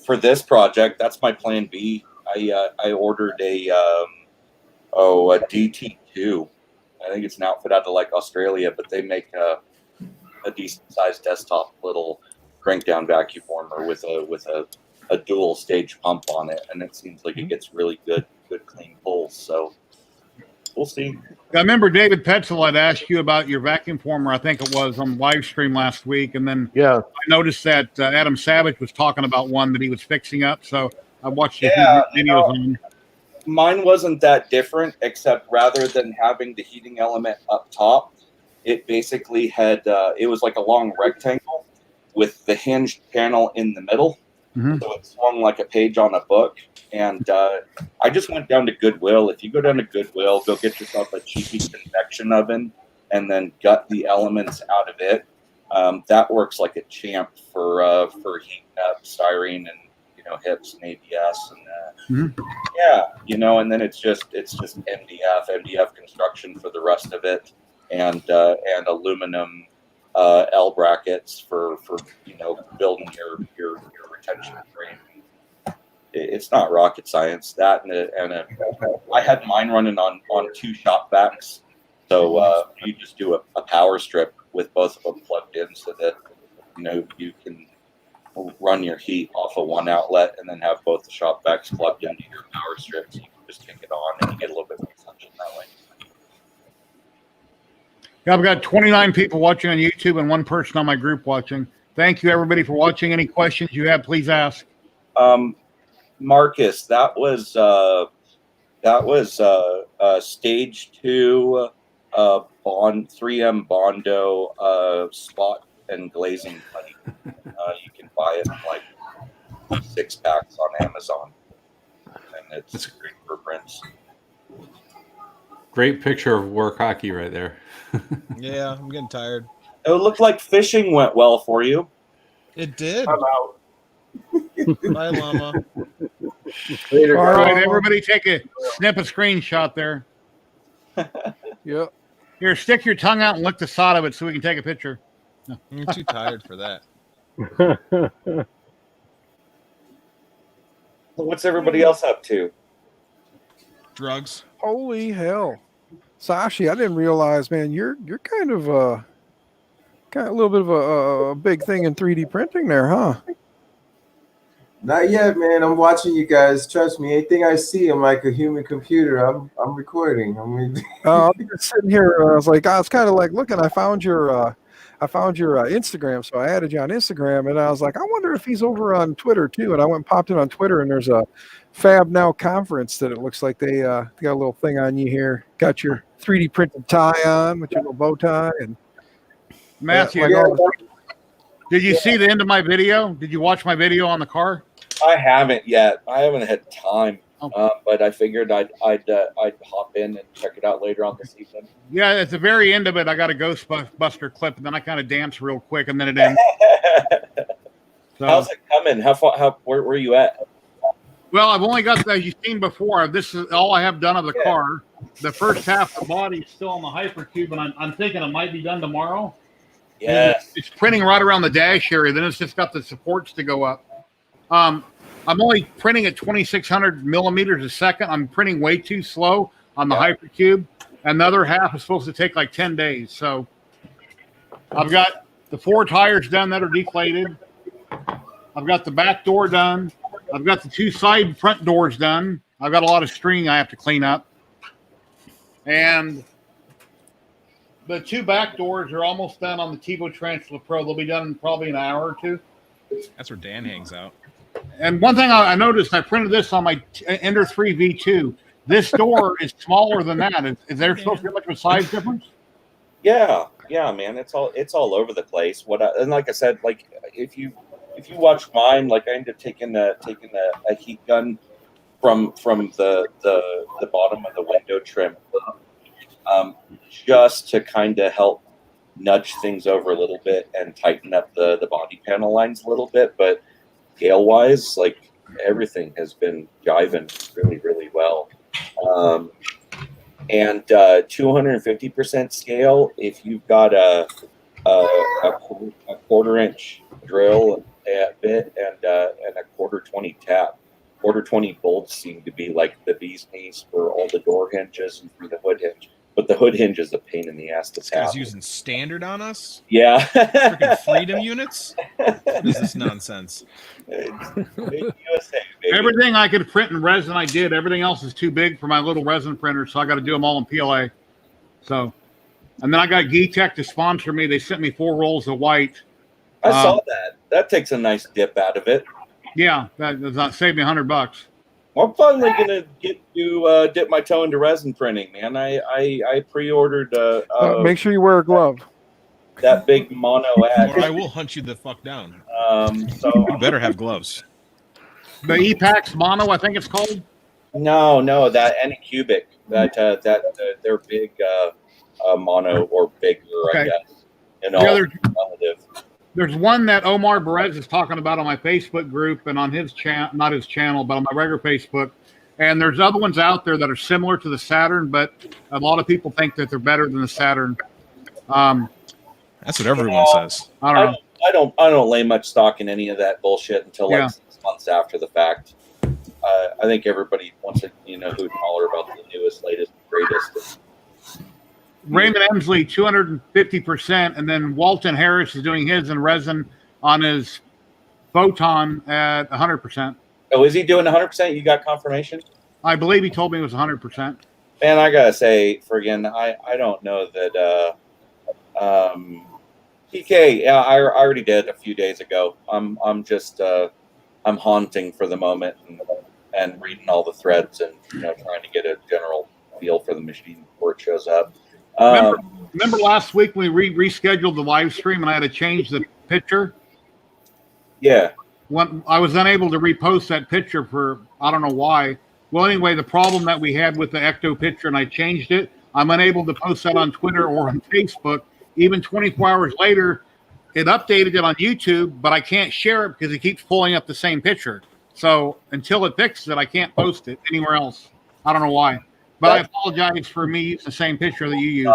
for this project, that's my plan B. I ordered a DT2. I think it's an outfit out of like Australia, but they make a decent sized desktop little crank down vacuum former with a dual stage pump on it, and it seems like it gets really good clean pulls. So We'll see. I remember David Petzel had asked you about your vacuum former, I think it was, on live stream last week. And then I noticed that Adam Savage was talking about one that he was fixing up. So I watched a few videos on. Mine wasn't that different, except rather than having the heating element up top, it basically had, it was like a long rectangle with the hinged panel in the middle. Mm-hmm. So it swung like a page on a book. And I just went down to Goodwill. If you go down to Goodwill, go get yourself a cheapy convection oven and then gut the elements out of it. That works like a champ for heating up styrene and hips and ABS and and then it's just MDF construction for the rest of it, and aluminum L brackets for building your retention frame. It's not rocket science. That and I had mine running on 2 shop vacs, so you just do a power strip with both of them plugged in, so that you can run your heat off of one outlet and then have both the shop vacs plugged into your power strip, so you can just kick it on and you get a little bit more consumption that way. Yeah, I've got 29 people watching on YouTube and 1 person on my group watching. Thank you, everybody, for watching. Any questions you have, please ask. Marcus, that was stage 2 Bond 3M Bondo spot and glazing putty. You can buy it in like 6 packs on Amazon, and it's great for prints. Great picture of work hockey right there. Yeah, I'm getting tired. It looked like fishing went well for you. It did. I'm out. Bye, Llama. Later, All guys. right, everybody take a screenshot there. Yep. Here, stick your tongue out and lick the side of it so we can take a picture. I'm too tired for that. What's everybody else up to? Drugs. Holy hell, Sashi! I didn't realize, man. You're kind of a little bit of a big thing in 3D printing there, huh? Not yet, man. I'm watching you guys. Trust me. Anything I see, I'm like a human computer. I'm recording. I'm just sitting here. I was like, I was kind of like looking. I found your Instagram, so I added you on Instagram, and I was like, I wonder if he's over on Twitter too. And I went and popped in on Twitter, and there's a Fab Now conference that it looks like they got a little thing on you here. Got your 3D printed tie on with your little bow tie and Matthew. Did you see the end of my video? Did you watch my video on the car? I haven't yet. I haven't had time, but I figured I'd hop in and check it out later on this evening. Yeah, at the very end of it, I got a Ghostbuster clip, and then I kind of dance real quick, and then it ends. So, how's it coming? Where are you at? Well, I've only got, as you've seen before, this is all I have done of the car. The first half of the body is still on the hypercube, and I'm thinking it might be done tomorrow. Yes. It's printing right around the dash area. Then it's just got the supports to go up. I'm only printing at 2,600 millimeters a second. I'm printing way too slow on the hypercube. And the other half is supposed to take like 10 days. So I've got the 4 tires done that are deflated. I've got the back door done. I've got the 2 side front doors done. I've got a lot of string I have to clean up. And the 2 back doors are almost done on the TiVo Tarantula Pro. They'll be done in probably an hour or 2. That's where Dan hangs out. And one thing I noticed, I printed this on my Ender 3 V2. This door is smaller than that. Is there supposed to be much of a size difference? Yeah, man. It's all over the place. And like I said, like if you watch mine, like I ended up taking a heat gun from the bottom of the window trim, just to kind of help nudge things over a little bit and tighten up the body panel lines a little bit, but scale wise, like everything has been jiving really, really well. And 250% scale, if you've got a quarter-inch drill bit and a quarter 20 tap, quarter 20 bolts seem to be like the bee's knees for all the door hinges and for the hood hinge. But the hood hinge is a pain in the ass to tap. He's using standard on us? Yeah. Freaking freedom units? What is this nonsense? USA, baby. Everything I could print in resin, I did. Everything else is too big for my little resin printer, so I got to do them all in PLA. So, and then I got Tech to sponsor me. They sent me 4 rolls of white. I saw that. That takes a nice dip out of it. Yeah, that saved me $100. I'm finally gonna get to dip my toe into resin printing, man. I pre-ordered. Make sure you wear a glove. That big mono ad. Or I will hunt you the fuck down. So you better have gloves. The EPAX mono, I think it's called. No, that Anycubic. That they're big mono or bigger, Okay. I guess. And all relative. There's one that Omar Perez is talking about on my Facebook group and on his not his channel, but on my regular Facebook. And there's other ones out there that are similar to the Saturn, but a lot of people think that they're better than the Saturn. That's what everyone says. I don't know. I don't lay much stock in any of that bullshit until like 6 months after the fact. I think everybody wants to, hoot and holler about the newest, latest, greatest. Raymond Emsley, 250%, and then Walton Harris is doing his in resin on his Photon at 100%. Oh, is he doing 100%? You got confirmation? I believe he told me it was 100%. Man, I gotta say, I don't know that. PK, yeah, I already did a few days ago. I'm just I'm haunting for the moment and reading all the threads and trying to get a general feel for the machine before it shows up. Remember last week when we rescheduled the live stream and I had to change the picture? Yeah. When I was unable to repost that picture for I don't know why. Well, anyway, the problem that we had with the Ecto picture and I changed it, I'm unable to post that on Twitter or on Facebook. Even 24 hours later, it updated it on YouTube, but I can't share it because it keeps pulling up the same picture. So until it fixes it, I can't post it anywhere else. I don't know why. But I apologize for me using the same picture that you used.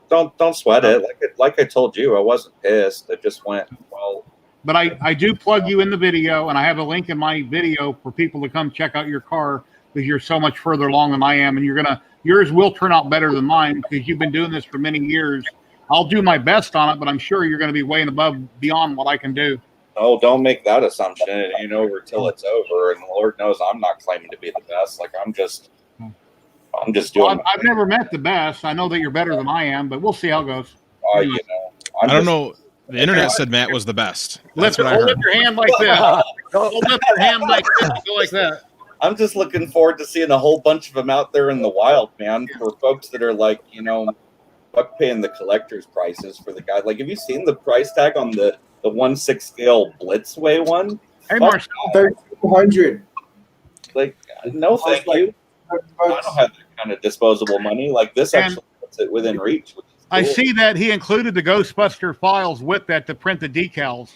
No, don't sweat it. Like I told you, I wasn't pissed. It just went well. But I do plug you in the video, and I have a link in my video for people to come check out your car because you're so much further along than I am, and yours will turn out better than mine because you've been doing this for many years. I'll do my best on it, but I'm sure you're going to be way and above beyond what I can do. Oh, don't make that assumption. It ain't over till it's over, and Lord knows I'm not claiming to be the best. Like I'm just doing. Well, I've never met the best. I know that you're better than I am, but we'll see how it goes. I don't know. The internet said Matt was the best. That's what I hold heard. up your hand like that. Hold up your hand like this. Go like that. I'm just looking forward to seeing a whole bunch of them out there in the wild, man. For folks that are like, fuck paying the collector's prices for the guy. Like, have you seen the price tag on the 1/6 scale Blitzway one? Hey, Marcel. 1,300. Like, no, thank you. I don't have that kind of disposable money. Like, this actually puts it within reach. Which is cool. I see that he included the Ghostbuster files with that to print the decals.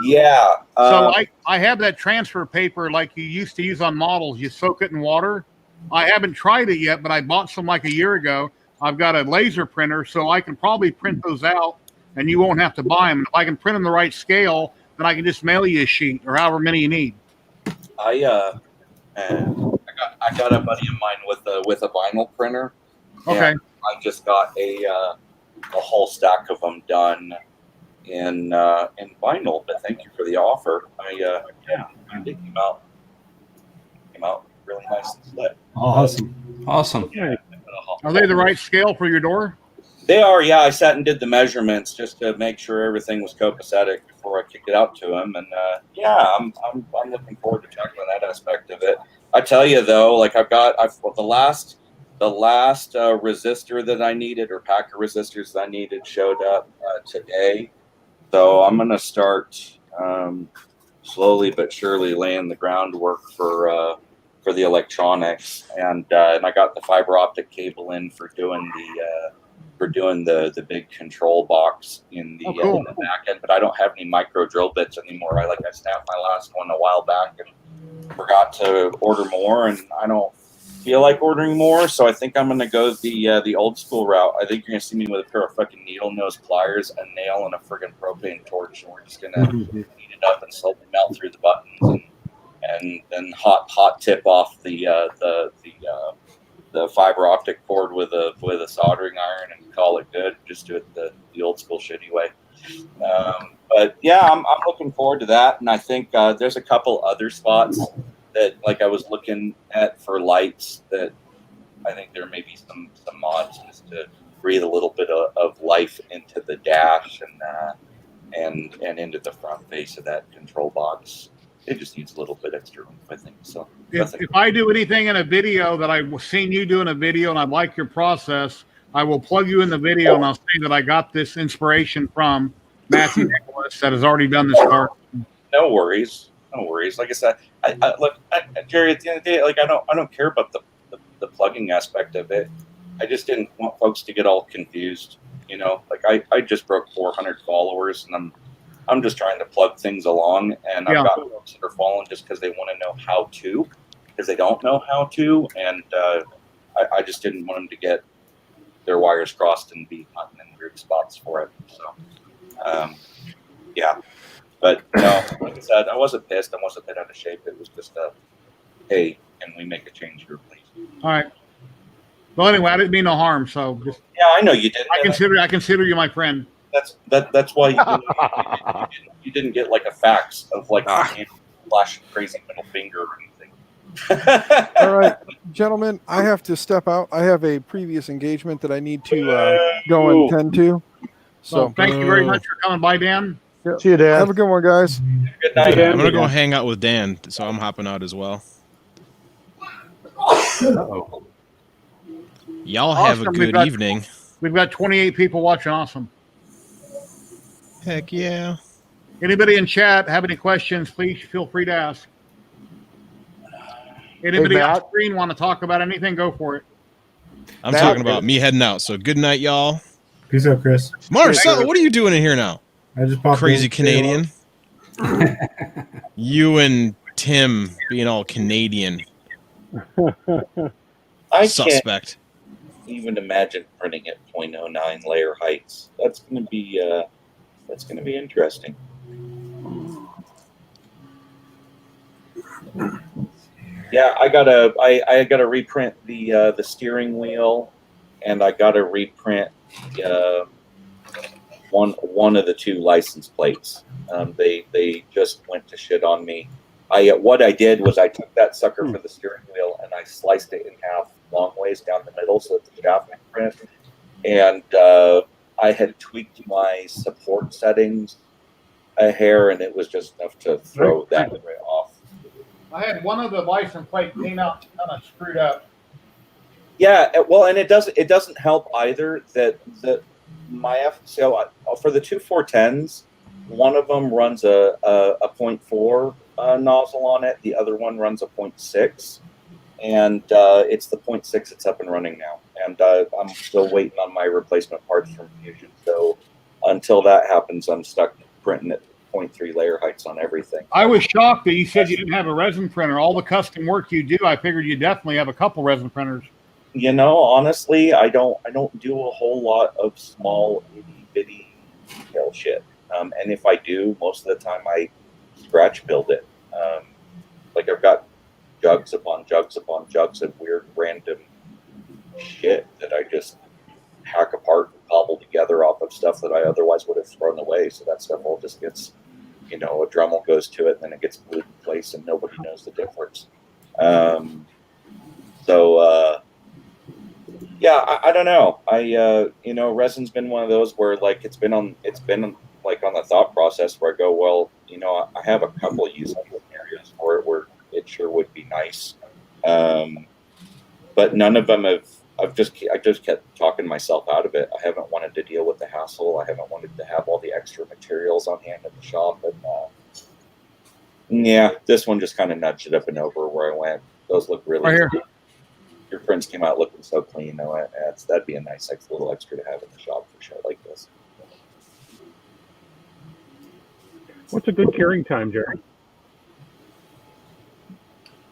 Yeah. So I have that transfer paper like you used to use on models. You soak it in water. I haven't tried it yet, but I bought some like a year ago. I've got a laser printer, so I can probably print those out, and you won't have to buy them. If I can print them the right scale, then I can just mail you a sheet or however many you need. I got a buddy of mine with a vinyl printer. Okay. I just got a whole stack of them done in vinyl. But thank you for the offer. I think came out really nice and slick. Awesome. Yeah. Are they the right scale for your door? They are, yeah. I sat and did the measurements just to make sure everything was copacetic before I kicked it out to him. And I'm looking forward to tackling that aspect of it. I tell you though, like the last resistor that I needed, or pack of resistors that I needed, showed up today. So I'm gonna start slowly but surely laying the groundwork for the electronics, and I got the fiber optic cable in for doing the big control box in the, in the back end. But I don't have any micro drill bits anymore. I snapped my last one a while back and forgot to order more, and I don't feel like ordering more. So I think I'm gonna go the old school route. I think you're gonna see me with a pair of fucking needle nose pliers, a nail, and a friggin' propane torch, and we're just gonna heat it up and slowly melt through the buttons and then hot tip off the fiber optic cord with a soldering iron and call it good. Just do it the old school shitty way. But yeah, I'm looking forward to that, and I think there's a couple other spots that like I was looking at for lights that I think there may be some mods just to breathe a little bit of life into the dash and into the front face of that control box. It just needs a little bit extra oomph, I think. So if I do anything in a video that I've seen you do in a video and I like your process, I will plug you in the video and I'll say that I got this inspiration from Matthew Nicholas that has already done this car. No worries. Like I said, look, Jerry. At the end of the day, like I don't care about the plugging aspect of it. I just didn't want folks to get all confused. You know, like I just broke 400 followers, and I'm just trying to plug things along, and I've got folks that are following just because they want to know how to, because they don't know how to, and I just didn't want them to get their wires crossed and be hunting in weird spots for it. So, yeah. But no, like I said, I wasn't pissed. I wasn't bent out of shape. It was just hey, can we make a change here, please? All right. Well, anyway, I didn't mean no harm. So just, yeah, I know you didn't. I consider you my friend. That's why you didn't get like a fax of like flash crazy middle finger or anything. All right, gentlemen, I have to step out. I have a previous engagement that I need to go and tend to. So thank you very much for coming by, Dan. Yeah. See you, Dan. Have a good one, guys. Good night, Dan. I'm gonna go hang out with Dan, so I'm hopping out as well. Uh-oh. Y'all have a good evening. We've got 28 people watching. Awesome. Heck yeah. Anybody in chat have any questions, please feel free to ask. Anybody on screen want to talk about anything, go for it. I'm talking about me heading out, so good night, y'all. Peace out, Chris. Marcel, what are you doing in here now? I just popped crazy Canadian. You and Tim being all Canadian. I Suspect. can't even imagine printing at 0.09 layer heights. That's gonna be interesting. Yeah, I gotta reprint the steering wheel, and I gotta reprint one of the two license plates. They just went to shit on me. What I did was I took that sucker for the steering wheel and I sliced it in half long ways down the middle so that the shaft can print. And I had tweaked my support settings a hair, and it was just enough to throw that right off. I had one of the license plate came out kind of screwed up. Yeah, well, and it doesn't help either that for the two 410s, one of them runs a 0.4 nozzle on it. The other one runs a 0.6, and it's the 0.6 that's up and running now. And I'm still waiting on my replacement parts from Fusion. So until that happens, I'm stuck printing at 0.3 layer heights on everything. I was shocked that you said you didn't have a resin printer. All the custom work you do, I figured you definitely have a couple resin printers. You know, honestly, I don't do a whole lot of small itty bitty detail shit. And if I do, most of the time I scratch build it. Like I've got jugs upon jugs upon jugs of weird random shit that I just hack apart and cobble together off of stuff that I otherwise would have thrown away. So that stuff all just gets, a Dremel goes to it, and then it gets glued in place, and nobody knows the difference. Yeah, I don't know. Resin's been one of those where like it's been on the thought process where I go, well, I have a couple of usable areas where it sure would be nice, but none of them have. I just kept talking myself out of it. I haven't wanted to deal with the hassle. I haven't wanted to have all the extra materials on hand at the shop, and yeah, this one just kind of nudged it up and over where I went. Those look really. Right here. Cool. Your prints came out looking so clean. That'd be a nice little extra to have in the shop for sure, like this. What's a good curing time, Jerry?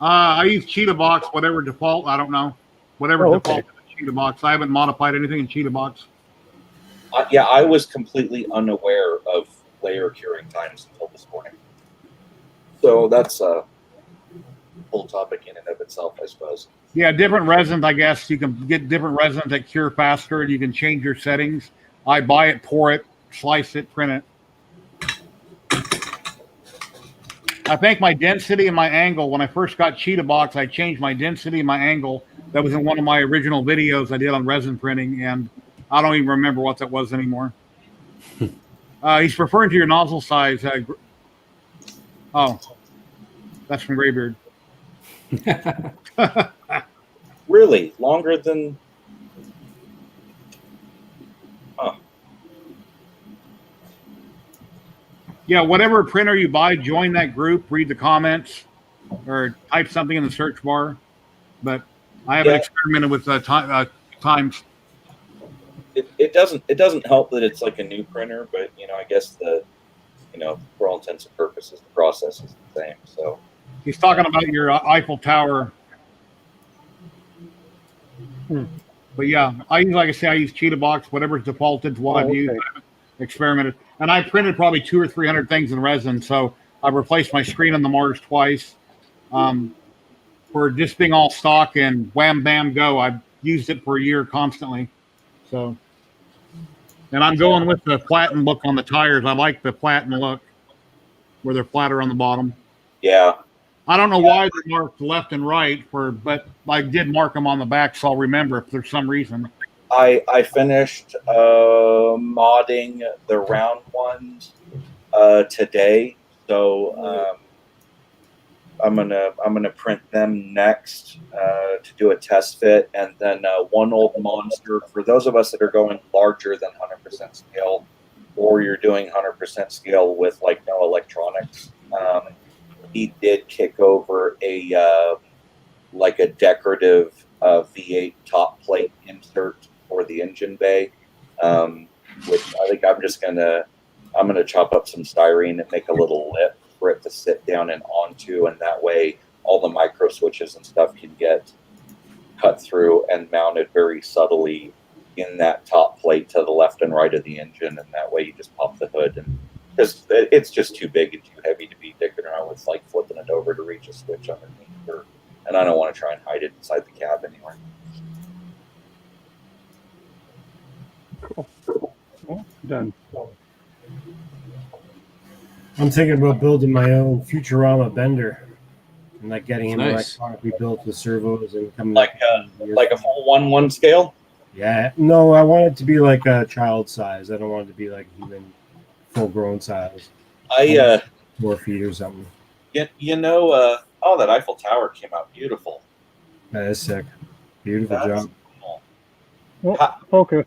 I use Cheetah Box, whatever default. I don't know. Whatever default is Cheetah Box. I haven't modified anything in Cheetah Box. Yeah, I was completely unaware of layer curing times until this morning. So that's a whole topic in and of itself, I suppose. Yeah, different resins, I guess. You can get different resins that cure faster, and you can change your settings. I buy it, pour it, slice it, print it. I think my density and my angle, when I first got Cheetah Box, I changed my density and my angle. That was in one of my original videos I did on resin printing, and I don't even remember what that was anymore. He's referring to your nozzle size. Oh, that's from Graybeard. Really? Longer than... Huh. Yeah, whatever printer you buy, join that group, read the comments, or type something in the search bar. But I haven't experimented with times. It doesn't help that it's like a new printer, but I guess for all intents and purposes, the process is the same. So he's talking about your Eiffel Tower. But yeah, like I say, I use Cheetah Box, whatever's defaulted to what I've used. I haven't experimented, and I printed probably 200 or 300 things in resin. So I've replaced my screen on the Mars twice. For just being all stock and wham bam go, I've used it for a year constantly. So, and I'm going with the flattened look on the tires. I like the flattened look where they're flatter on the bottom. Yeah. I don't know why they're marked left and right, but I did mark them on the back, so I'll remember if there's some reason. I finished modding the round ones today, so I'm gonna print them next to do a test fit, and then one old monster for those of us that are going larger than 100% scale, or you're doing 100% scale with like no electronics. He did kick over a like a decorative V8 top plate insert for the engine bay, which I think I'm gonna chop up some styrene and make a little lip for it to sit down and onto, and that way all the micro switches and stuff can get cut through and mounted very subtly in that top plate to the left and right of the engine, and that way you just pop the hood, and because it's just too big and too heavy to be dicking around with, like flipping it over to reach a switch underneath, and I don't want to try and hide it inside the cab anywhere. Cool. Well, done. I'm thinking about building my own Futurama bender and like getting him Nice. electronically built with servos and coming like a full 1/1 scale. Yeah, no, I want it to be like a child size. I don't want it to be like human, full grown size. 4 feet or something. Oh, that Eiffel Tower came out beautiful. That is sick. Beautiful job. Cool. Oh, okay.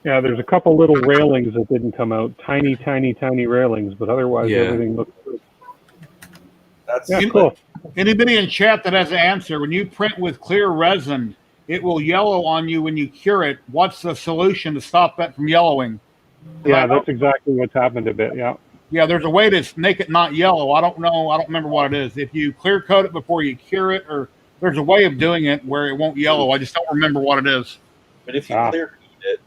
Yeah, there's a couple little railings that didn't come out. Tiny, tiny, tiny railings, but otherwise everything looks good. That's cool. Anybody in chat that has an answer, when you print with clear resin, it will yellow on you when you cure it. What's the solution to stop that from yellowing? Yeah, that's exactly what's happened a bit, yeah. Yeah, there's a way to make it not yellow. I don't know. I don't remember what it is. If you clear coat it before you cure it, or there's a way of doing it where it won't yellow. I just don't remember what it is. But if you clear coat it,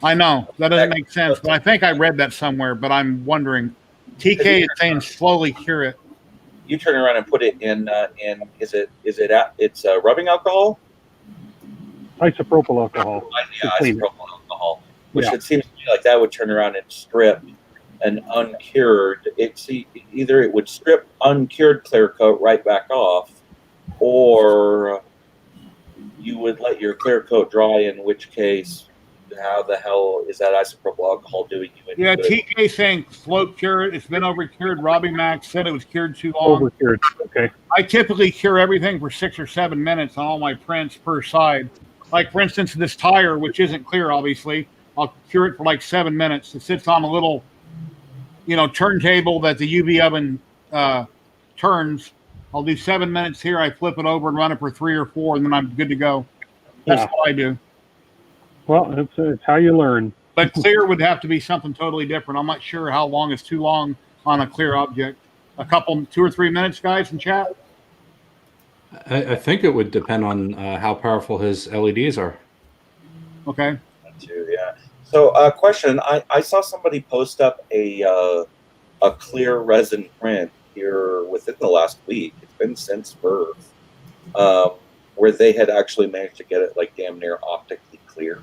I know that doesn't make sense, but I think I read that somewhere. But I'm wondering. TK is saying slowly cure it. You turn around and put it in it's rubbing alcohol? Isopropyl alcohol. Yeah, isopropyl alcohol. Which it seems to me like that would turn around and strip an uncured. Either it would strip uncured clear coat right back off, or you would let your clear coat dry, in which case, how the hell is that isopropyl alcohol doing you any good? TK saying slow cure it. It's been over cured. Robbie Max said it was cured too long. Over cured. Okay. I typically cure everything for 6 or 7 minutes on all my prints per side. Like for instance, this tire, which isn't clear, obviously, I'll cure it for like 7 minutes. It sits on a little, turntable that the UV oven turns. I'll do 7 minutes here. I flip it over and run it for 3 or 4, and then I'm good to go. That's what I do. Well, it's how you learn. But clear would have to be something totally different. I'm not sure how long is too long on a clear object. A couple, 2 or 3 minutes, guys, in chat? I think it would depend on how powerful his LEDs are. Okay. Too, yeah. So, question: I saw somebody post up a clear resin print here within the last week. It's been since birth, where they had actually managed to get it like damn near optically clear.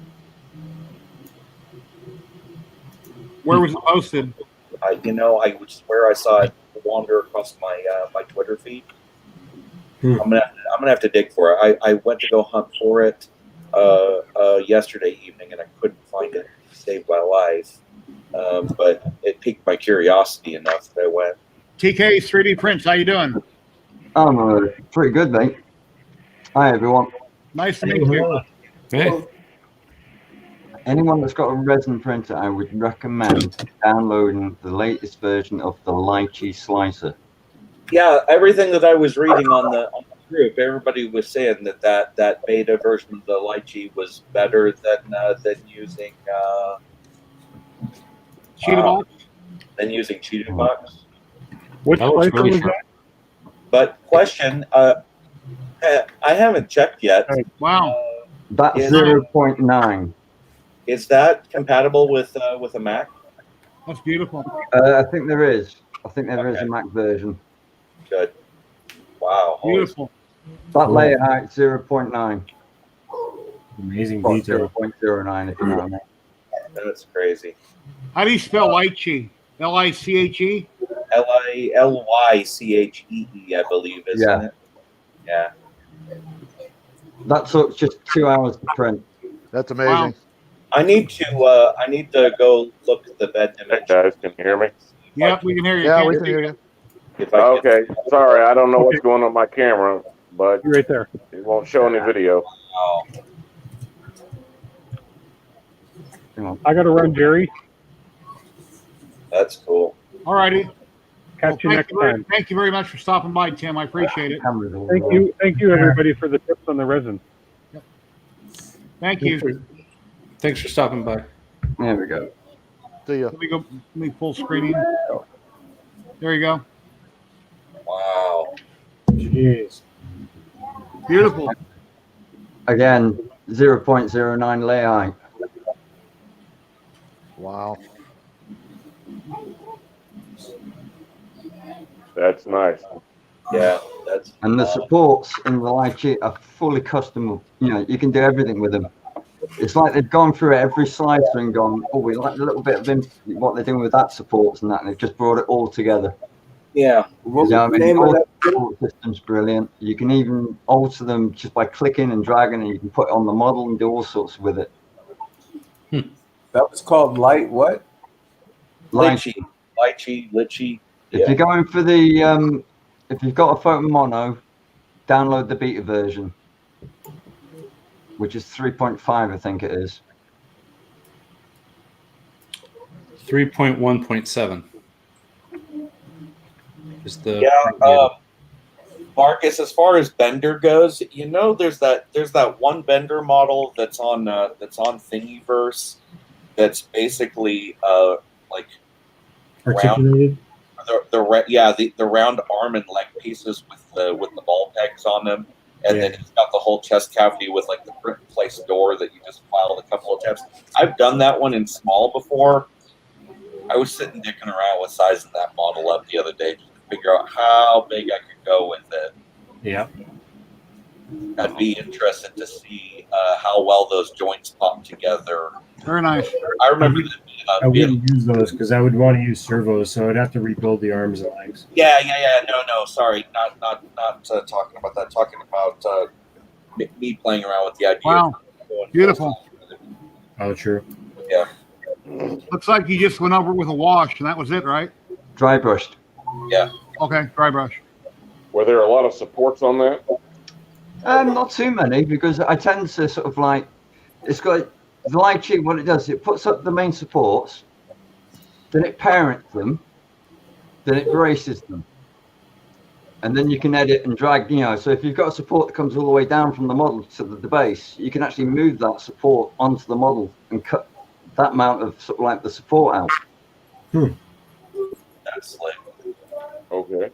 Where was it posted? I would swear I saw it wander across my my Twitter feed. I'm gonna have to dig for it. I went to go hunt for it yesterday evening, and I couldn't find it to save my life. But it piqued my curiosity enough that I went. TK's 3D Prints, how you doing? I'm pretty good, mate. Hi, everyone. Nice to meet you. Hey. Anyone that's got a resin printer, I would recommend downloading the latest version of the ZYLTECH slicer. Yeah, everything that I was reading on the group, everybody was saying that beta version of the ZYLTECH was better than using Cheetahbox. Than using Cheetahbox. Which slicer really was sharp. that? But question, I haven't checked yet. Wow. That's 0.9. Is that compatible with a Mac? That's beautiful. I think there is. I think there is a Mac version. Good. Wow. Beautiful. That layer height 0.9. Amazing Or detail. 0.09 if you know what I mean. That's crazy. How do you spell Lychee? L-I-C-H-E? Lychee, I believe, isn't it? Yeah. That took just 2 hours to print. That's amazing. Wow. I need to go look at the bed dimensions. Hey guys, can you hear me? Yep, we can hear you. Yeah, Can't we you? can hear you. Okay, sorry, I don't know what's going on with my camera, but You're right there. it won't show any video. I got to run, Jerry. That's cool. All righty. Catch you next time. Thank you very much for stopping by, Tim. I appreciate it. Thank you, everybody, for the tips on the resin. Thank you. Thanks for stopping by. There we go. See ya. Let me full screen in. There you go. Wow. Jeez. Beautiful. Again, 0.09 layer height. Wow. That's nice. Yeah, that's. And the supports in the ZYLTECH are fully custom. You know, you can do everything with them. It's like they've gone through every slicer and gone, oh, we like a little bit of what they're doing with that supports and that, and they've just brought it all together. Yeah. You know what I mean? All the support system's brilliant. You can even alter them just by clicking and dragging, and you can put it on the model and do all sorts with it. That was called light what? Lychee. If you're going for the, if you've got a photo mono, download the beta version, which is 3.5, I think it is. 3.1.7 is the Marcus, as far as Bender goes, you know, there's that one Bender model that's on Thingiverse that's basically like Articulated. the round arm and leg pieces with the ball pegs on them, and then it's got the whole chest cavity with like the print in place door that you just filed a couple of times. I've done that one in small before. I was sitting dicking around with sizing that model up the other day just to figure out how big I could go with it. Yeah. I'd be interested to see how well those joints pop together. Very nice. I remember I wouldn't use those because I would want to use servos, so I'd have to rebuild the arms and legs. Yeah. No, sorry, not talking about that. Talking about me playing around with the idea. Wow. Beautiful. Oh, true. Yeah. Looks like you just went over it with a wash, and that was it, right? Dry brushed. Yeah. Okay, dry brush. Were there a lot of supports on that? Not too many, because I tend to sort of like, it's got the ZYLTECH, what it does, it puts up the main supports, then it parents them, then it braces them. And then you can edit and drag, you know, so if you've got a support that comes all the way down from the model to the base, you can actually move that support onto the model and cut that amount of sort of like the support out. That's slick. Okay.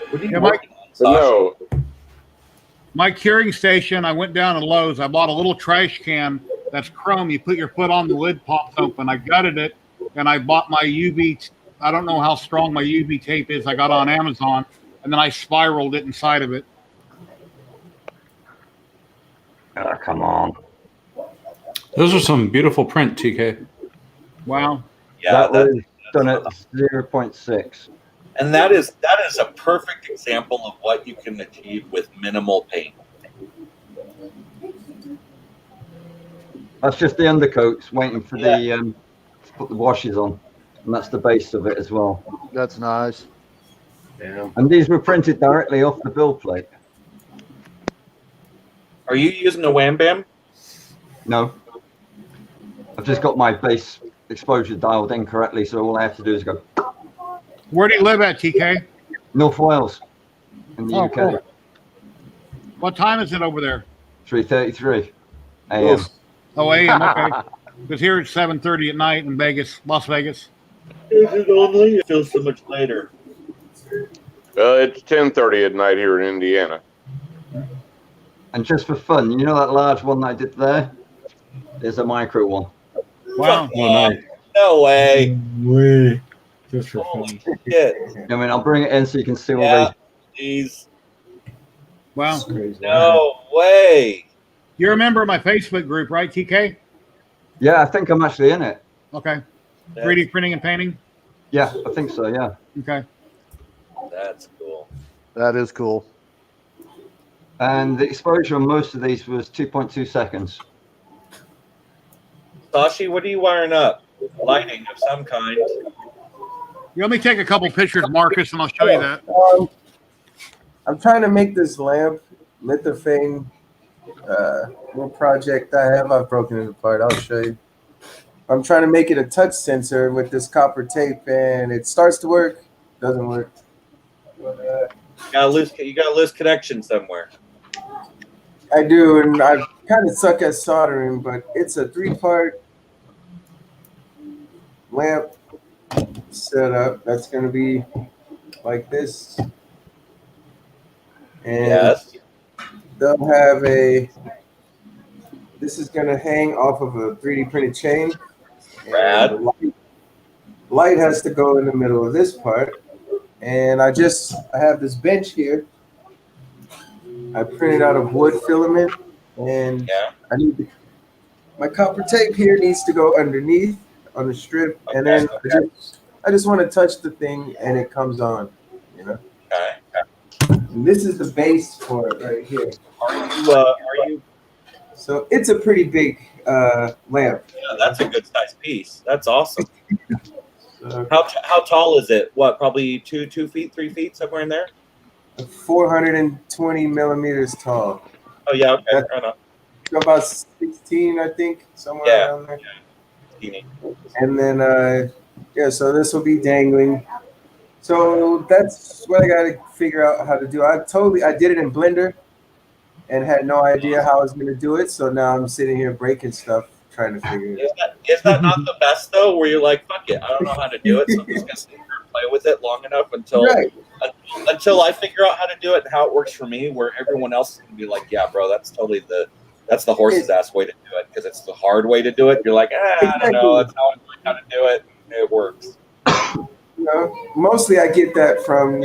What are you Yeah, working on, Sasha? No. My curing station, I went down to Lowe's. I bought a little trash can that's chrome. You put your foot on, the lid pops open. I gutted it, and I bought my UV. I don't know how strong my UV tape is. I got on Amazon, and then I spiraled it inside of it. Oh, come on. Those are some beautiful print, TK. Wow. Yeah, that was done at 0.6. And that is a perfect example of what you can achieve with minimal paint. That's just the undercoats waiting for the to put the washes on, and that's the base of it as well. That's nice. Yeah. And these were printed directly off the bill plate. Are you using a Wham Bam? No, I've just got my base exposure dialed in correctly, so all I have to do is go. Where do you live at, TK? North Wales, in the UK. Cool. What time is it over there? 3:33 a.m. Oh, a.m. Okay. Because here it's 7:30 at night in Vegas, Las Vegas. Is it only? It feels so much later. It's 10:30 at night here in Indiana. And just for fun, you know that large one that I did there? There's a micro one. Wow. No way. Way. Just for fun. Shit. I mean, I'll bring it in so you can see all these. Wow. No way. You're a member of my Facebook group, right, TK? Yeah, I think I'm actually in it. Okay. 3D printing and painting? Yeah, I think so, yeah. Okay. That's cool. That is cool. And the exposure on most of these was 2.2 seconds. Sashi, what are you wiring up? Lighting of some kind. Let me take a couple pictures, Marcus, and I'll show you that. I'm trying to make this lamp lithophane little project I have. I've broken it apart. I'll show you. I'm trying to make it a touch sensor with this copper tape, and it starts to work, doesn't work. You got a loose connection somewhere. I do, and I kind of suck at soldering, but it's a 3-part lamp setup that's going to be like this. And yes. They'll have this is going to hang off of a 3D printed chain. Rad. Light has to go in the middle of this part. And I have this bench here. I printed out of wood filament, and my copper tape here needs to go underneath on the strip, and then I just want to touch the thing, and it comes on, you know. Okay. And this is the base for it right here. Are you? So it's a pretty big lamp. Yeah, that's a good size piece. That's awesome. How tall is it? What, probably 2 feet, 3 feet, somewhere in there? 420 millimeters tall. Oh yeah, okay. Right on. About 16, I think, somewhere around there. Yeah. And then so this will be dangling. So that's what I got to figure out how to do. I did it in Blender and had no idea how I was going to do it. So now I'm sitting here breaking stuff, trying to figure it out. Is that not the best though? Where you're like, fuck it, I don't know how to do it, so I'm just gonna sit here and play with it long enough until I figure out how to do it and how it works for me. Where everyone else is gonna be like, yeah, bro, that's totally that's the horse's ass way to do it because it's the hard way to do it. You're like, I don't know, that's how I learned how to do it. It works. You know, mostly I get that from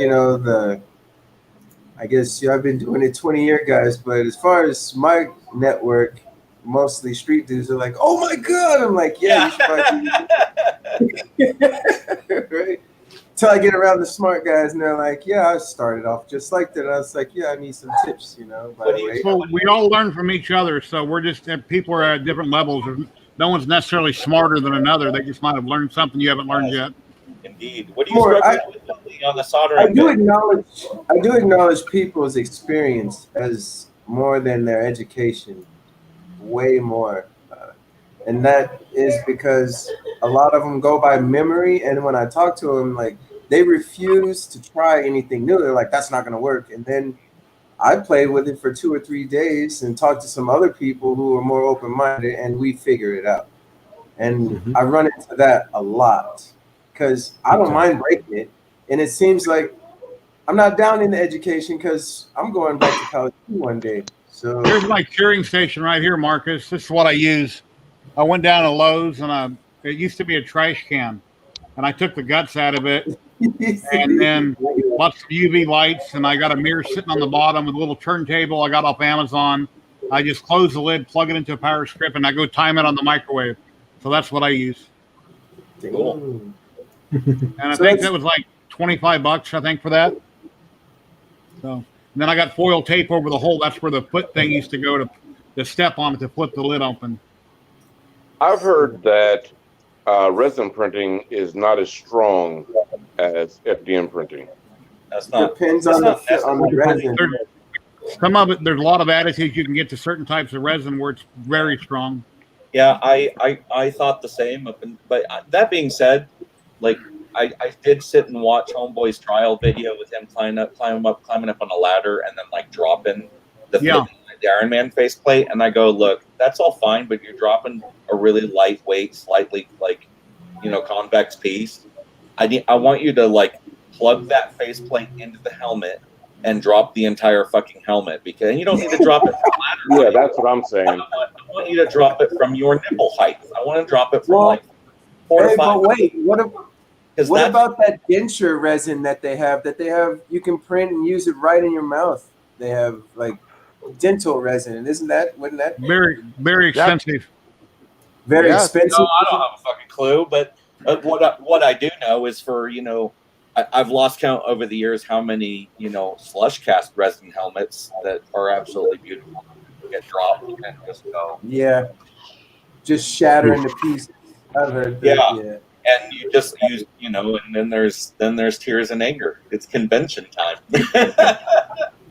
I guess I've been doing it 20 years, guys. But as far as my network, mostly street dudes are like, "Oh my god!" I'm like, "Yeah." Right? Until I get around the smart guys, and they're like, "Yeah, I started off just like that." I was like, "Yeah, I need some tips," By the way. Well, we all learn from each other, so we're just people are at different levels. No one's necessarily smarter than another. They just might have learned something you haven't learned yet. Indeed. What do you struggle with on the soldering? I do acknowledge people's experience as more than their education. Way more, and that is because a lot of them go by memory, and when I talk to them, like, they refuse to try anything new. They're like, that's not going to work. And then I play with it for 2 or 3 days and talk to some other people who are more open-minded, and we figure it out. And I run into that a lot because I don't mind breaking it, and it seems like I'm not down in the education because I'm going back to college one day. So here's my curing station right here, Marcus. This is what I use. I went down to Lowe's, and it used to be a trash can, and I took the guts out of it, and then lots of UV lights, and I got a mirror sitting on the bottom with a little turntable I got off Amazon. I just close the lid, plug it into a power strip, and I go time it on the microwave. So that's what I use. Cool. And I think that was like $25, I think, for that. So and then I got foil tape over the hole. That's where the foot thing used to go to step on it to flip the lid open. I've heard that resin printing is not as strong as FDM printing. That's not. Depends on the resin. Some of it, there's a lot of additives you can get to certain types of resin where it's very strong. Yeah, I thought the same. But that being said, like I did sit and watch Homeboy's trial video with him climbing up on a ladder and then like dropping the Iron Man faceplate, and I go, look, that's all fine, but you're dropping a really lightweight, slightly like, convex piece. I want you to like plug that faceplate into the helmet and drop the entire fucking helmet, because you don't need to drop it from ladder. Yeah, that's what I'm saying. I want you to drop it from your nipple height. I want to drop it from like 4 to 5. But wait, what about that denture resin that they have? You can print and use it right in your mouth. They have like dental resin, and wouldn't that very, very expensive? Very expensive. No, I don't have a fucking clue, but what I do know is I've lost count over the years how many slush cast resin helmets that are absolutely beautiful get dropped and just go. Yeah, just shatter into pieces. I've heard that. Yeah. And you just use, and then there's tears and anger. It's convention time.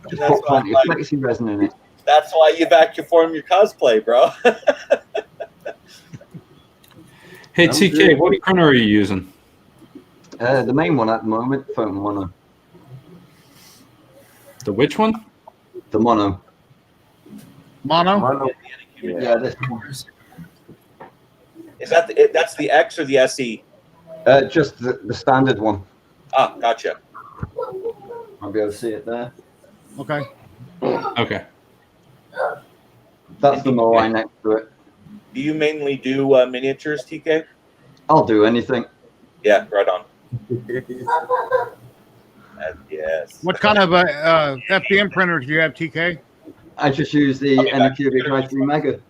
Put plenty of flexi resin in it. That's why you vacuum your cosplay, bro. Hey, TK, what printer are you using? The main one at the moment, Foam Mono. The which one? The Mono. Mono? Yeah, this one. Is that's the X or the SE? Just the standard one. Ah, gotcha. I'll be able to see it there. Okay. Okay. That's the Moai next to it. Do you mainly do miniatures, TK? I'll do anything. Yeah, right on. Yes. What kind of FDM printers do you have, TK? I just use the Anycubic i3 Mega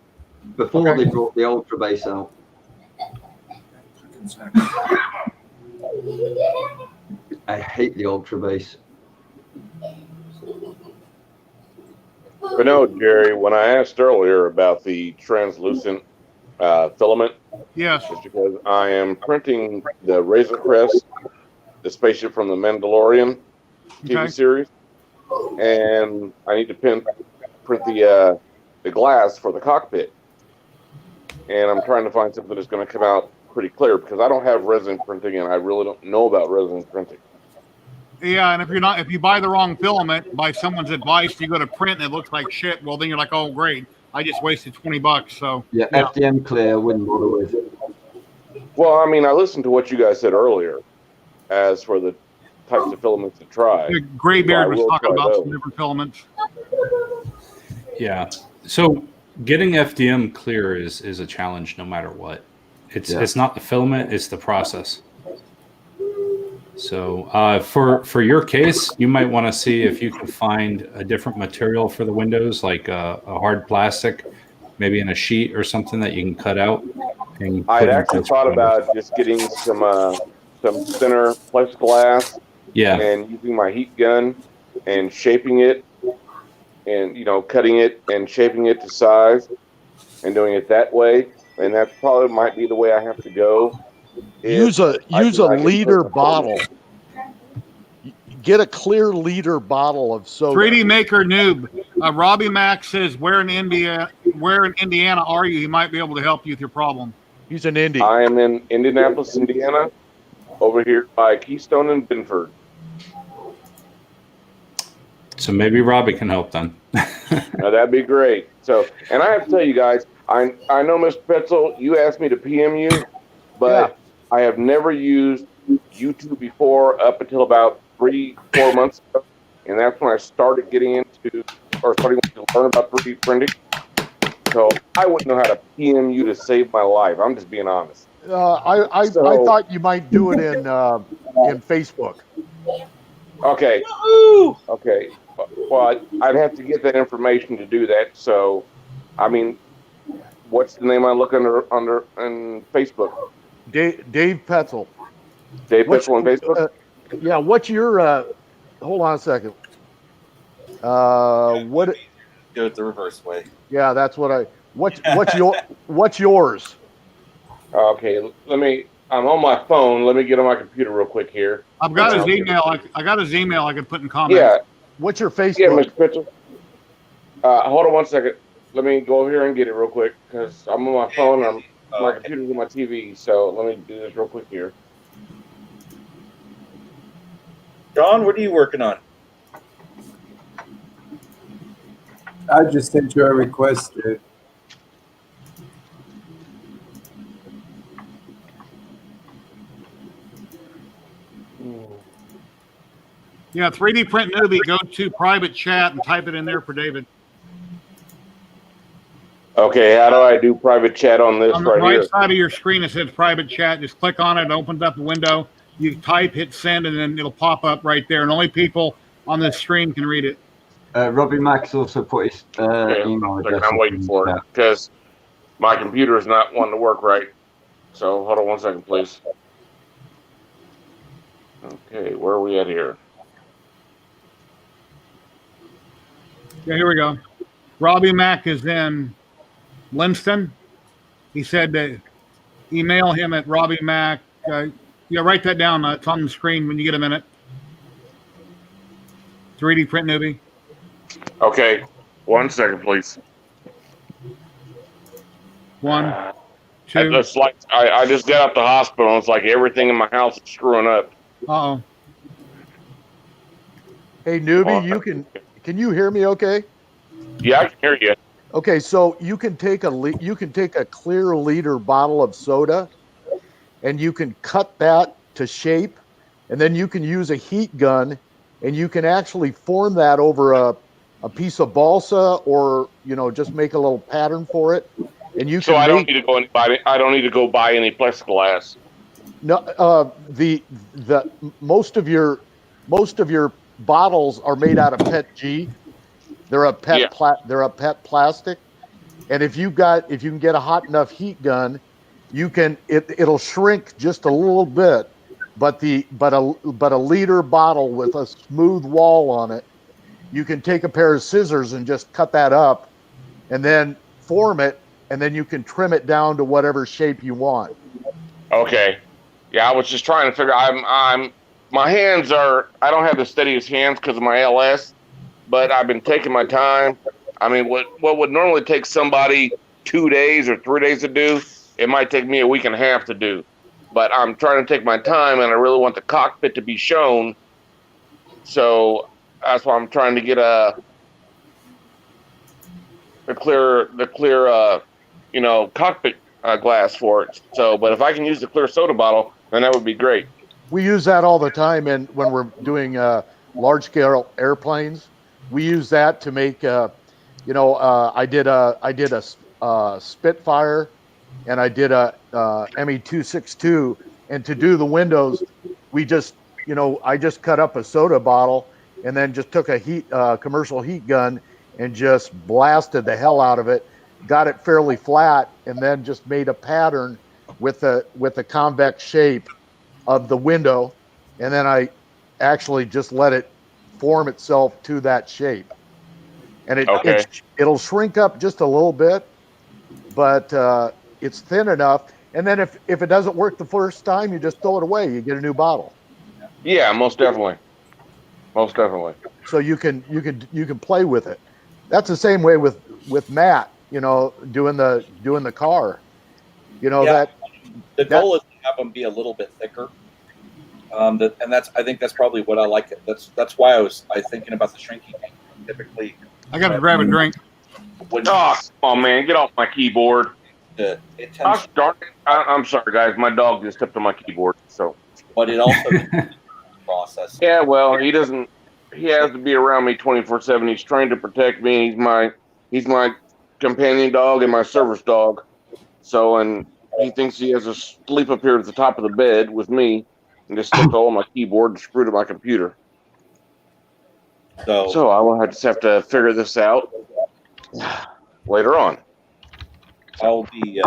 before they brought the Ultra Base out. I hate the Ultra Base. But no, Jerry, when I asked earlier about the translucent filament, yes, it's because I am printing the Razor Crest, the spaceship from the Mandalorian TV series, and I need to print the glass for the cockpit. And I'm trying to find something that's going to come out pretty clear, because I don't have resin printing and I really don't know about resin printing. Yeah, and if you buy the wrong filament by someone's advice, you go to print and it looks like shit. Well, then you're like, oh great, I just wasted $20. So yeah, FDM clear, wouldn't bother with. Well, I mean, I listened to what you guys said earlier, as for the types of filaments to try. Graybeard was talking about some different filaments. Yeah. So getting FDM clear is a challenge no matter what. It's not the filament, it's the process. So for your case, you might want to see if you can find a different material for the windows, like a hard plastic, maybe in a sheet or something that you can cut out. I'd actually thought about just getting some thinner plexiglass, and using my heat gun and shaping it, and cutting it and shaping it to size, and doing it that way. And that probably might be the way I have to go. Use a liter bottle. Get a clear liter bottle of soda. 3D Maker Noob. Robbie Mack says, where in Indiana are you? He might be able to help you with your problem. He's in Indy. I am in Indianapolis, Indiana, over here by Keystone and Binford. So maybe Robbie can help then. Now, that'd be great. So, and I have to tell you guys, I know, Mr. Petzel, you asked me to PM you, but I have never used YouTube before up until about 3-4 months ago, and that's when I started starting to learn about 3D printing. So I wouldn't know how to PM you to save my life. I'm just being honest. I thought you might do it in Facebook. Okay. Okay. Well, I'd have to get that information to do that. So, I mean, what's the name I look under on Facebook? Dave Petzel. Dave Petzel on Facebook. Yeah. What's your? Hold on a second. What? Do it the reverse way. Yeah, that's what I. What's yours? Okay, I'm on my phone. Let me get on my computer real quick here. I've got his email. I got his email. I can put in comments. Yeah. What's your Facebook? Yeah, Mr. Pitcher. Hold on one second. Let me go over here and get it real quick because I'm on my phone. My computer's on my TV. So let me do this real quick here. John, what are you working on? I just sent you a request, dude. Yeah, 3D Print Newbie, go to private chat and type it in there for David. Okay, how do I do private chat on this on the right here? side of your screen, it says private chat. Just click on it. It opens up a window. You type, hit send, and then it'll pop up right there. And only people on this stream can read it. Robbie Max also put his email address. I'm waiting for it because my computer is not wanting to work right. So hold on one second, please. Okay, where are we at here? Yeah, here we go. Robbie Mack is in Linston. He said to email him at Robbie Mack. Yeah, write that down. It's on the screen when you get a minute. 3D Print Newbie. Okay, 1 second, please. 1, 2. It's like I just got out the hospital. It's like everything in my house is screwing up. Uh-oh. Hey, Newbie, can you hear me okay? Yeah, I can hear you. Okay, so you can take a clear liter bottle of soda and you can cut that to shape, and then you can use a heat gun and you can actually form that over a piece of balsa, or just make a little pattern for it. And you so I don't need to go I don't need to go buy any plexiglass. No, the most of your bottles are made out of PET-G. They're a PET plastic, and if you can get a hot enough heat gun, it'll shrink just a little bit, but a liter bottle with a smooth wall on it, you can take a pair of scissors and just cut that up, and then form it, and then you can trim it down to whatever shape you want. Okay. Yeah, I was just trying to figure. My hands are. I don't have the steadiest hands because of my ALS, but I've been taking my time. I mean, what would normally take somebody 2 days or 3 days to do, it might take me a week and a half to do. But I'm trying to take my time, and I really want the cockpit to be shown. So that's why I'm trying to get the clear cockpit glass for it. So, but if I can use the clear soda bottle, then that would be great. We use that all the time, and when we're doing large-scale airplanes, we use that to make. I did a Spitfire, and I did a ME-262, and to do the windows, I just cut up a soda bottle, and then just took a commercial heat gun and just blasted the hell out of it. Got it fairly flat, and then just made a pattern with the convex shape of the window, and then I actually just let it form itself to that shape, and it'll shrink up just a little bit, but it's thin enough. And then if it doesn't work the first time, you just throw it away. You get a new bottle. Yeah, most definitely. So you can play with it. That's the same way with Matt. Doing the car. That the goal is to have them be a little bit thicker. And I think that's probably what I like. That's why I was thinking about the shrinking thing. Typically, I got to grab a drink. Come on, man, get off my keyboard. Gosh darn it! I'm sorry, guys. My dog just stepped on my keyboard. So, but it also process. Yeah, well, he doesn't. He has to be around me 24/7. He's trained to protect me. He's my companion dog and my service dog. So, and he thinks he has to sleep up here at the top of the bed with me, and just stepped all on my keyboard and screwed up my computer. So I will just have to figure this out later on. I'll be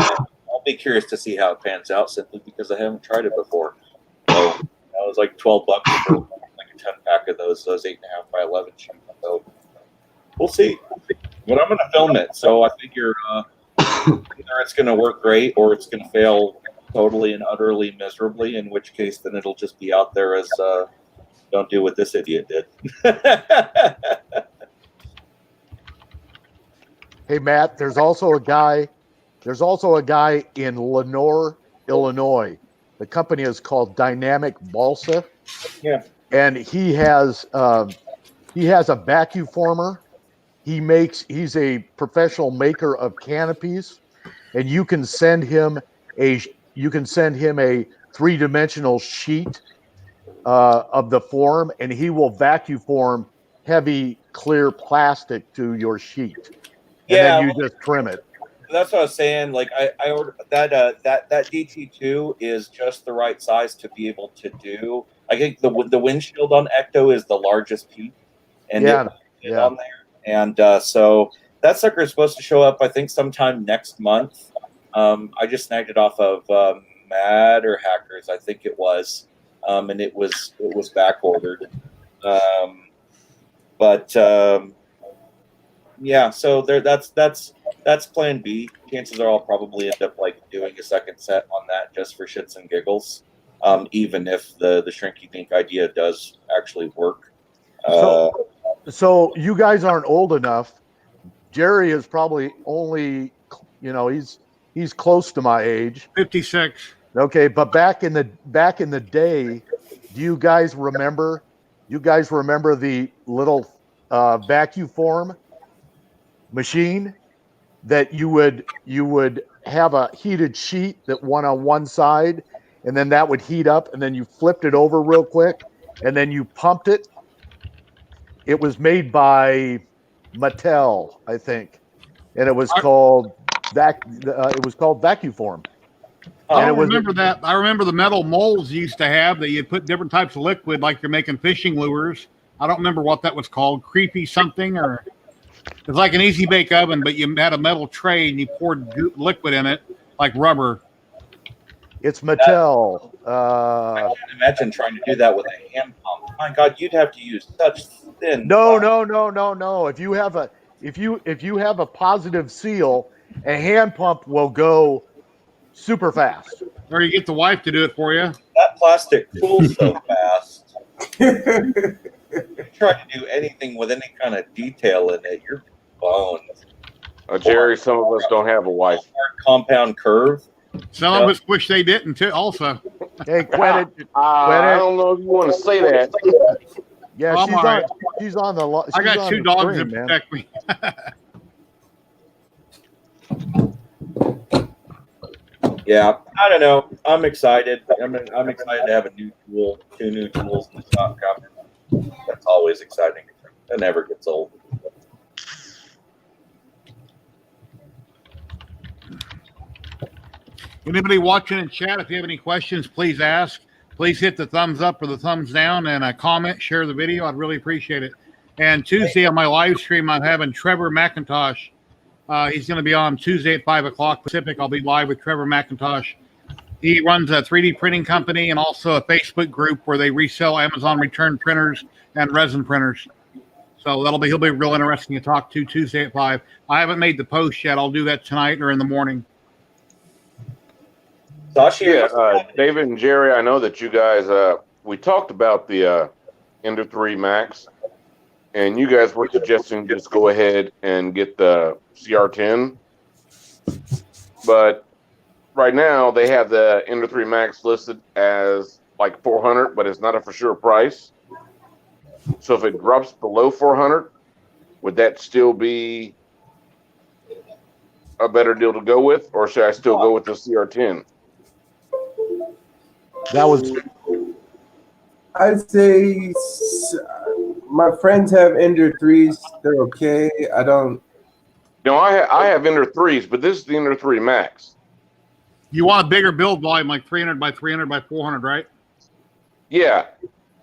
be curious to see how it pans out, simply because I haven't tried it before. So it was like $12 for like a 10-pack of those 8.5 by 11 sheets. So we'll see. But I'm going to film it, so I figure either it's going to work great or it's going to fail totally and utterly miserably. In which case, then it'll just be out there as don't do what this idiot did. Hey Matt, there's also a guy in Lenore, Illinois. The company is called Dynamic Balsa. Yeah. And he has a vacuum former. He's a professional maker of canopies, and you can send him a 3-dimensional sheet of the form, and he will vacuum form heavy clear plastic to your sheet. And then you just trim it. That's what I was saying. Like I ordered that DT2 is just the right size to be able to do. I think the windshield on Ecto is the largest piece, and on there. And so that sucker is supposed to show up, I think, sometime next month. I just snagged it off of Mad or Hackers, I think it was, and it was back ordered. Yeah, so there. That's plan B. Chances are I'll probably end up like doing a second set on that just for shits and giggles, even if the Shrinky Dink idea does actually work. So you guys aren't old enough. Jerry is probably only, he's close to my age. 56. Okay, but back in the day, do you guys remember? The little vacuum form machine that you would have a heated sheet that went on one side, and then that would heat up, and then you flipped it over real quick, and then you pumped it. It was made by Mattel, I think, and it was called vacuum form. I don't remember that. I remember the metal molds you used to have that you put different types of liquid, like you're making fishing lures. I don't remember what that was called. Creepy something, or it's like an easy bake oven, but you had a metal tray and you poured liquid in it, like rubber. It's Mattel. I can't imagine trying to do that with a hand pump. My God, you'd have to use such thin. No. If you have a positive seal, a hand pump will go super fast. Or you get the wife to do it for you. That plastic cools so fast. You try to do anything with any kind of detail in it, you're boned. Jerry, some of us don't have a wife. Compound curve. Some of us wish they didn't too. Also, hey, quit it. I don't know if you want to say that. Yeah, she's on the. I got 2 dogs that protect me. Yeah, I don't know. I'm excited. I'm excited to have a new tool, 2 new tools in the shop coming. That's always exciting. That never gets old. Anybody watching in chat, if you have any questions, please ask. Please hit the thumbs up or the thumbs down and a comment, share the video. I'd really appreciate it. And Tuesday on my live stream, I'm having Trevor McIntosh. He's going to be on Tuesday at 5 o'clock Pacific. I'll be live with Trevor McIntosh. He runs a 3D printing company and also a Facebook group where they resell Amazon return printers and resin printers. So he'll be real interesting to talk to Tuesday at 5. I haven't made the post yet. I'll do that tonight or in the morning. David and Jerry, I know that you guys, we talked about the Ender 3 Max, and you guys were suggesting just go ahead and get the CR10. But right now, they have the Ender 3 Max listed as like $400, but it's not a for sure price. So if it drops below $400, would that still be a better deal to go with, or should I still go with the CR10? I'd say my friends have Ender 3s. They're okay. I don't. No, I have Ender 3s, but this is the Ender 3 Max. You want a bigger build volume, like 300 by 300 by 400, right? Yeah.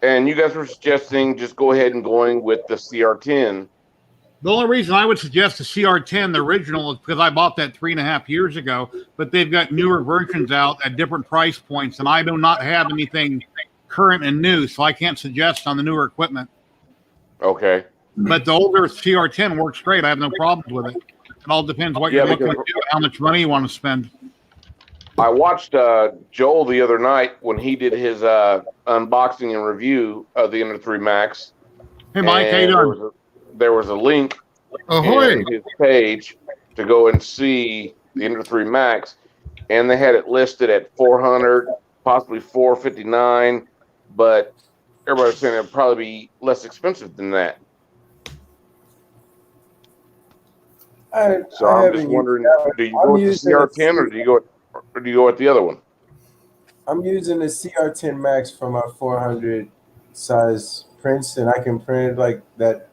And you guys were suggesting just go ahead and going with the CR10. The only reason I would suggest the CR10, the original, is because I bought that 3.5 years ago, but they've got newer versions out at different price points, and I do not have anything current and new, so I can't suggest on the newer equipment. Okay. But the older CR10 works great. I have no problems with it. It all depends what you're looking to do, how much money you want to spend. I watched Joel the other night when he did his unboxing and review of the Ender 3 Max. Hey, Mike, how you doing? There was a link in his page to go and see the Ender 3 Max, and they had it listed at $400, possibly $459, but everybody's saying it'd probably be less expensive than that. So I'm just wondering, do you go with the CR10 or do you go with the other one? I'm using the CR10 Max for my 400 size prints, and I can print like that.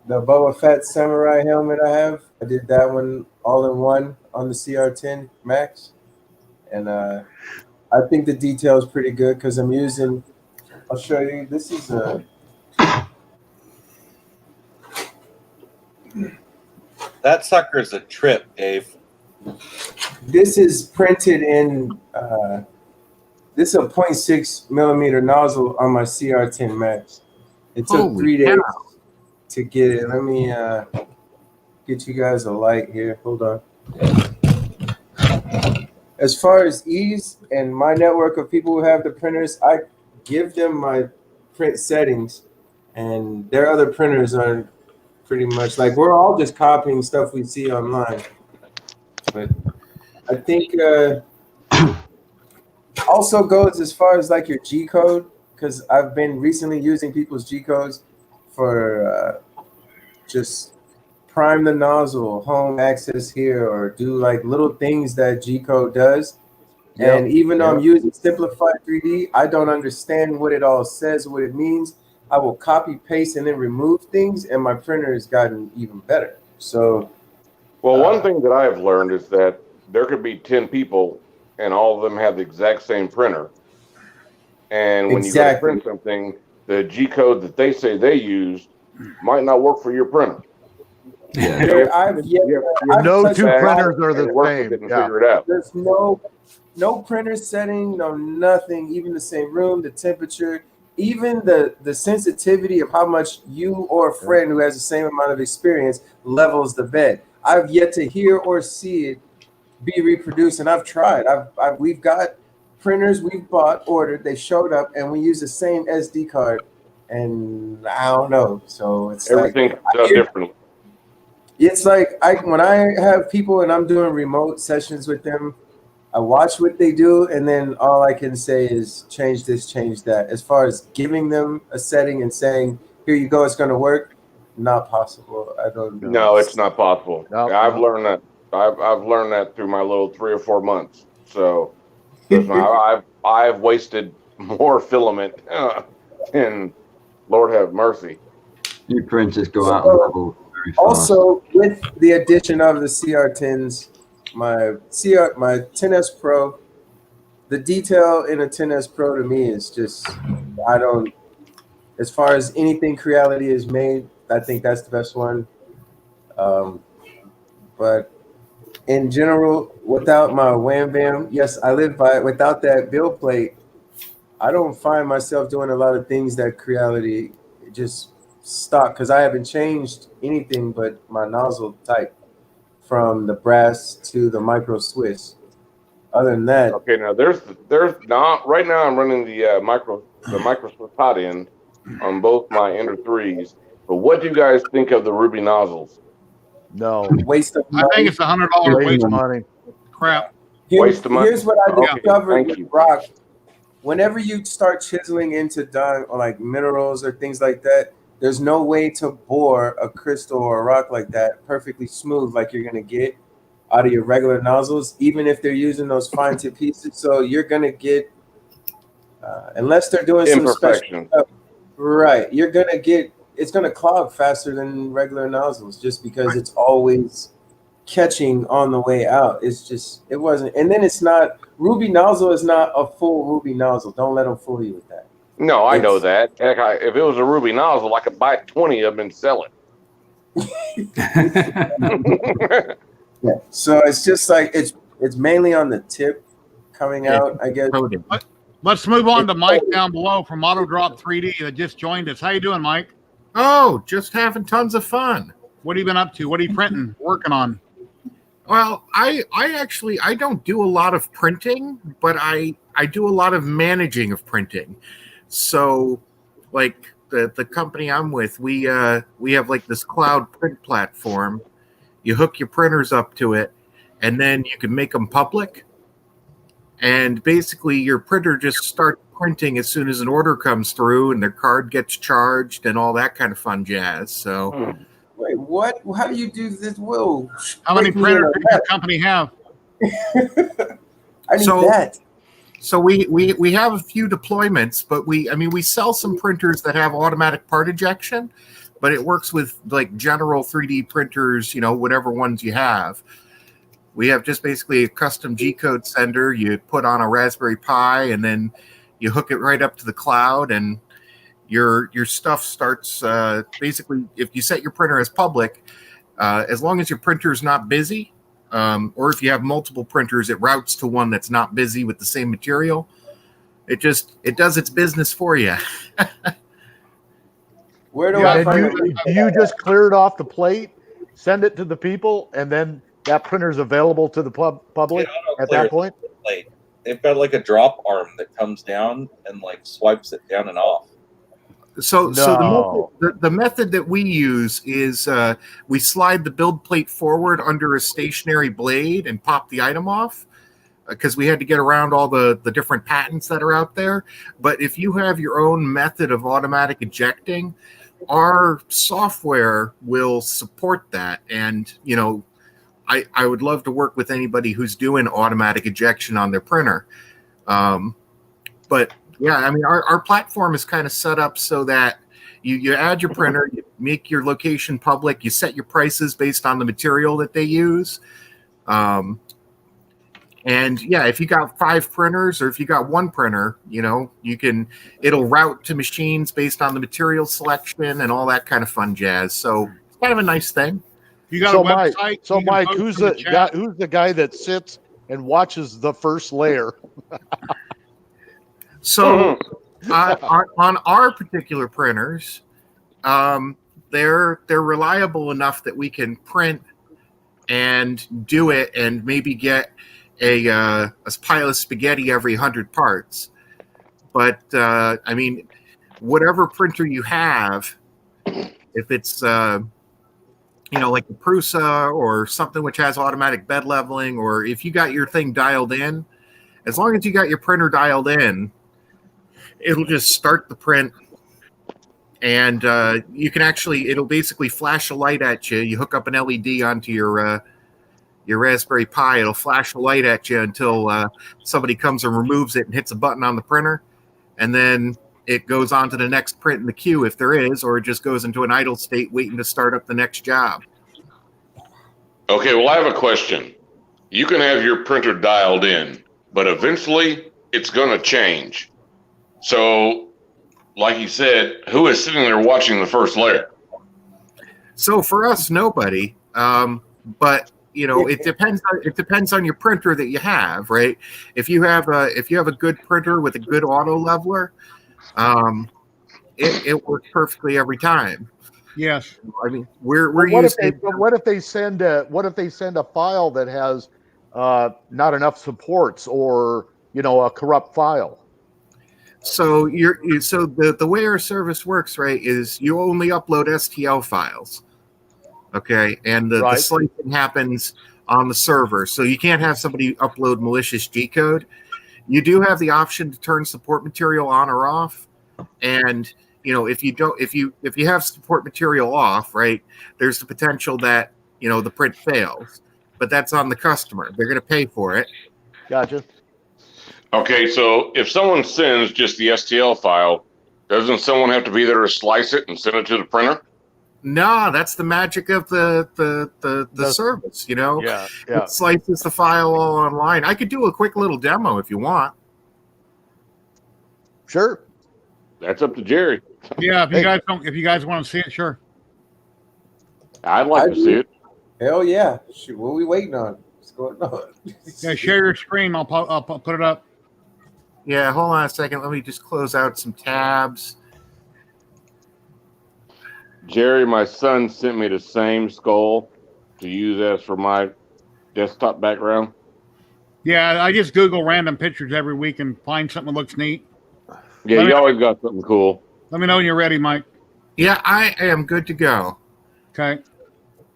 The Boba Fett Samurai helmet I have, I did that one all in one on the CR10 Max, and I think the detail is pretty good because I'm using. I'll show you. This is a. That sucker's a trip, Dave. This is printed in. This is a 0.6 millimeter nozzle on my CR10 Max. It took 3 days to get it. Let me get you guys a light here. Hold on. As far as ease and my network of people who have the printers, I give them my print settings, and their other printers are pretty much like we're all just copying stuff we see online. But I think also goes as far as like your G code, because I've been recently using people's G codes for just prime the nozzle, home access here, or do like little things that G code does. Yep. And even though I'm using Simplified 3D, I don't understand what it all says, what it means. I will copy, paste, and then remove things, and my printer has gotten even better. So, well, one thing that I have learned is that there could be 10 people, and all of them have the exact same printer. And when you go to print something, the G code that they say they used might not work for your printer. Yeah. No two printers are the same. Figure it out. There's no printer setting, no nothing, even the same room, the temperature, even the sensitivity of how much you or a friend who has the same amount of experience levels the bed. I've yet to hear or see it be reproduced, and I've tried. We've got printers we've bought, ordered, they showed up, and we use the same SD card, and I don't know. So it's everything done differently. It's like when I have people and I'm doing remote sessions with them, I watch what they do, and then all I can say is change this, change that. As far as giving them a setting and saying, here you go, it's going to work, not possible. I don't know. No, it's not possible. I've learned that. I've learned that through my little 3 or 4 months. So I've wasted more filament than Lord have mercy. New printers go out on level very fast. Also, with the addition of the CR10s, my 10S Pro, the detail in a 10S Pro to me is just, I don't, as far as anything Creality is made, I think that's the best one. But in general, without my Wham Bam, yes, I live by it. Without that build plate, I don't find myself doing a lot of things that Creality just stock, because I haven't changed anything but my nozzle type from the brass to the micro Swiss. Other than that, okay. Now there's not right now. I'm running the micro Swiss hot end on both my Ender 3s. But what do you guys think of the Ruby nozzles? No, waste of money. I think it's $100 waste of money. Crap. Waste of money. Here's what I discovered with rock. Whenever you start chiseling into like minerals or things like that, there's no way to bore a crystal or a rock like that perfectly smooth like you're going to get out of your regular nozzles, even if they're using those fine tip pieces. So you're going to get, unless they're doing some special stuff, right, you're going to get, it's going to clog faster than regular nozzles just because it's always catching on the way out. It's just, it wasn't. And then it's not, Ruby nozzle is not a full Ruby nozzle. Don't let them fool you with that. No, I know that. Heck, if it was a ruby nozzle, I could buy 20 of them and sell it. Yeah. So it's just like it's mainly on the tip coming out, I guess. Let's move on to Mike down below from AutoDrop 3D that just joined us. How you doing, Mike? Oh, just having tons of fun. What have you been up to? What are you printing, working on? Well, I actually I don't do a lot of printing, but I do a lot of managing of printing. So, like the company I'm with, we have like this cloud print platform. You hook your printers up to it, and then you can make them public. And basically, your printer just starts printing as soon as an order comes through, and their card gets charged, and all that kind of fun jazz. So. Wait, what? How do you do this? Whoa! How many printers does your company have? I need that. So we have a few deployments, but we sell some printers that have automatic part ejection, but it works with like general 3D printers, whatever ones you have. We have just basically a custom G-code sender you put on a Raspberry Pi, and then you hook it right up to the cloud, and your stuff starts basically, if you set your printer as public, as long as your printer is not busy, or if you have multiple printers, it routes to one that's not busy with the same material. It does its business for you. Where do I find it? You just clear it off the plate, send it to the people, and then that printer is available to the public at that point? They've got like a drop arm that comes down and like swipes it down and off. So the method that we use is we slide the build plate forward under a stationary blade and pop the item off, because we had to get around all the different patents that are out there. But if you have your own method of automatic ejecting, our software will support that. And, I would love to work with anybody who's doing automatic ejection on their printer. But yeah, our platform is kind of set up so that you add your printer, you make your location public, you set your prices based on the material that they use. And yeah, if you got 5 printers or if you got 1 printer, it'll route to machines based on the material selection and all that kind of fun jazz. So it's kind of a nice thing. You got a website? So Mike, who's the guy that sits and watches the first layer? So on our particular printers, they're reliable enough that we can print and do it and maybe get a pile of spaghetti every 100 parts. But whatever printer you have, if it's like the Prusa or something which has automatic bed leveling, or if you got your thing dialed in, as long as you got your printer dialed in, it'll just start the print, and you can it'll basically flash a light at you. You hook up an LED onto your Raspberry Pi, it'll flash a light at you until somebody comes and removes it and hits a button on the printer, and then it goes on to the next print in the queue if there is, or it just goes into an idle state waiting to start up the next job. Okay, well, I have a question. You can have your printer dialed in, but eventually it's going to change. So, like you said, who is sitting there watching the first layer? So for us, nobody. But it depends on your printer that you have, right? If you have a good printer with a good auto leveler, it works perfectly every time. Yes. We're what using. What if they send a file that has not enough supports, or a corrupt file? So the way our service works, right, is you only upload STL files. Okay, and the slicing happens on the server, so you can't have somebody upload malicious G-code. You do have the option to turn support material on or off, and if you have support material off, right, there's the potential that the print fails, but that's on the customer. They're going to pay for it. Gotcha. Okay, so if someone sends just the STL file, doesn't someone have to be there to slice it and send it to the printer? No, that's the magic of the service, Yeah. It slices the file all online. I could do a quick little demo if you want. Sure. That's up to Jerry. Yeah, if you guys want to see it, sure. I'd like to see it. Hell yeah! Shoot, what are we waiting on? What's going on? Yeah, share your screen. I'll put it up. Yeah, hold on a second. Let me just close out some tabs. Jerry, my son sent me the same skull to use as for my desktop background. Yeah, I just Google random pictures every week and find something that looks neat. Yeah, you always got something cool. Let me know when you're ready, Mike. Yeah, I am good to go. Okay.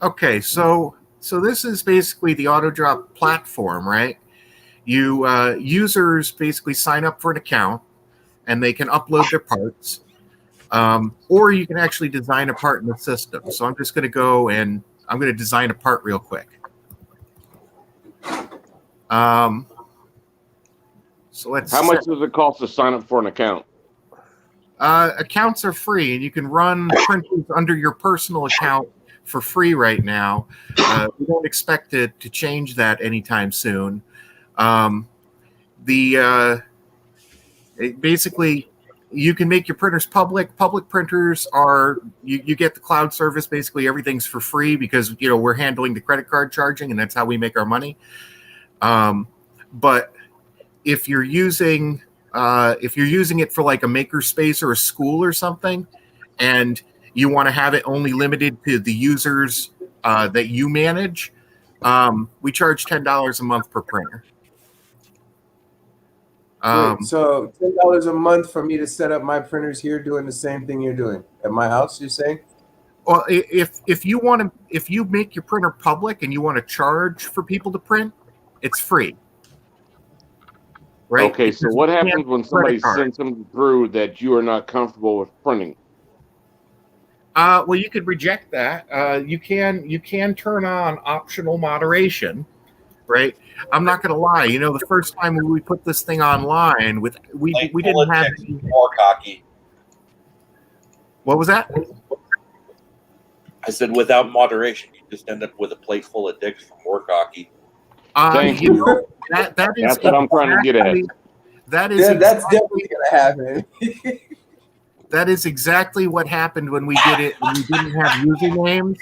Okay, so this is basically the AutoDrop platform, right? You users basically sign up for an account, and they can upload their parts, or you can actually design a part in the system. So I'm just going to go and I'm going to design a part real quick. So let's. How much does it cost to sign up for an account? Accounts are free, and you can run printers under your personal account for free right now. We don't expect it to change that anytime soon. Basically, you can make your printers public. Public printers are you get the cloud service. Basically, everything's for free because we're handling the credit card charging, and that's how we make our money. But if you're using it for like a makerspace or a school or something, and you want to have it only limited to the users that you manage, we charge $10 a month per printer. Wait, so $10 a month for me to set up my printers here, doing the same thing you're doing at my house. You're saying? Well, if you make your printer public and you want to charge for people to print, it's free. Right? Okay, so what happens when somebody sends something through that you are not comfortable with printing? Well, you could reject that. You can turn on optional moderation, right? I'm not going to lie. The first time we put this thing online, we didn't have more cocky. What was that? I said without moderation, you just end up with a plate full of dicks from more cocky. Thank you. That is That's what I'm trying to get at. That's definitely going to happen. That is exactly what happened when we did it. When we didn't have usernames.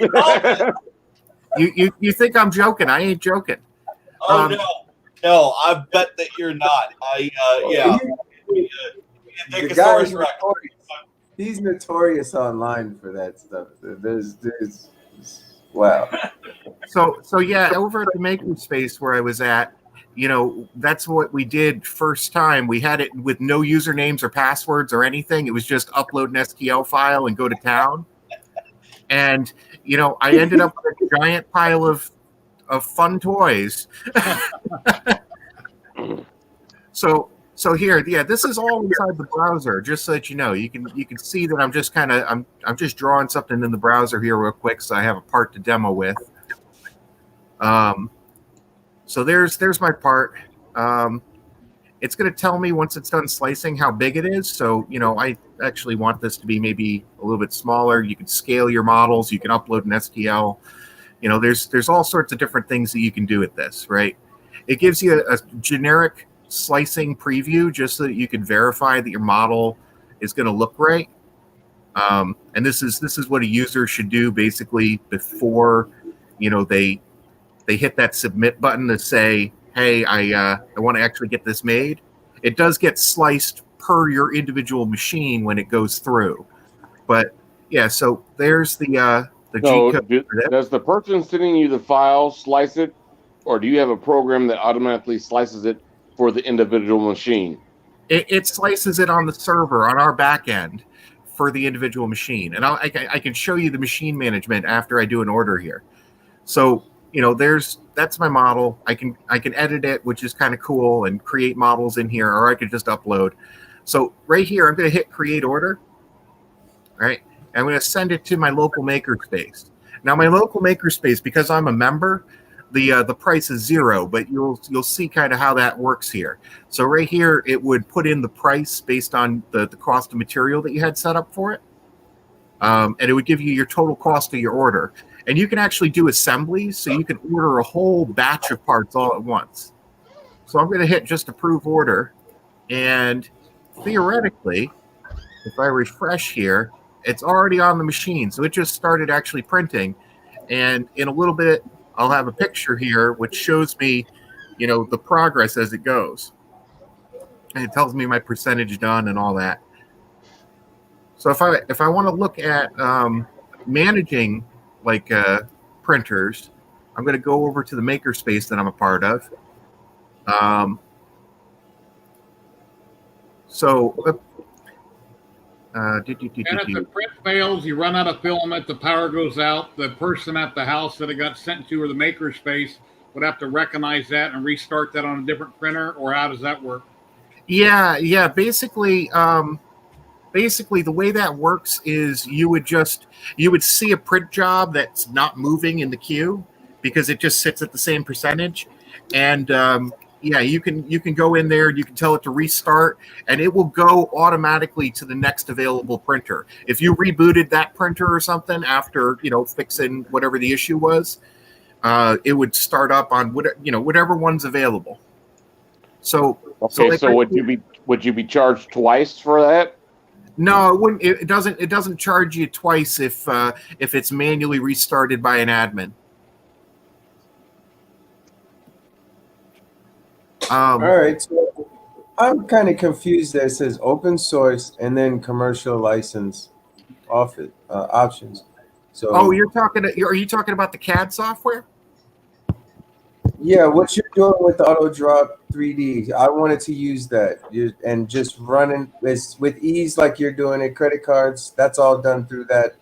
You think I'm joking? I ain't joking. Oh no! I bet that you're not. Yeah. The guy's he's notorious online for that stuff. There's wow. So yeah, over at the makerspace where I was at, that's what we did first time. We had it with no usernames or passwords or anything. It was just upload an STL file and go to town. And I ended up with a giant pile of fun toys. So here, yeah, this is all inside the browser, just so that you know. You can see that I'm just drawing something in the browser here real quick, so I have a part to demo with. So there's my part. It's going to tell me once it's done slicing how big it is. So I actually want this to be maybe a little bit smaller. You can scale your models. You can upload an STL. There's all sorts of different things that you can do with this, right? It gives you a generic slicing preview just so that you can verify that your model is going to look right. And this is what a user should do basically before they hit that submit button to say, hey, I want to actually get this made. It does get sliced per your individual machine when it goes through. But yeah, so there's the G code. Does the person sending you the file slice it, or do you have a program that automatically slices it for the individual machine? It slices it on the server on our back end for the individual machine. And I can show you the machine management after I do an order here. So that's my model. I can edit it, which is kind of cool, and create models in here, or I could just upload. So right here, I'm going to hit create order. Right. I'm going to send it to my local makerspace. Now, my local makerspace, because I'm a member, the price is $0, but you'll see kind of how that works here. So right here, it would put in the price based on the cost of material that you had set up for it. And it would give you your total cost of your order. And you can actually do assemblies, so you can order a whole batch of parts all at once. So I'm going to hit just approve order. And theoretically, if I refresh here, it's already on the machine. So it just started actually printing. And in a little bit, I'll have a picture here which shows me, the progress as it goes. And it tells me my percentage done and all that. So if I want to look at managing like printers, I'm going to go over to the makerspace that I'm a part of. And if the print fails, you run out of filament, the power goes out, the person at the house that it got sent to or the makerspace would have to recognize that and restart that on a different printer, or how does that work? Yeah. Basically, the way that works is you would see a print job that's not moving in the queue because it just sits at the same percentage, and you can go in there, you can tell it to restart, and it will go automatically to the next available printer. If you rebooted that printer or something after fixing whatever the issue was, it would start up on whatever one's available. So would you be charged twice for that? No, it wouldn't. It doesn't charge you twice if it's manually restarted by an admin. All right, so I'm kind of confused. That it says open source and then commercial license options. So, are you talking about the CAD software? Yeah, what you're doing with Auto Drop 3D, I wanted to use that and just running with ease like you're doing it. Credit cards, that's all done through that.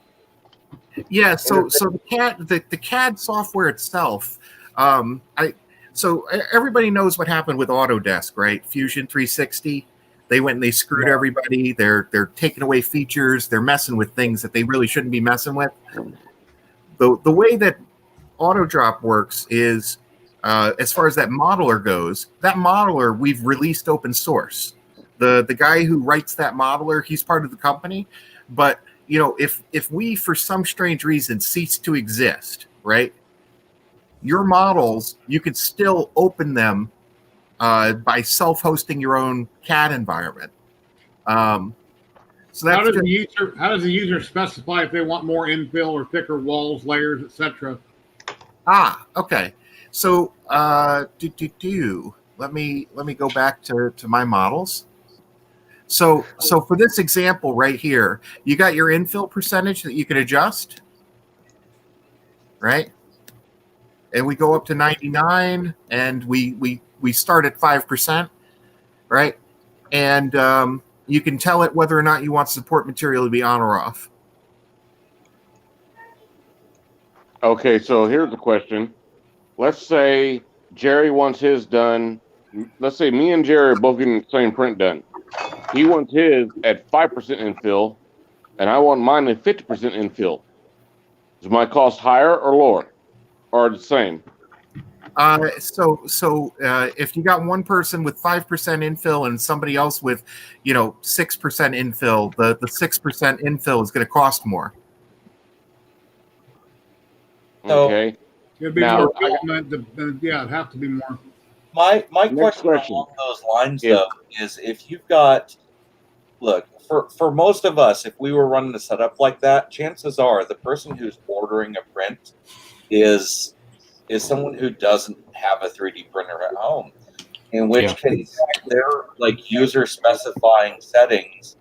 Yeah, so the CAD software itself, so everybody knows what happened with Autodesk, right? Fusion 360, they went and they screwed everybody. They're taking away features. They're messing with things that they really shouldn't be messing with. The way that AutoDrop works is, as far as that modeler goes, that modeler we've released open source. The guy who writes that modeler, he's part of the company. But if we for some strange reason cease to exist, right? Your models, you could still open them by self-hosting your own CAD environment. So that's how does the user specify if they want more infill or thicker walls, layers, etc.? Okay. So let me go back to my models. So for this example right here, you got your infill percentage that you can adjust, right? And we go up to 99, and we start at 5%, right? And you can tell it whether or not you want support material to be on or off. Okay, so here's the question. Let's say Jerry wants his done. Let's say me and Jerry are both getting the same print done. He wants his at 5% infill, and I want mine at 50% infill. Is my cost higher or lower, or the same? So if you got one person with 5% infill and somebody else with 6% infill, the 6% infill is going to cost more. Okay. It'd be more filament. It'd have to be more. My question along those lines, though, is if you've got, look, for most of us, if we were running a setup like that, chances are the person who's ordering a print is someone who doesn't have a 3D printer at home, in which case they're like user specifying settings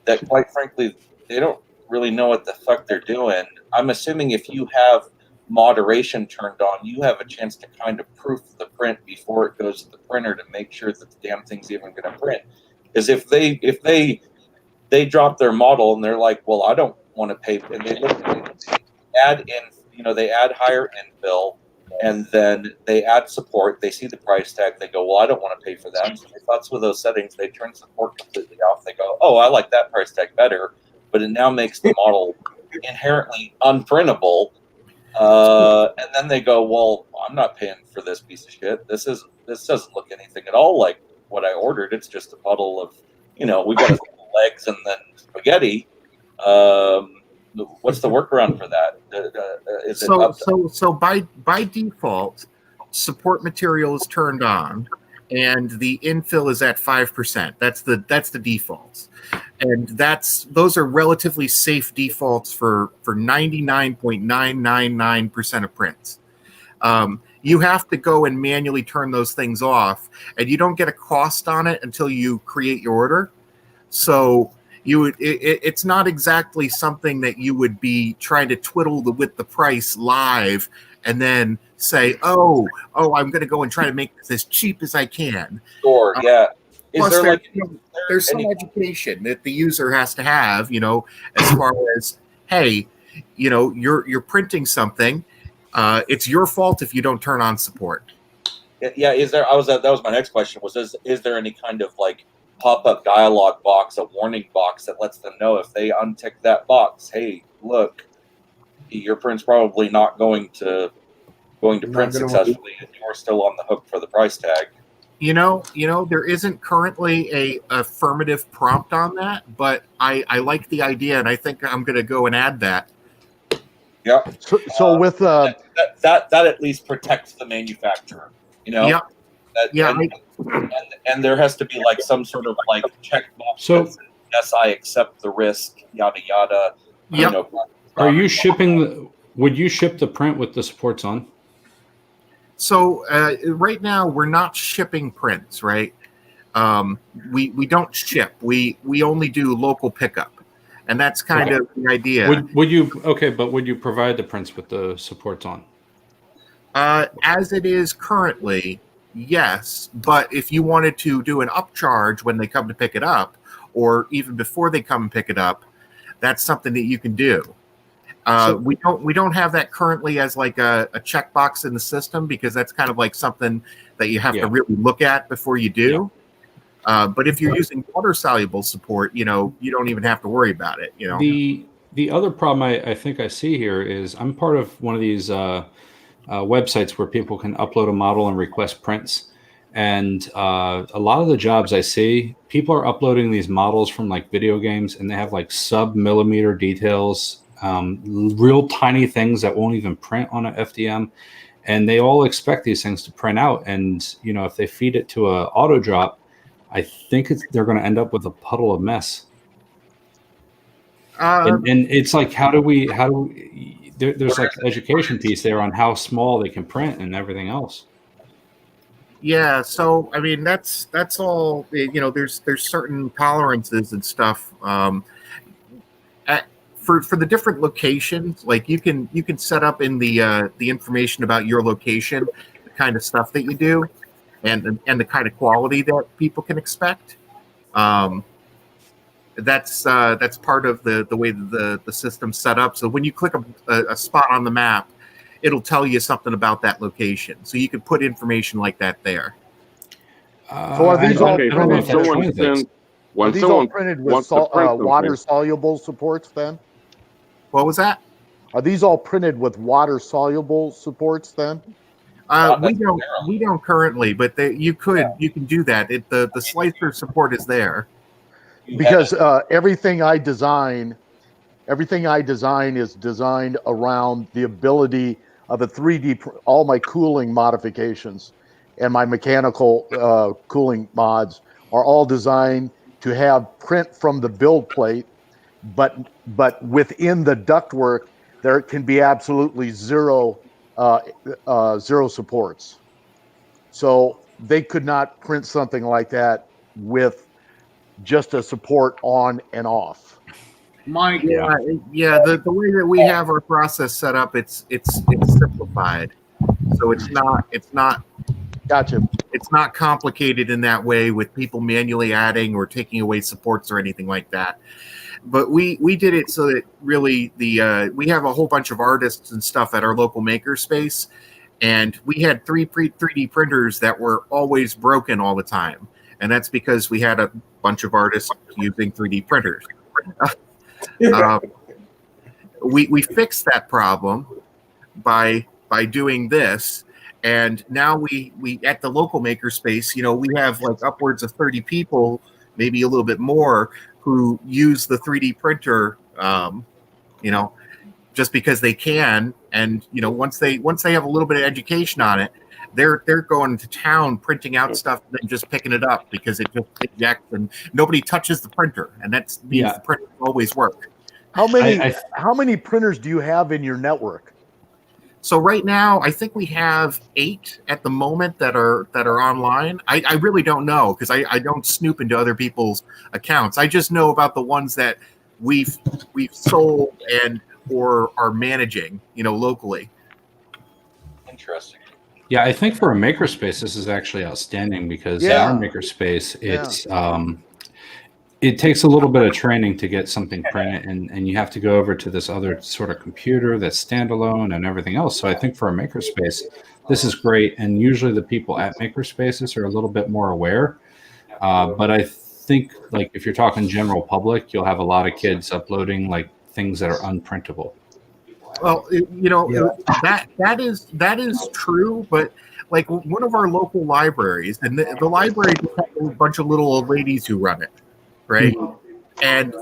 that, quite frankly, they don't really know what the fuck they're doing. I'm assuming if you have moderation turned on, you have a chance to kind of proof the print before it goes to the printer to make sure that the damn thing's even going to print. Because if they drop their model and they're like, well, I don't want to pay, and they look at add in, they add higher infill, and then they add support. They see the price tag. They go, well, I don't want to pay for that. So they futz with those settings. They turn support completely off. They go, oh, I like that price tag better, but it now makes the model inherently unprintable. And then they go, well, I'm not paying for this piece of shit. This doesn't look anything at all like what I ordered. It's just a puddle of, we got legs and then spaghetti. What's the workaround for that? Is it so by default, support material is turned on, and the infill is at 5%. That's the defaults, and those are relatively safe defaults for 99.999% of prints. You have to go and manually turn those things off, and you don't get a cost on it until you create your order. So it's not exactly something that you would be trying to twiddle with the price live and then say, oh, I'm going to go and try to make this as cheap as I can. Sure, yeah. Plus, there's some education that the user has to have, as far as, hey, you're printing something. It's your fault if you don't turn on support. Yeah, that was my next question, is there any kind of like pop-up dialog box, a warning box that lets them know if they untick that box, hey, look, your print's probably not going to print successfully and you're still on the hook for the price tag. There isn't currently a affirmative prompt on that, but I like the idea, and I think I'm going to go and add that. Yeah. So with that at least protects the manufacturer, Yeah. And there has to be like some sort of like checkbox. So yes, I accept the risk. Yada yada. Yep. Are you shipping? Would you ship the print with the supports on? So right now we're not shipping prints, right? We don't ship. We only do local pickup, and that's kind of the idea. Would you provide the prints with the supports on? As it is currently, yes. But if you wanted to do an upcharge when they come to pick it up, or even before they come and pick it up, that's something that you can do. We don't have that currently as like a checkbox in the system, because that's kind of like something that you have to really look at before you do. But if you're using water soluble support, you don't even have to worry about it. The other problem I think I see here is I'm part of one of these websites where people can upload a model and request prints. And a lot of the jobs I see, people are uploading these models from like video games, and they have like sub-millimeter details, real tiny things that won't even print on an FDM. And they all expect these things to print out. And, if they feed it to an auto drop, I think they're going to end up with a puddle of mess. And it's like, how do we there's like an education piece there on how small they can print and everything else. Yeah, so I mean that's all. There's certain tolerances and stuff. For the different locations, like you can set up in the information about your location, the kind of stuff that you do, and the kind of quality that people can expect. That's part of the way that the system's set up. So when you click a spot on the map, it'll tell you something about that location. So you can put information like that there. So are these all printed? When these all printed with water soluble supports? Then, what was that? Are these all printed with water soluble supports? Then, we don't currently, but you can do that. The slicer support is there. Because everything I design is designed around the ability of a 3D. All my cooling modifications and my mechanical cooling mods are all designed to have print from the build plate, but within the ductwork there can be absolutely zero supports. So they could not print something like that with just a support on and off. Mike, the way that we have our process set up, it's simplified, so it's not. Gotcha. It's not complicated in that way with people manually adding or taking away supports or anything like that. But we did it so that really we have a whole bunch of artists and stuff at our local makerspace, and we had 3D printers that were always broken all the time. And that's because we had a bunch of artists using 3D printers. We fixed that problem by doing this, and now we at the local makerspace, we have like upwards of 30 people, maybe a little bit more, who use the 3D printer, just because they can, and once they have a little bit of education on it, they're going to town printing out stuff and then just picking it up because it just ejects and nobody touches the printer, and that means the printer always work. How many printers do you have in your network? So right now, I think we have 8 at the moment that are online. I really don't know because I don't snoop into other people's accounts. I just know about the ones that we've sold and or are managing, locally. Interesting. Yeah, I think for a makerspace, this is actually outstanding because in our makerspace, it's it takes a little bit of training to get something printed, and you have to go over to this other sort of computer that's standalone and everything else. So I think for a makerspace, this is great. And usually the people at makerspaces are a little bit more aware. But I think, like, if you're talking general public, you'll have a lot of kids uploading like things that are unprintable. Well, that is true, but like one of our local libraries, and the library just has a bunch of little old ladies who run it, right? And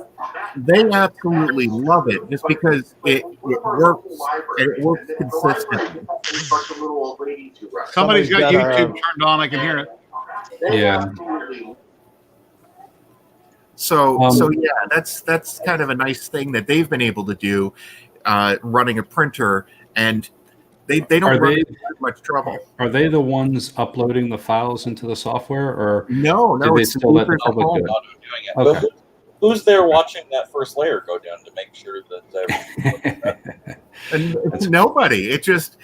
they absolutely love it just because it works and it works consistently. Somebody's got YouTube turned on. I can hear it. Yeah. So yeah, that's kind of a nice thing that they've been able to do, running a printer, and they don't run into much trouble. Are they the ones uploading the files into the software, or no? Did they It's still let the public do it? Okay. But who's there watching that first layer go down to make sure that and nobody. It just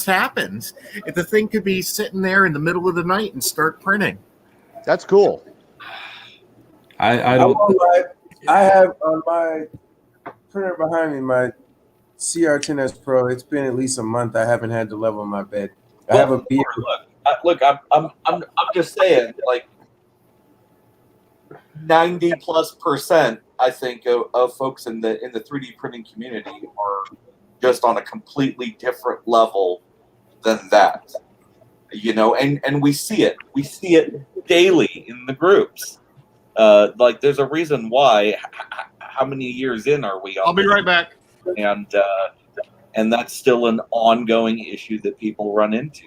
happens. The thing could be sitting there in the middle of the night and start printing. That's cool. I don't. I have on my printer behind me, my CR10S Pro. It's been at least a month. I haven't had to level my bed. I have a beer. Look, I'm just saying, like 90+%, I think, of folks in the 3D printing community are just on a completely different level than that. And we see it. We see it daily in the groups. Like, there's a reason why. How many years in are we on? I'll be right back. And that's still an ongoing issue that people run into.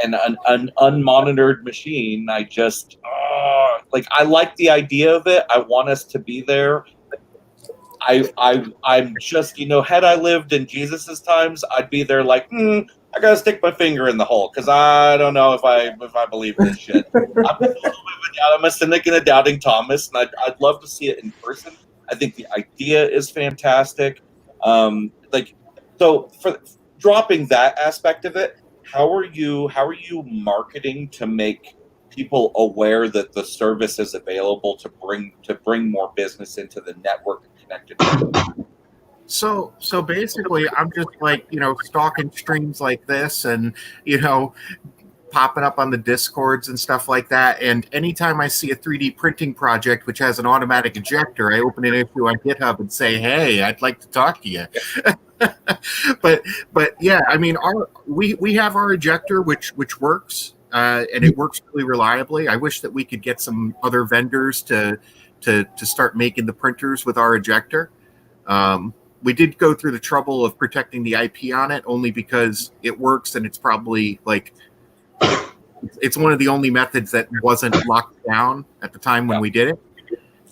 And an unmonitored machine, I just I like the idea of it. I want us to be there. I'm just, had I lived in Jesus's times, I'd be there like, I gotta stick my finger in the hole because I don't know if I believe this shit. I'm a cynic and a doubting Thomas, and I'd love to see it in person. I think the idea is fantastic. So for dropping that aspect of it, how are you marketing to make people aware that the service is available to bring more business into the network connected? So basically, I'm just like, stalking streams like this and, popping up on the Discords and stuff like that. And anytime I see a 3D printing project which has an automatic ejector, I open an issue on GitHub and say, hey, I'd like to talk to you. but yeah, I mean, we have our ejector which works, and it works really reliably. I wish that we could get some other vendors to start making the printers with our ejector. We did go through the trouble of protecting the IP on it only because it works, and it's probably it's one of the only methods that wasn't locked down at the time when we did it.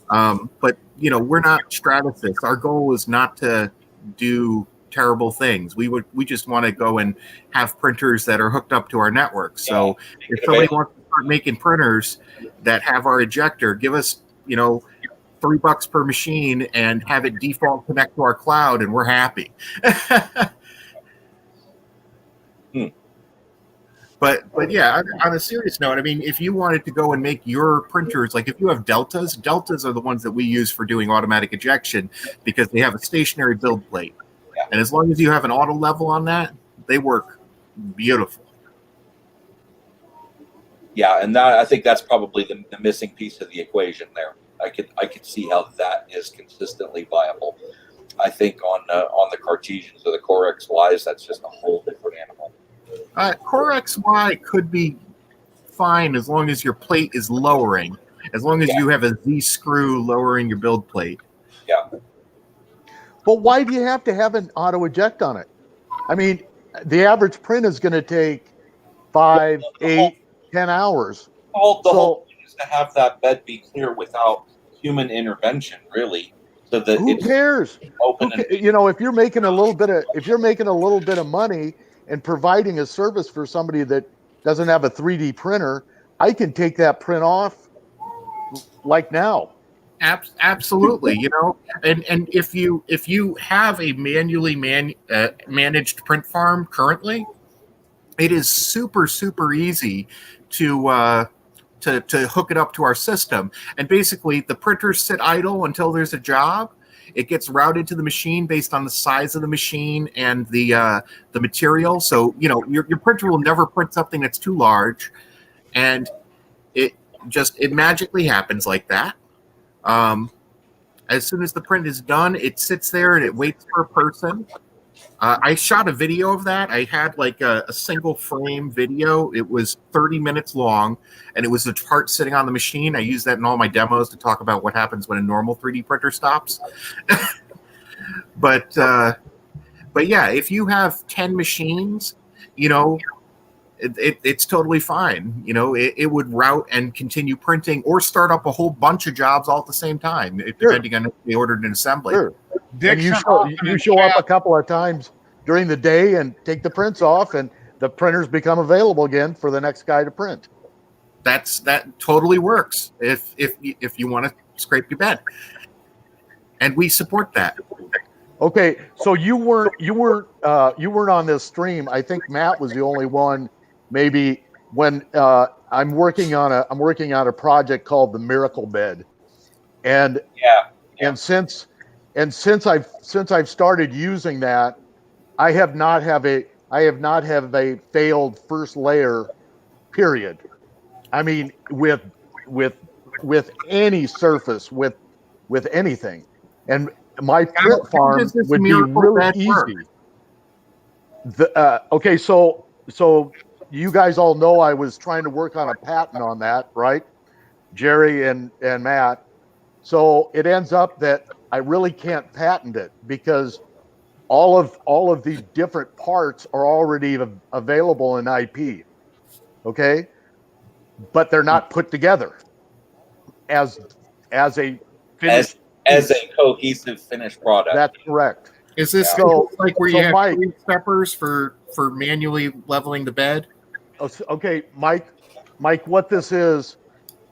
But we're not Stratasys. Our goal is not to do terrible things. We just want to go and have printers that are hooked up to our network. So if somebody wants to start making printers that have our ejector, give us $3 per machine and have it default connect to our cloud, and we're happy. But yeah, on a serious note, I mean, if you wanted to go and make your printers, like if you have Deltas are the ones that we use for doing automatic ejection because they have a stationary build plate. Yeah. And as long as you have an auto level on that, they work beautiful. Yeah, and I think that's probably the missing piece of the equation there. I could see how that is consistently viable. I think on the Cartesians or the Core XYs, that's just a whole different animal. Core XY could be fine as long as your plate is lowering, as long as you have a Z screw lowering your build plate. Yeah. But why do you have to have an auto eject on it? I mean, the average print is going to take 5, 8, 10 hours. The whole thing is to have that bed be clear without human intervention, really, so that who cares? Open You know, if you're making a little bit of money and providing a service for somebody that doesn't have a 3D printer, I can take that print off like now. Absolutely, you know, and if you have a manually managed print farm currently, it is super easy to hook it up to our system. And basically, the printers sit idle until there's a job. It gets routed to the machine based on the size of the machine and the material. So you know your printer will never print something that's too large, and it magically happens like that. As soon as the print is done, it sits there and it waits for a person. I shot a video of that. I had like a single frame video. It was 30 minutes long, and it was the part sitting on the machine. I use that in all my demos to talk about what happens when a normal 3D printer stops. But yeah, if you have 10 machines, you know, it's totally fine. You know, it would route and continue printing or start up a whole bunch of jobs all at the same time, depending on if they ordered an assembly. Sure. And you show up a couple of times during the day and take the prints off, and the printers become available again for the next guy to print. That totally works if you want to scrape your bed, and we support that. Okay, so you weren't on this stream. I think Matt was the only one. Maybe when I'm working on a project called the Miracle Bed, and since I've started using that, I have not have a failed first layer, period. I mean, with any surface, with anything, and my print farm would be really easy. Okay, so you guys all know I was trying to work on a patent on that, right? Jerry and Matt. So it ends up that I really can't patent it because all of the different parts are already available in IP. Okay? But they're not put together as a finished as a cohesive finished product. That's correct. Is this like where you have 3 steppers for manually leveling the bed? Okay, Mike, what this is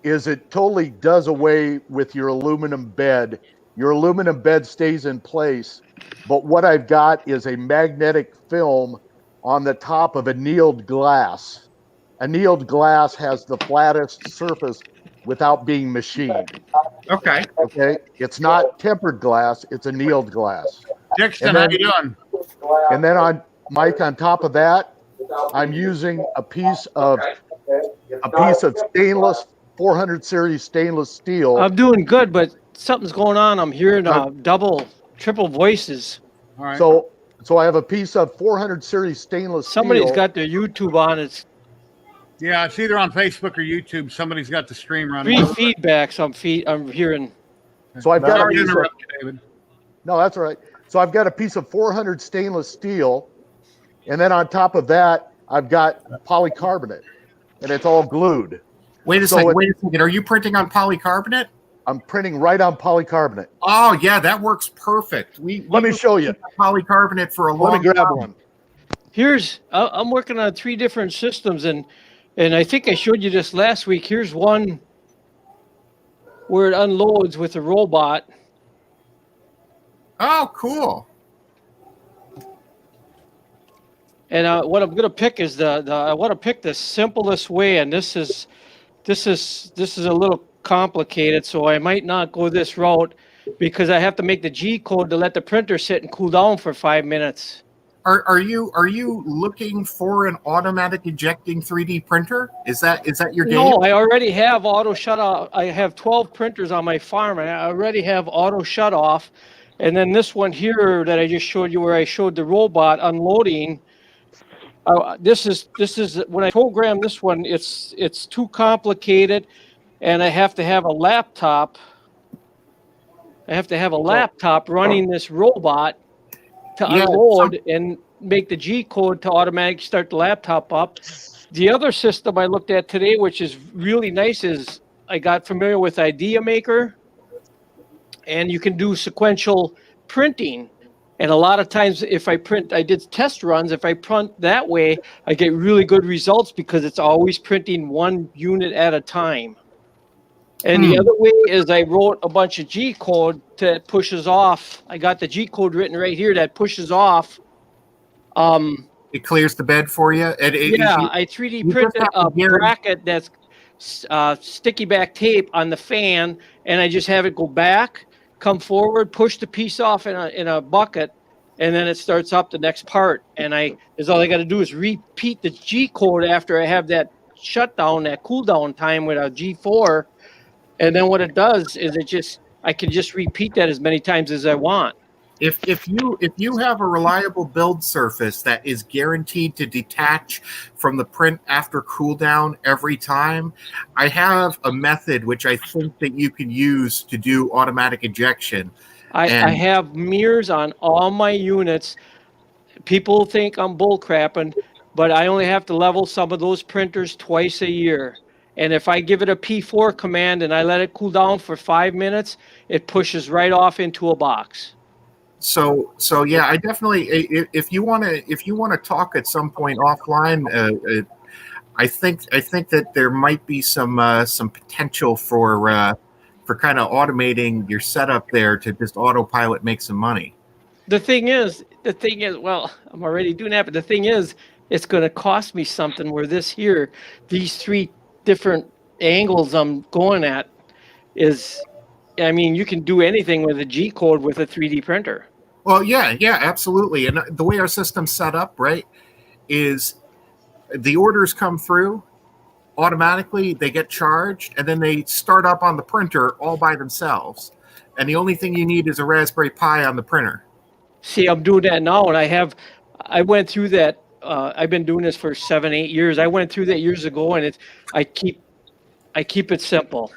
it totally does away with your aluminum bed. Your aluminum bed stays in place, but what I've got is a magnetic film on the top of annealed glass. Annealed glass has the flattest surface without being machined. Okay. It's not tempered glass, it's annealed glass. Dixon, how you doing? And then on top of that, I'm using a piece of stainless 400 series stainless steel. I'm doing good, but something's going on. I'm hearing triple voices. All right. So I have a piece of 400 series stainless Somebody's steel. got their YouTube on. It's it's either on Facebook or YouTube. Somebody's got the stream running. 3 feedbacks. I'm hearing. So I've got Sorry to interrupt you, David. No, that's all right. So I've got a piece of 400 stainless steel, and then on top of that, I've got polycarbonate, and it's all glued. Wait a second. Are you printing on polycarbonate? I'm printing right on polycarbonate. Oh yeah, that works perfect. Let me show you polycarbonate for a long time. Let me grab one. I'm working on 3 different systems, and I think I showed you this last week. Here's one where it unloads with a robot. Oh, cool. And what I'm gonna pick is I want to pick the simplest way, and this is a little complicated, so I might not go this route because I have to make the G code to let the printer sit and cool down for 5 minutes. Are you looking for an automatic ejecting 3D printer? Is that your game? No, I already have auto shut off. I have 12 printers on my farm, and I already have auto shut off. And then this one here that I just showed you, where I showed the robot unloading. This is when I program this one. It's too complicated, and I have to have a laptop. running this robot to unload, and make the G code to automatically start the laptop up. The other system I looked at today, which is really nice, is I got familiar with Idea Maker, and you can do sequential printing. And a lot of times if I did test runs, if I print that way, I get really good results because it's always printing one unit at a time. And the other way is I wrote a bunch of G code that pushes off. I got the G code written right here that pushes off. It clears the bed for you. I 3D printed a bracket that's sticky back tape on the fan, and I just have it go back, come forward, push the piece off in a bucket, and then it starts up the next part. And all I got to do is repeat the G code after I have that shutdown, that cool down time with a G4. And then what it does is I can just repeat that as many times as I want. If you have a reliable build surface that is guaranteed to detach from the print after cooldown every time, I have a method which I think that you can use to do automatic ejection. I have mirrors on all my units. People think I'm bull crapping, but I only have to level some of those printers twice a year. And if I give it a P4 command and I let it cool down for 5 minutes, it pushes right off into a box. So yeah, I definitely, if you want to talk at some point offline, I think that there might be some potential for kind of automating your setup there to just autopilot make some money. The thing is, well, I'm already doing that, but the thing is, it's going to cost me something where these 3 different angles I'm going at you can do anything with a G code with a 3D printer. Well, yeah, absolutely. And the way our system's set up, right, is the orders come through automatically, they get charged, and then they start up on the printer all by themselves. And the only thing you need is a Raspberry Pi on the printer. See, I'm doing that now, and I went through that. I've been doing this for 7-8 years. I went through that years ago, and I keep it simple.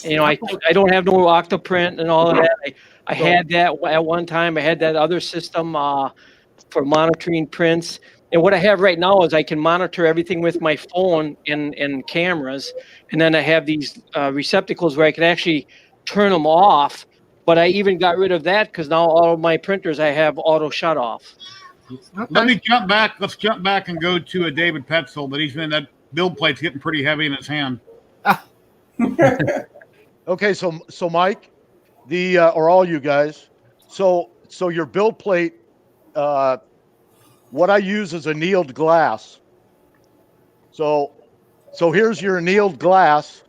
I don't have no Octoprint and all of that. I had that at one time. I had that other system for monitoring prints. And what I have right now is I can monitor everything with my phone and cameras. And then I have these receptacles where I can actually turn them off. But I even got rid of that because now all of my printers I have auto shut off. Let me jump back. Let's jump back and go to David Petzel, but he's been that build plate's getting pretty heavy in his hand. Okay, so Mike, or all you guys, so your build plate, what I use is annealed glass. So here's your annealed glass.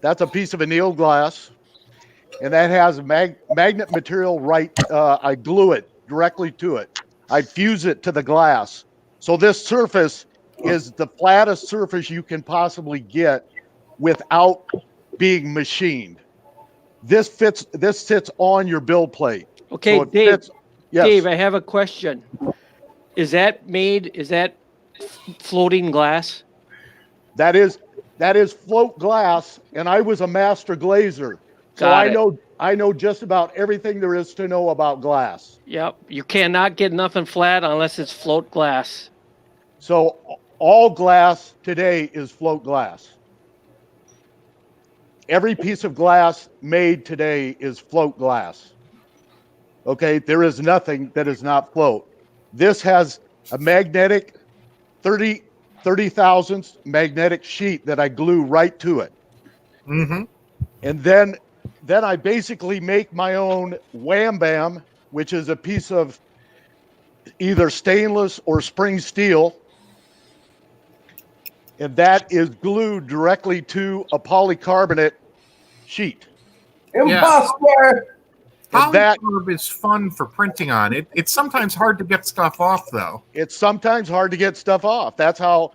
That's a piece of annealed glass, and that has magnet material right. I glue it directly to it. I fuse it to the glass. So this surface is the flattest surface you can possibly get without being machined. This sits on your build plate. Okay, so Dave. Yes. Dave, I have a question. Is that floating glass? That is float glass, and I was a master glazer. So I know just about everything there is to know about glass. Yep. You cannot get nothing flat unless it's float glass. So all glass today is float glass. Every piece of glass made today is float glass. Okay, there is nothing that is not float. This has a magnetic 30 thousandths magnetic sheet that I glue right to it. Mm-hmm. And then I basically make my own wham bam, which is a piece of either stainless or spring steel. And that is glued directly to a polycarbonate sheet. Imposter! Polycarb is fun for printing on. It's sometimes hard to get stuff off, though. It's sometimes hard to get stuff off. That's how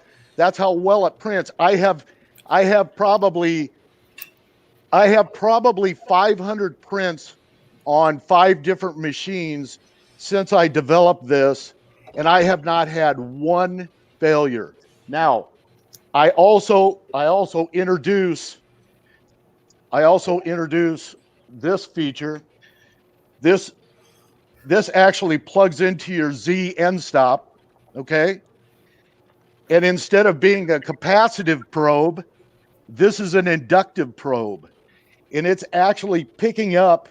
well it prints. I have probably 500 prints on 5 different machines since I developed this, and I have not had one failure. Now, I also introduce this feature. This actually plugs into your Z end stop. Okay. And instead of being a capacitive probe, this is an inductive probe. And it's actually picking up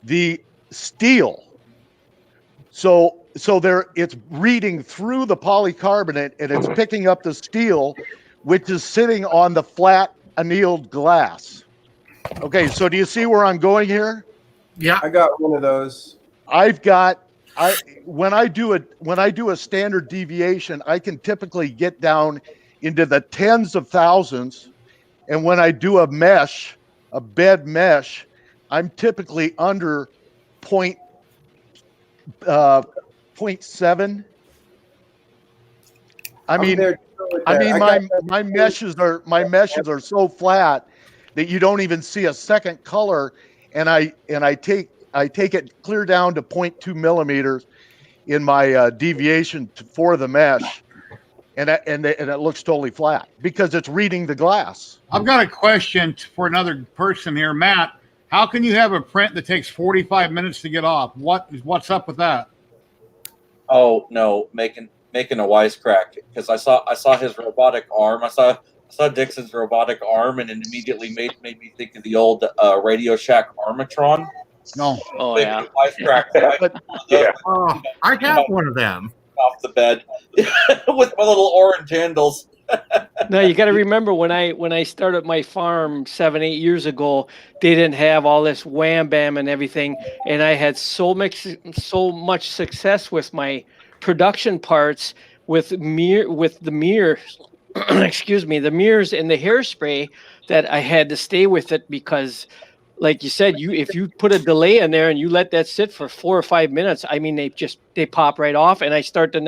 the steel. So it's reading through the polycarbonate and it's picking up the steel, which is sitting on the flat annealed glass. Okay, so do you see where I'm going here? Yeah, I got one of those. When I do a standard deviation, I can typically get down into the tens of thousands. And when I do a bed mesh, I'm typically under 0.7. My meshes are so flat that you don't even see a second color, and I take it clear down to 0.2 millimeters in my deviation for the mesh, and it looks totally flat because it's reading the glass. I've got a question for another person here, Matt. How can you have a print that takes 45 minutes to get off? What's up with that? Oh no, making a wisecrack because I saw his robotic arm. I saw Dixon's robotic arm, and it immediately made me think of the old Radio Shack Armatron. No, oh yeah, wisecrack. I got one of them off the bed with my little orange handles. No, you got to remember when I started my farm 7-8 years ago, they didn't have all this wham bam and everything, and I had so much success with my production parts with the mirrors, excuse me, the mirrors and the hairspray that I had to stay with it because, like you said, if you put a delay in there and you let that sit for 4 or 5 minutes, I mean they pop right off, and I start the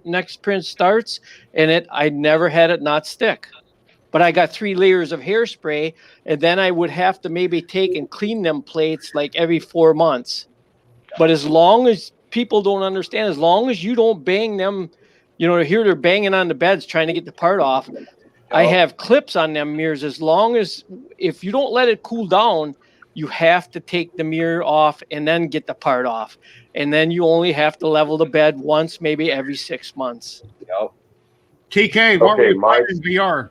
next print starts, and I never had it not stick. But I got 3 layers of hairspray, and then I would have to maybe take and clean them plates like every 4 months. But as long as people don't understand, as long as you don't bang them, here they're banging on the beds trying to get the part off. I have clips on them mirrors. As long as if you don't let it cool down, you have to take the mirror off and then get the part off. And then you only have to level the bed once, maybe every 6 months. Yep. TK, what were you playing in VR?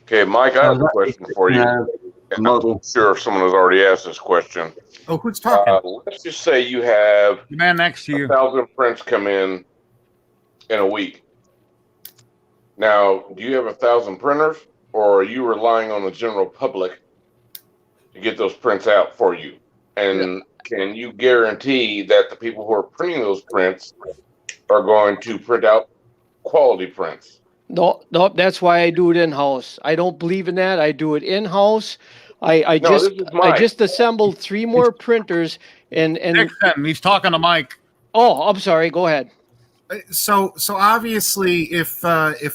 Okay, Mike, I have a question for you. And I'm sure if someone has already asked this question. Oh, who's talking? Let's just say you have the man next to you. 1,000 prints come in a week. Now, do you have 1,000 printers, or are you relying on the general public to get those prints out for you? And can you guarantee that the people who are printing those prints are going to print out quality prints? No, that's why I do it in-house. I don't believe in that. I do it in-house. I just assembled 3 more printers and Dixon, he's talking to Mike. Oh, I'm sorry. Go ahead. So obviously, if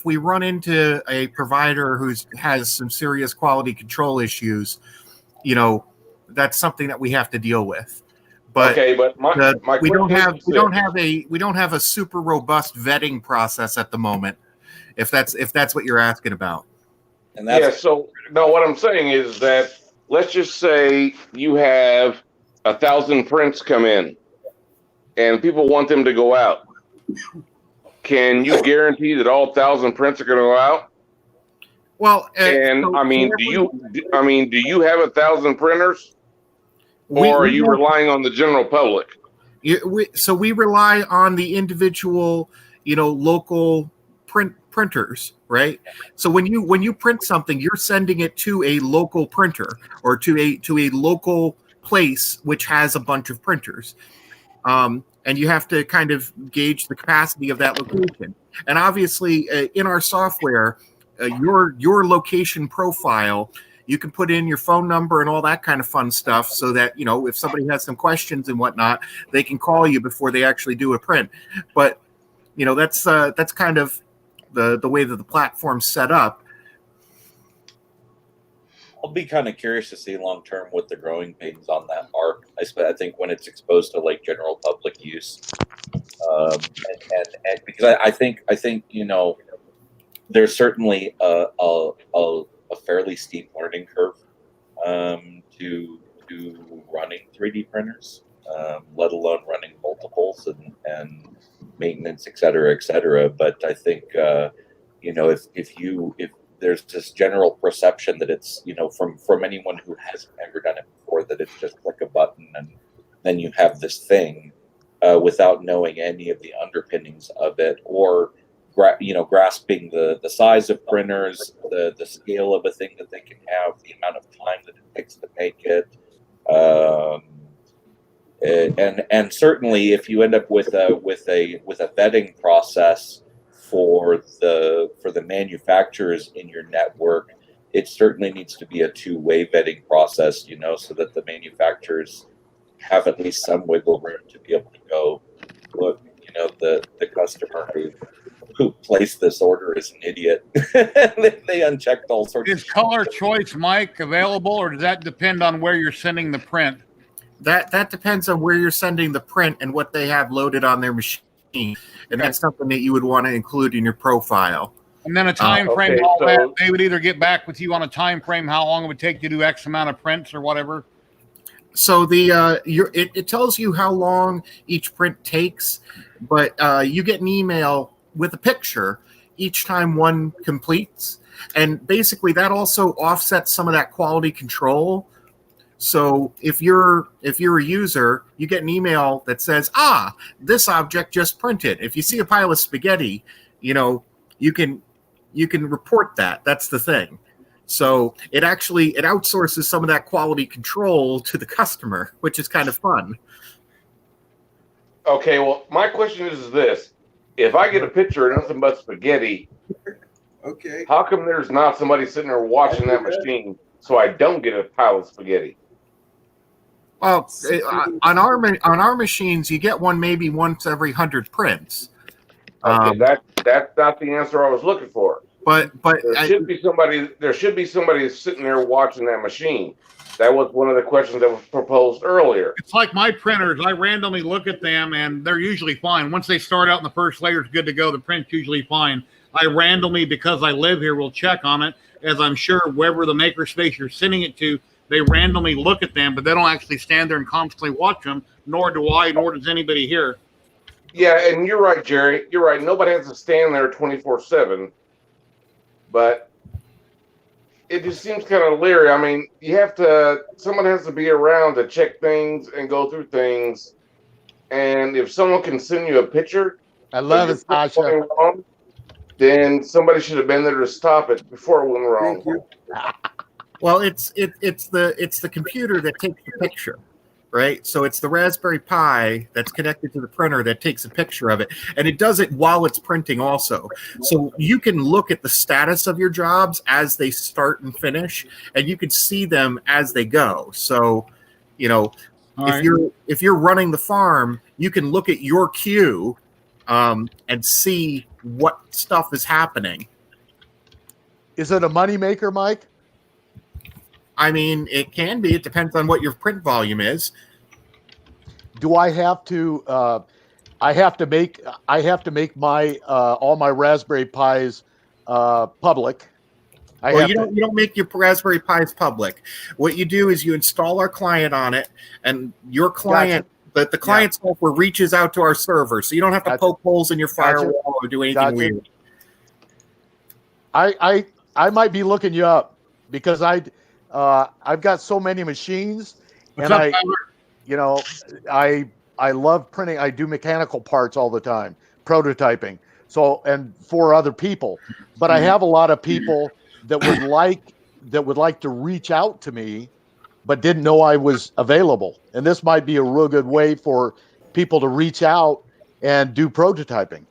we run into a provider who has some serious quality control issues, that's something that we have to deal with. But we don't have a super robust vetting process at the moment. If that's what you're asking about. So no, what I'm saying is that let's just say you have 1,000 prints come in, and people want them to go out. Can you guarantee that all 1,000 prints are going to go out? Well, do you have 1,000 printers, or are you relying on the general public? We rely on the individual, local printers, right? So when you print something, you're sending it to a local printer or to a local place which has a bunch of printers. And you have to kind of gauge the capacity of that location. And obviously, in our software, your location profile, you can put in your phone number and all that kind of fun stuff so that, if somebody has some questions and whatnot, they can call you before they actually do a print. But, that's kind of the way that the platform's set up. I'll be kind of curious to see long term what the growing pains on that are. I think when it's exposed to like general public use, and because I think there's certainly a fairly steep learning curve to running 3D printers, let alone running multiples, and maintenance, et cetera, et cetera. But I think, if there's this general perception that it's, from anyone who hasn't ever done it before, that it's just click a button and then you have this thing, without knowing any of the underpinnings of it, or grasping the size of printers, the scale of a thing that they can have, the amount of time that it takes to make it. And certainly, if you end up with a vetting process for the manufacturers in your network, it certainly needs to be a two-way vetting process, so that the manufacturers have at least some wiggle room to be able to go, look, the customer who placed this order is an idiot. They unchecked all sorts. Is color choice, Mike, available, or does that depend on where you're sending the print? That depends on where you're sending the print and what they have loaded on their machine, and that's something that you would want to include in your profile. And then a time frame. Okay, all so- that, they would either get back with you on a time frame, how long it would take to do X amount of prints or whatever. So it tells you how long each print takes, but you get an email with a picture each time one completes, and basically that also offsets some of that quality control. So if you're a user, you get an email that says, this object just printed. If you see a pile of spaghetti, you can report that. That's the thing. So it outsources some of that quality control to the customer, which is kind of fun. Okay, well, my question is this. If I get a picture of nothing but spaghetti, okay, how come there's not somebody sitting there watching that machine so I don't get a pile of spaghetti? Well, on our machines, you get one maybe once every 100 prints. Okay, that's not the answer I was looking for. But there should be somebody sitting there watching that machine. That was one of the questions that was proposed earlier. It's like my printers. I randomly look at them, and they're usually fine. Once they start out and the first layer is good to go, the print's usually fine. I randomly, because I live here, will check on it, as I'm sure wherever the makerspace you're sending it to, they randomly look at them, but they don't actually stand there and constantly watch them, nor do I, nor does anybody here. Yeah, and you're right, Jerry. You're right. Nobody has to stand there 24/7, but it just seems kind of leery. I mean, someone has to be around to check things and go through things. And if someone can send you a picture, I love it, Sasha. Wrong, then somebody should have been there to stop it before it went wrong. Well, it's the computer that takes the picture, right? So it's the Raspberry Pi that's connected to the printer that takes a picture of it, and it does it while it's printing also. So you can look at the status of your jobs as they start and finish, and you can see them as they go. So, if you're running the farm, you can look at your queue and see what stuff is happening. Is it a moneymaker, Mike? I mean, it can be. It depends on what your print volume is. Do I have to? I have to make my all my Raspberry Pis public. You don't make your Raspberry Pis public. What you do is you install our client on it, and your client, but the client software reaches out to our server, so you don't have to poke holes in your firewall or do anything weird. I might be looking you up because I've got so many machines, and I love printing. I do mechanical parts all the time, prototyping. So, and for other people, but I have a lot of people that would like to reach out to me, but didn't know I was available. And this might be a real good way for people to reach out and do prototyping.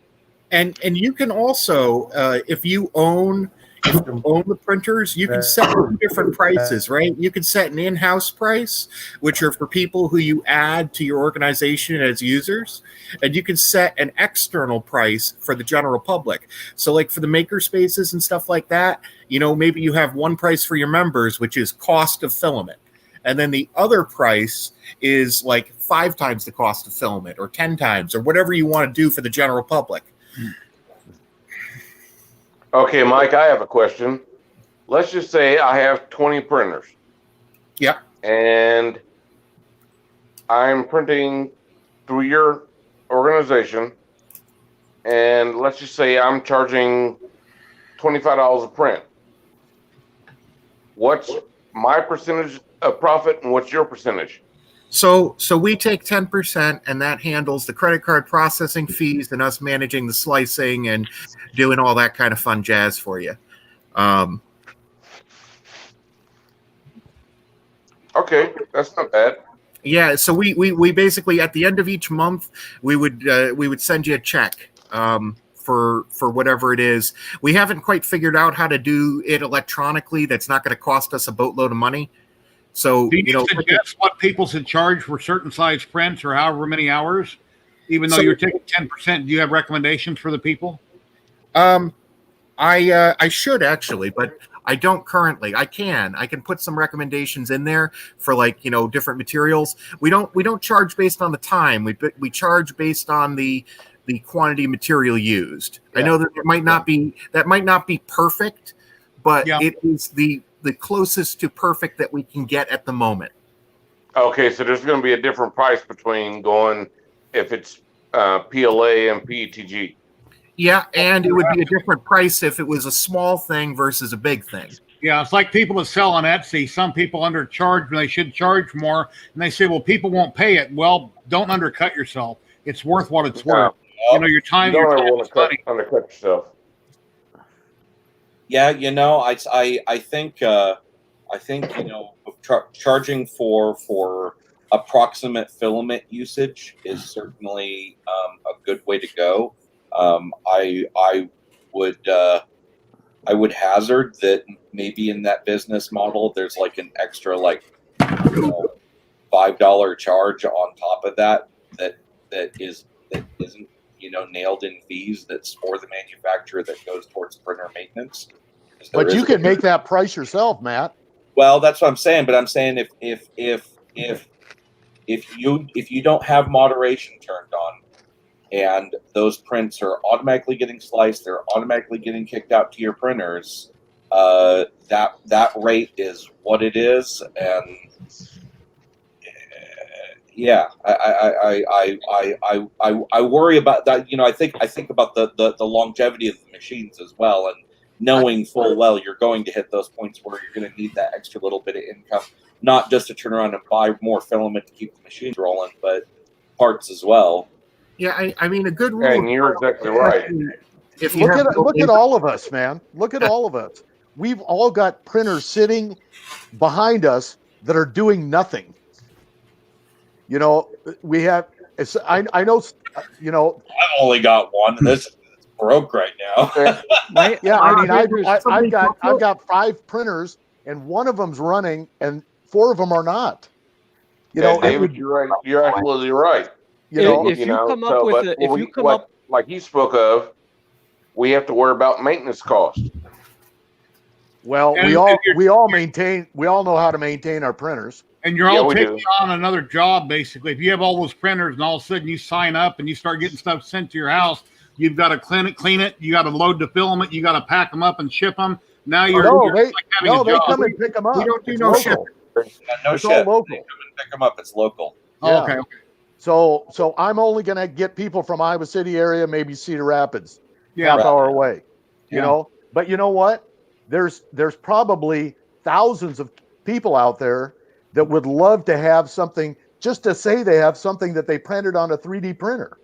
And you can also, if you own the printers, you can set different prices, right? You can set an in-house price, which are for people who you add to your organization as users, and you can set an external price for the general public. So like for the maker spaces and stuff like that, maybe you have one price for your members, which is cost of filament. And then the other price is like 5 times the cost of filament or 10 times or whatever you want to do for the general public. Okay, Mike, I have a question. Let's just say I have 20 printers. Yeah. And I'm printing through your organization, and let's just say I'm charging $25 a print. What's my percentage of profit, and what's your percentage? So we take 10%, and that handles the credit card processing fees and us managing the slicing and doing all that kind of fun jazz for you. Okay, that's not bad. Yeah, so we basically at the end of each month we would send you a check for whatever it is. We haven't quite figured out how to do it electronically. That's not going to cost us a boatload of money. So do you suggest what people should charge for certain size prints or however many hours? Even though you're taking 10%, do you have recommendations for the people? I should actually, but I don't currently. I can put some recommendations in there for different materials. We don't charge based on the time. We charge based on the quantity of material used. Yeah. I know that might not be perfect, but it is the closest to perfect that we can get at the moment. Okay, so there's going to be a different price between going if it's PLA and PETG. Yeah, and it would be a different price if it was a small thing versus a big thing. Yeah, it's like people that sell on Etsy. Some people undercharge when they should charge more, and they say, well, people won't pay it. Well, don't undercut yourself. It's worth what it's worth. Your time, you don't want to undercut yourself. Yeah, I think charging for approximate filament usage is certainly a good way to go. I would hazard that maybe in that business model there's like an extra $5 charge on top of that isn't nailed in fees. That's for the manufacturer that goes towards printer maintenance. But you can make that price yourself, Matt. Well, that's what I'm saying. But I'm saying if you don't have moderation turned on, and those prints are automatically getting sliced, they're automatically getting kicked out to your printers, that rate is what it is, and I worry about that. I think about the longevity of the machines as well, and knowing full well you're going to hit those points where you're going to need that extra little bit of income, not just to turn around and buy more filament to keep the machines rolling, but parts as well. Yeah, I mean, a good rule. And you're exactly right. Look at all of us, man. Look at all of us. We've all got printers sitting behind us that are doing nothing. We have. I know. I've only got one. This is broke right now. I've got 5 printers, and one of them's running, and 4 of them are not. David, you're right. You're absolutely right. Like he spoke of, we have to worry about maintenance costs. Well, we all know how to maintain our printers. And you're all taking on another job, basically. If you have all those printers and all of a sudden you sign up and you start getting stuff sent to your house, you've got to clean it, you got to load the filament, you got to pack them up and ship them. Now they come and pick them up. We don't do no shipping. It's all local. They come and pick them up. It's local. Yeah. Okay. So I'm only going to get people from Iowa City area, maybe Cedar Rapids, half hour away. But you know what? There's probably thousands of people out there that would love to have something, just to say they have something that they printed on a 3D printer.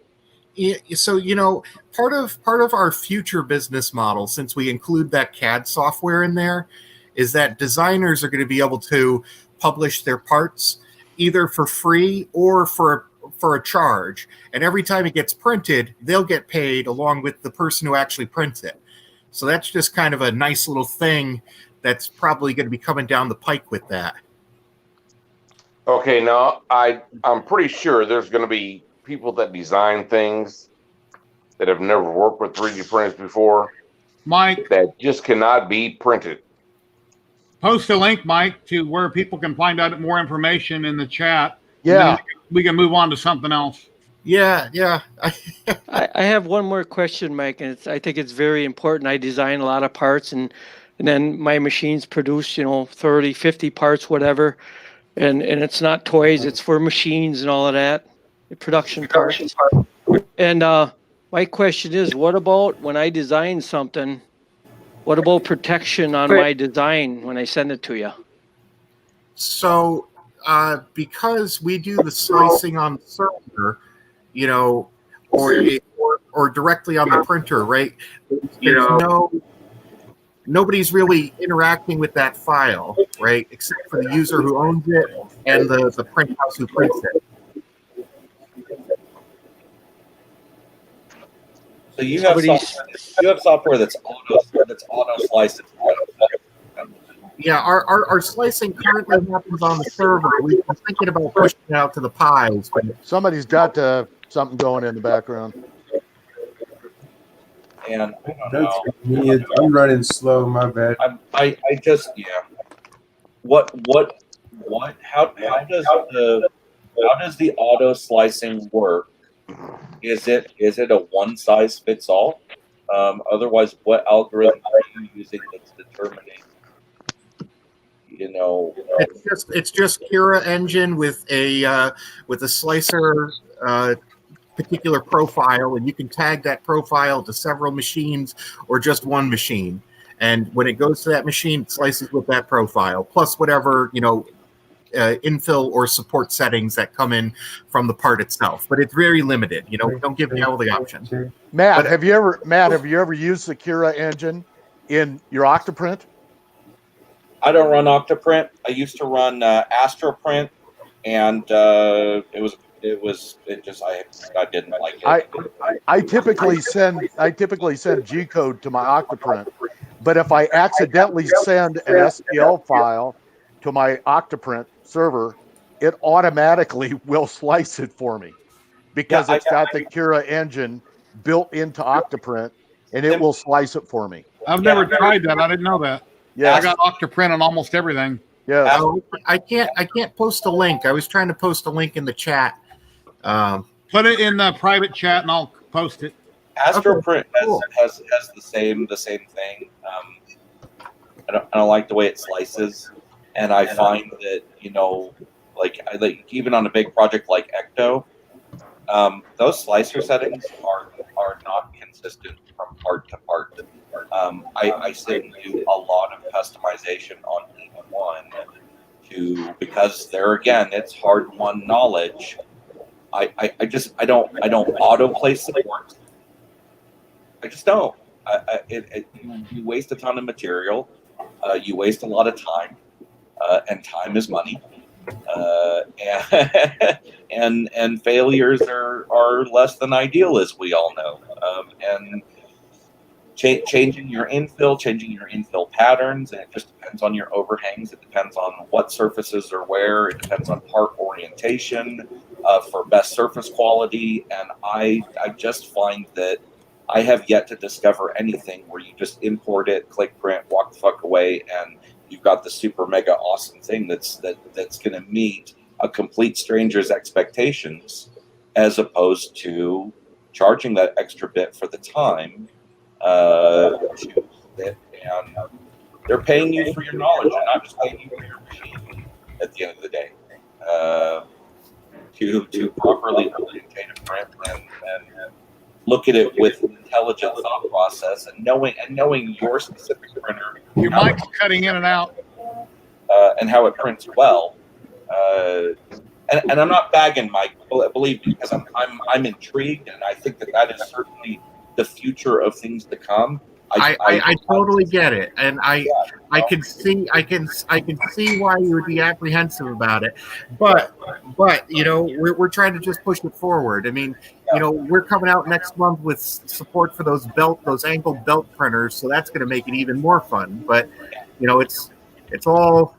Yeah, so part of our future business model, since we include that CAD software in there, is that designers are going to be able to publish their parts either for free or for a charge, and every time it gets printed, they'll get paid along with the person who actually prints it. So that's just kind of a nice little thing that's probably going to be coming down the pike with that. Okay, now I'm pretty sure there's going to be people that design things that have never worked with 3D printers before, Mike, that just cannot be printed. Post a link, Mike, to where people can find out more information in the chat. Yeah. We can move on to something else. Yeah. I have one more question, Mike, and I think it's very important. I design a lot of parts, and then my machines produce, 30, 50 parts, whatever. And it's not toys, it's for machines and all of that, production parts. And My question is, what about when I design something? What about protection on my design when I send it to you? So, because we do the slicing on the server, you know, or directly on the printer, right? Nobody's really interacting with that file, right? Except for the user who owns it and the print house who prints it. So you have software that's auto slicing. Yeah, our slicing currently happens on the server. We've been thinking about pushing it out to the pies, but Somebody's got something going in the background. And That's me. I'm running slow. My bad. I just What how does the auto slicing work? Is it a one size fits all? Otherwise, what algorithm are you using that's determining? it's just Cura engine with a slicer particular profile, and you can tag that profile to several machines or just one machine. And when it goes to that machine, it slices with that profile plus whatever infill or support settings that come in from the part itself. But it's very limited. We don't give you all the options. Matt, have you ever used the Cura engine in your Octoprint? I don't run Octoprint. I used to run Astroprint, and I didn't like it. I typically send G code to my Octoprint, but if I accidentally send an STL file to my Octoprint server, it automatically will slice it for me because it's got the Cura engine built into Octoprint, and it will slice it for me. I've never tried that. I didn't know that. Yeah, I got Octoprint on almost everything. Yeah, I can't post a link. I was trying to post a link in the chat. Put it in the private chat, and I'll post it. Astroprint has the same thing. I don't like the way it slices, and I find that like even on a big project like Ecto, those slicer settings are not consistent from part to part. I sit and do a lot of customization on each one because there again it's hard-won knowledge. I don't auto place support. I just don't. You waste a ton of material. You waste a lot of time, and time is money. And failures are less than ideal, as we all know. And changing your infill patterns, and it just depends on your overhangs. It depends on what surfaces are where. It depends on part orientation for best surface quality. And I just find that I have yet to discover anything where you just import it, click print, walk the fuck away, and you've got the super mega awesome thing that's going to meet a complete stranger's expectations, as opposed to charging that extra bit for the time. To sit and they're paying you for your knowledge. They're not just paying you for your machine at the end of the day. To properly orientate a print and look at it with an intelligent thought process and knowing your specific printer. Your mic's cutting in and out. And how it prints well. And I'm not bagging Mike, believe me, because I'm intrigued, and I think that is certainly the future of things to come. I totally get it, and I can see why you would be apprehensive about it, but we're trying to just push it forward. I mean, we're coming out next month with support for those angled belt printers, so that's going to make it even more fun. But it's all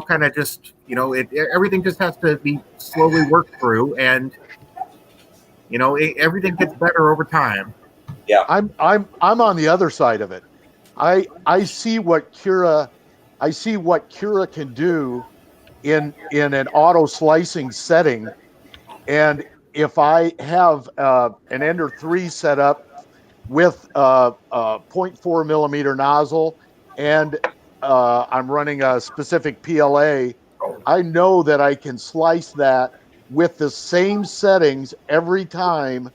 kind of just everything just has to be slowly worked through, and everything gets better over time. Yeah, I'm on the other side of it. I see what Cura can do in an auto slicing setting, and if I have an Ender 3 set up with a 0.4 millimeter nozzle and I'm running a specific PLA, I know that I can slice that with the same settings every time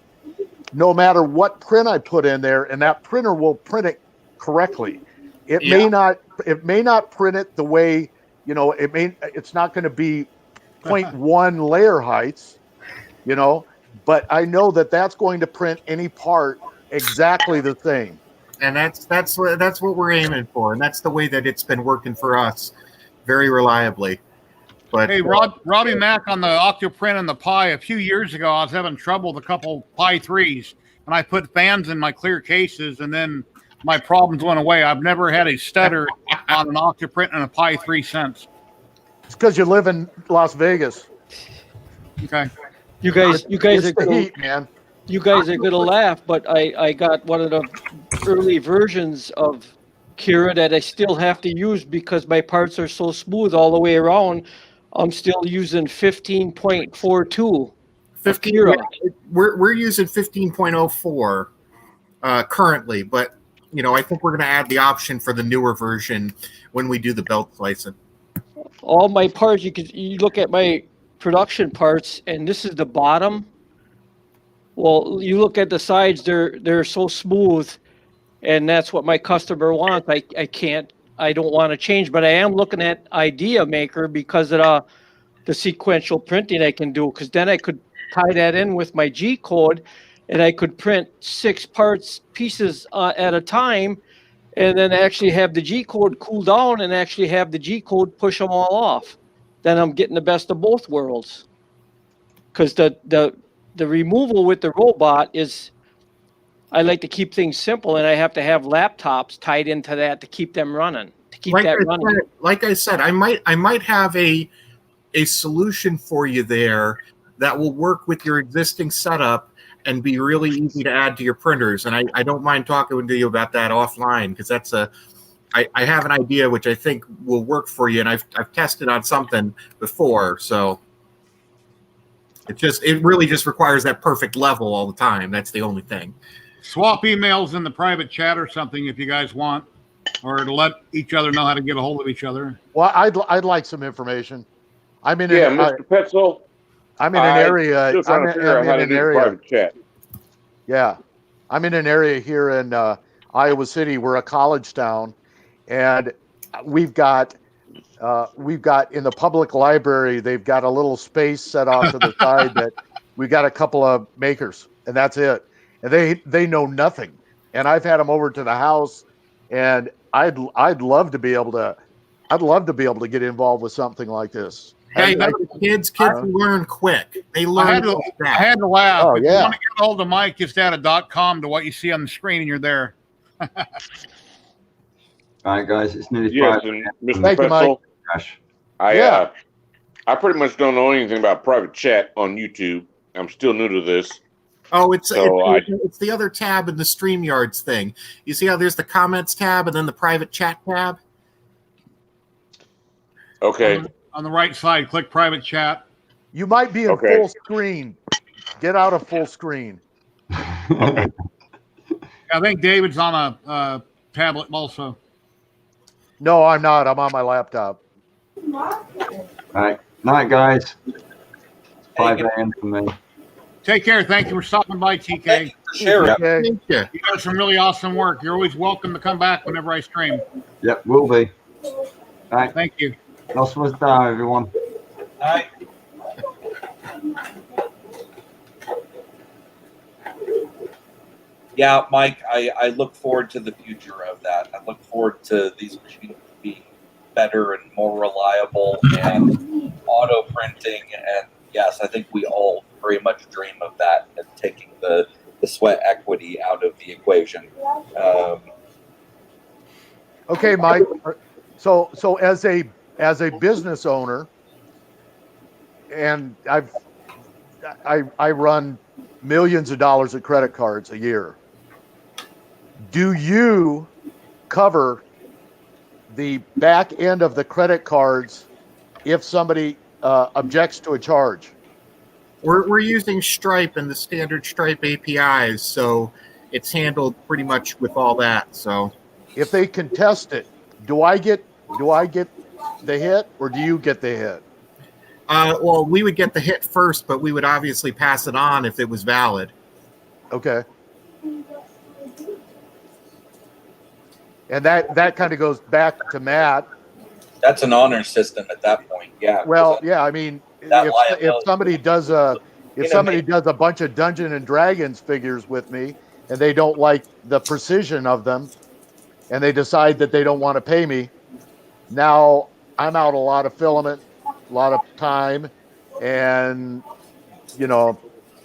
no matter what print I put in there, and that printer will print it correctly. It may not print it the way, it's not going to be 0.1 layer heights, but I know that that's going to print any part exactly the same. And that's what we're aiming for, and that's the way that it's been working for us, very reliably. But hey, Robbie Mack on the Octoprint and the Pi. A few years ago, I was having trouble with a couple Pi 3s, and I put fans in my clear cases, and then my problems went away. I've never had a stutter on an Octoprint and a Pi 3 since. It's because you live in Las Vegas. Okay. You guys It's are the gonna, heat, man. you guys are gonna laugh, but I got one of the early versions of Kira that I still have to use because my parts are so smooth all the way around. I'm still using 15.42. 15. We're using 15.04 currently, but I think we're going to add the option for the newer version when we do the belt slicing. All my parts, you look at my production parts, and this is the bottom. Well, you look at the sides; they're so smooth, and that's what my customer wants. I don't want to change, but I am looking at Idea Maker because of the sequential printing I can do. Because then I could tie that in with my G code, and I could print 6 pieces at a time, and then actually have the G code cool down and actually have the G code push them all off. Then I'm getting the best of both worlds. Because the removal with the robot is, I like to keep things simple, and I have to have laptops tied into that to keep them running. To keep that running. Like I said, I might have a solution for you there that will work with your existing setup and be really easy to add to your printers. And I don't mind talking to you about that offline, because I have an idea which I think will work for you, and I've tested on something before. So it really just requires that perfect level all the time. That's the only thing. Swap emails in the private chat or something if you guys want, or to let each other know how to get a hold of each other. Well, I'd like some information. Mr. Petzel. I'm in an area. Still trying to figure out how to do private chat. Yeah, I'm in an area here in Iowa City. We're a college town, and we've got in the public library, they've got a little space set off to the side that we got a couple of makers, and that's it. And they know nothing. And I've had them over to the house, and I'd love to be able to get involved with something like this. Hey, kids learn quick. They learn. I had to laugh. Oh, if you want to get a hold of Mike, just add a .com to what you see on the screen, and you're there. All right, guys, it's nearly 5. And Mr. Petzel, I pretty much don't know anything about private chat on YouTube. I'm still new to this. Oh, it's the other tab in the StreamYards thing. You see how there's the comments tab and then the private chat tab? Okay. On the right side, click private chat. You might be in full screen. Get out of full screen. I think David's on a tablet also. No, I'm not. I'm on my laptop. All right. Night, guys. 5 a.m. for me. Take care. Thank you for stopping by, TK. Thank you for sharing. Thank you. You got some really awesome work. You're always welcome to come back whenever I stream. Yep, will be. All right. Thank you. Lost was down, everyone. Hi. Yeah, Mike, I look forward to the future of that. I look forward to these machines being better and more reliable and auto printing. And yes, I think we all very much dream of that and taking the sweat equity out of the equation. Okay, Mike. So as a business owner, and I run millions of dollars of credit cards a year. Do you cover the back end of the credit cards if somebody objects to a charge? We're using Stripe and the standard Stripe APIs, so it's handled pretty much with all that. So if they contest it, do I get the hit, or do you get the hit? Well, we would get the hit first, but we would obviously pass it on if it was valid. Okay. And that kind of goes back to Matt. That's an honor system at that point. Yeah. Well, yeah. I mean, if somebody does a bunch of Dungeons and Dragons figures with me, and they don't like the precision of them, and they decide that they don't want to pay me, now I'm out a lot of filament, a lot of time, and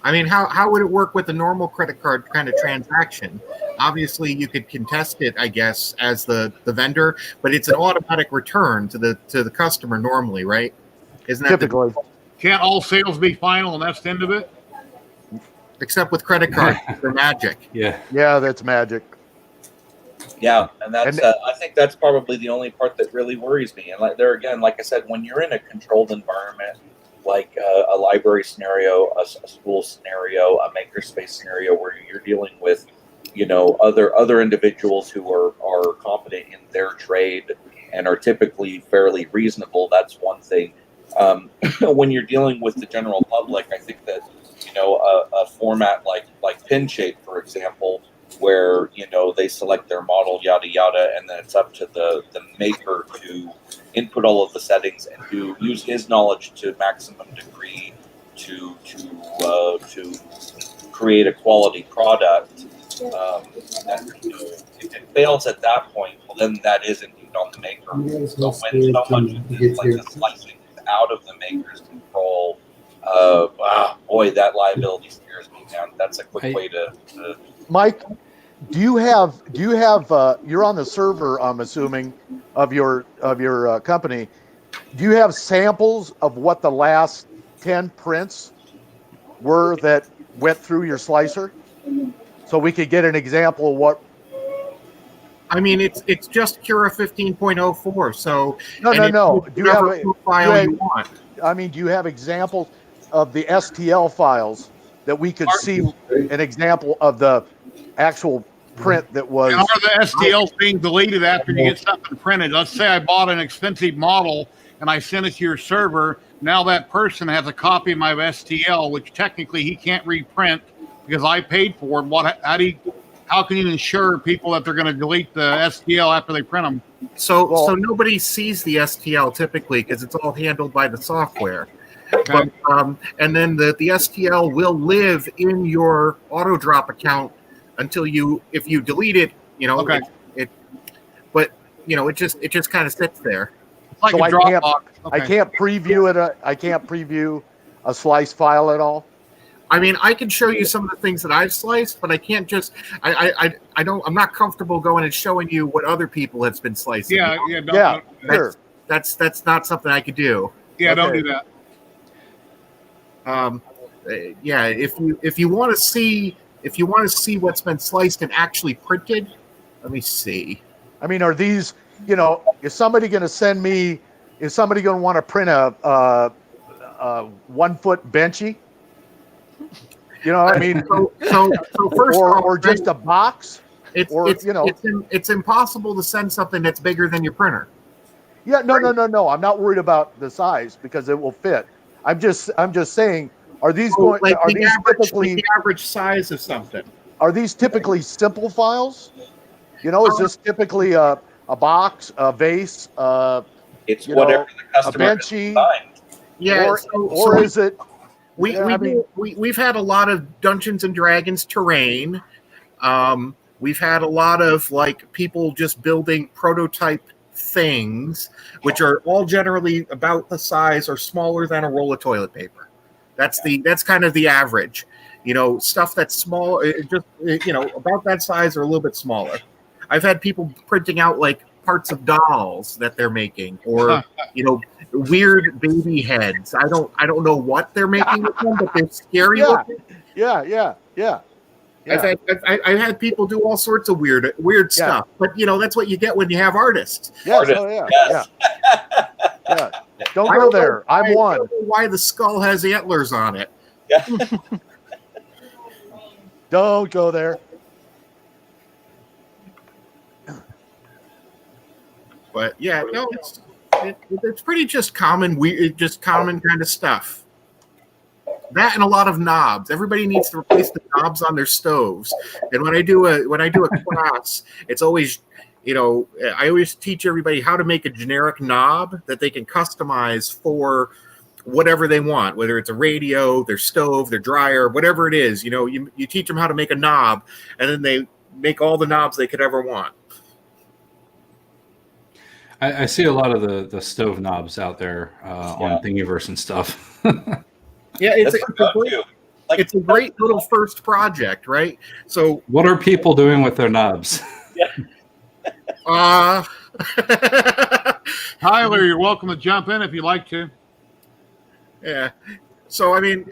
I mean, how would it work with a normal credit card kind of transaction? Obviously, you could contest it, I guess, as the vendor, but it's an automatic return to the customer normally, right? Isn't that typically? Can't all sales be final, and that's the end of it? Except with credit cards, they're magic. Yeah, that's magic. Yeah, and that's I think that's probably the only part that really worries me. And like I said, when you're in a controlled environment, like a library scenario, a school scenario, a makerspace scenario, where you're dealing with, other individuals who are competent in their trade and are typically fairly reasonable. That's one thing. When you're dealing with the general public, I think that a format like pin shape, for example, where they select their model, yada yada, and then it's up to the maker to input all of the settings and to use his knowledge to maximum degree to create a quality product. And, if it fails at that point, well, then that is indeed on the maker. So when so much of this, like the slicing is out of the maker's control, boy, that liability scares me, man. That's a quick way to Mike, do you have you're on the server, I'm assuming, of your company. Do you have samples of what the last 10 prints were that went through your slicer, so we could get an example of what? I mean, it's just Cura 15.04. So no. Do you have a file you want? I mean, do you have examples of the STL files that we could see an example of the actual print that was? And are the STLs being deleted after you get something printed? Let's say I bought an expensive model and I sent it to your server. Now that person has a copy of my STL, which technically he can't reprint because I paid for it. How can you ensure people that they're going to delete the STL after they print them? So nobody sees the STL typically because it's all handled by the software. Okay. But, and then the STL will live in your auto drop account until if you delete it, Okay. It just kind of sits there. It's like so a Dropbox. I can't preview it. I can't preview a slice file at all. I mean, I can show you some of the things that I've sliced, but I can't just. I'm not comfortable going and showing you what other people have been slicing. Sure. That's not something I could do. Yeah, okay. Don't do that. If you want to see what's been sliced and actually printed, let me see. I mean, are these? Is somebody going to send me? Is somebody going to want to print a 1 foot benchy? I mean, so first or just a box. It's impossible to send something that's bigger than your printer. Yeah, no. I'm not worried about the size because it will fit. I'm just saying, are these typically the average size of something? Are these typically simple files? Is this typically a box, a vase, it's whatever the customer a benchy, or is it? We've had a lot of Dungeons and Dragons terrain. We've had a lot of people just building prototype things, which are all generally about the size or smaller than a roll of toilet paper. That's kind of the average. Stuff that's small, about that size or a little bit smaller. I've had people printing out parts of dolls that they're making, or weird baby heads. I don't know what they're making with them, but they're scary looking. Yeah. I've had people do all sorts of weird stuff, but that's what you get when you have artists. Yes. Yeah. Don't go there. I'm one. I don't know why the skull has antlers on it. Yeah. Don't go there. But it's pretty just common kind of stuff. That and a lot of knobs. Everybody needs to replace the knobs on their stoves. And when I do a class, it's always, I always teach everybody how to make a generic knob that they can customize for whatever they want, whether it's a radio, their stove, their dryer, whatever it is. You teach them how to make a knob, and then they make all the knobs they could ever want. I see a lot of the stove knobs out there on Thingiverse and stuff. Yeah, it's a great little first project, right? So, what are people doing with their knobs? Tyler, you're welcome to jump in if you'd like to. Yeah. So I mean,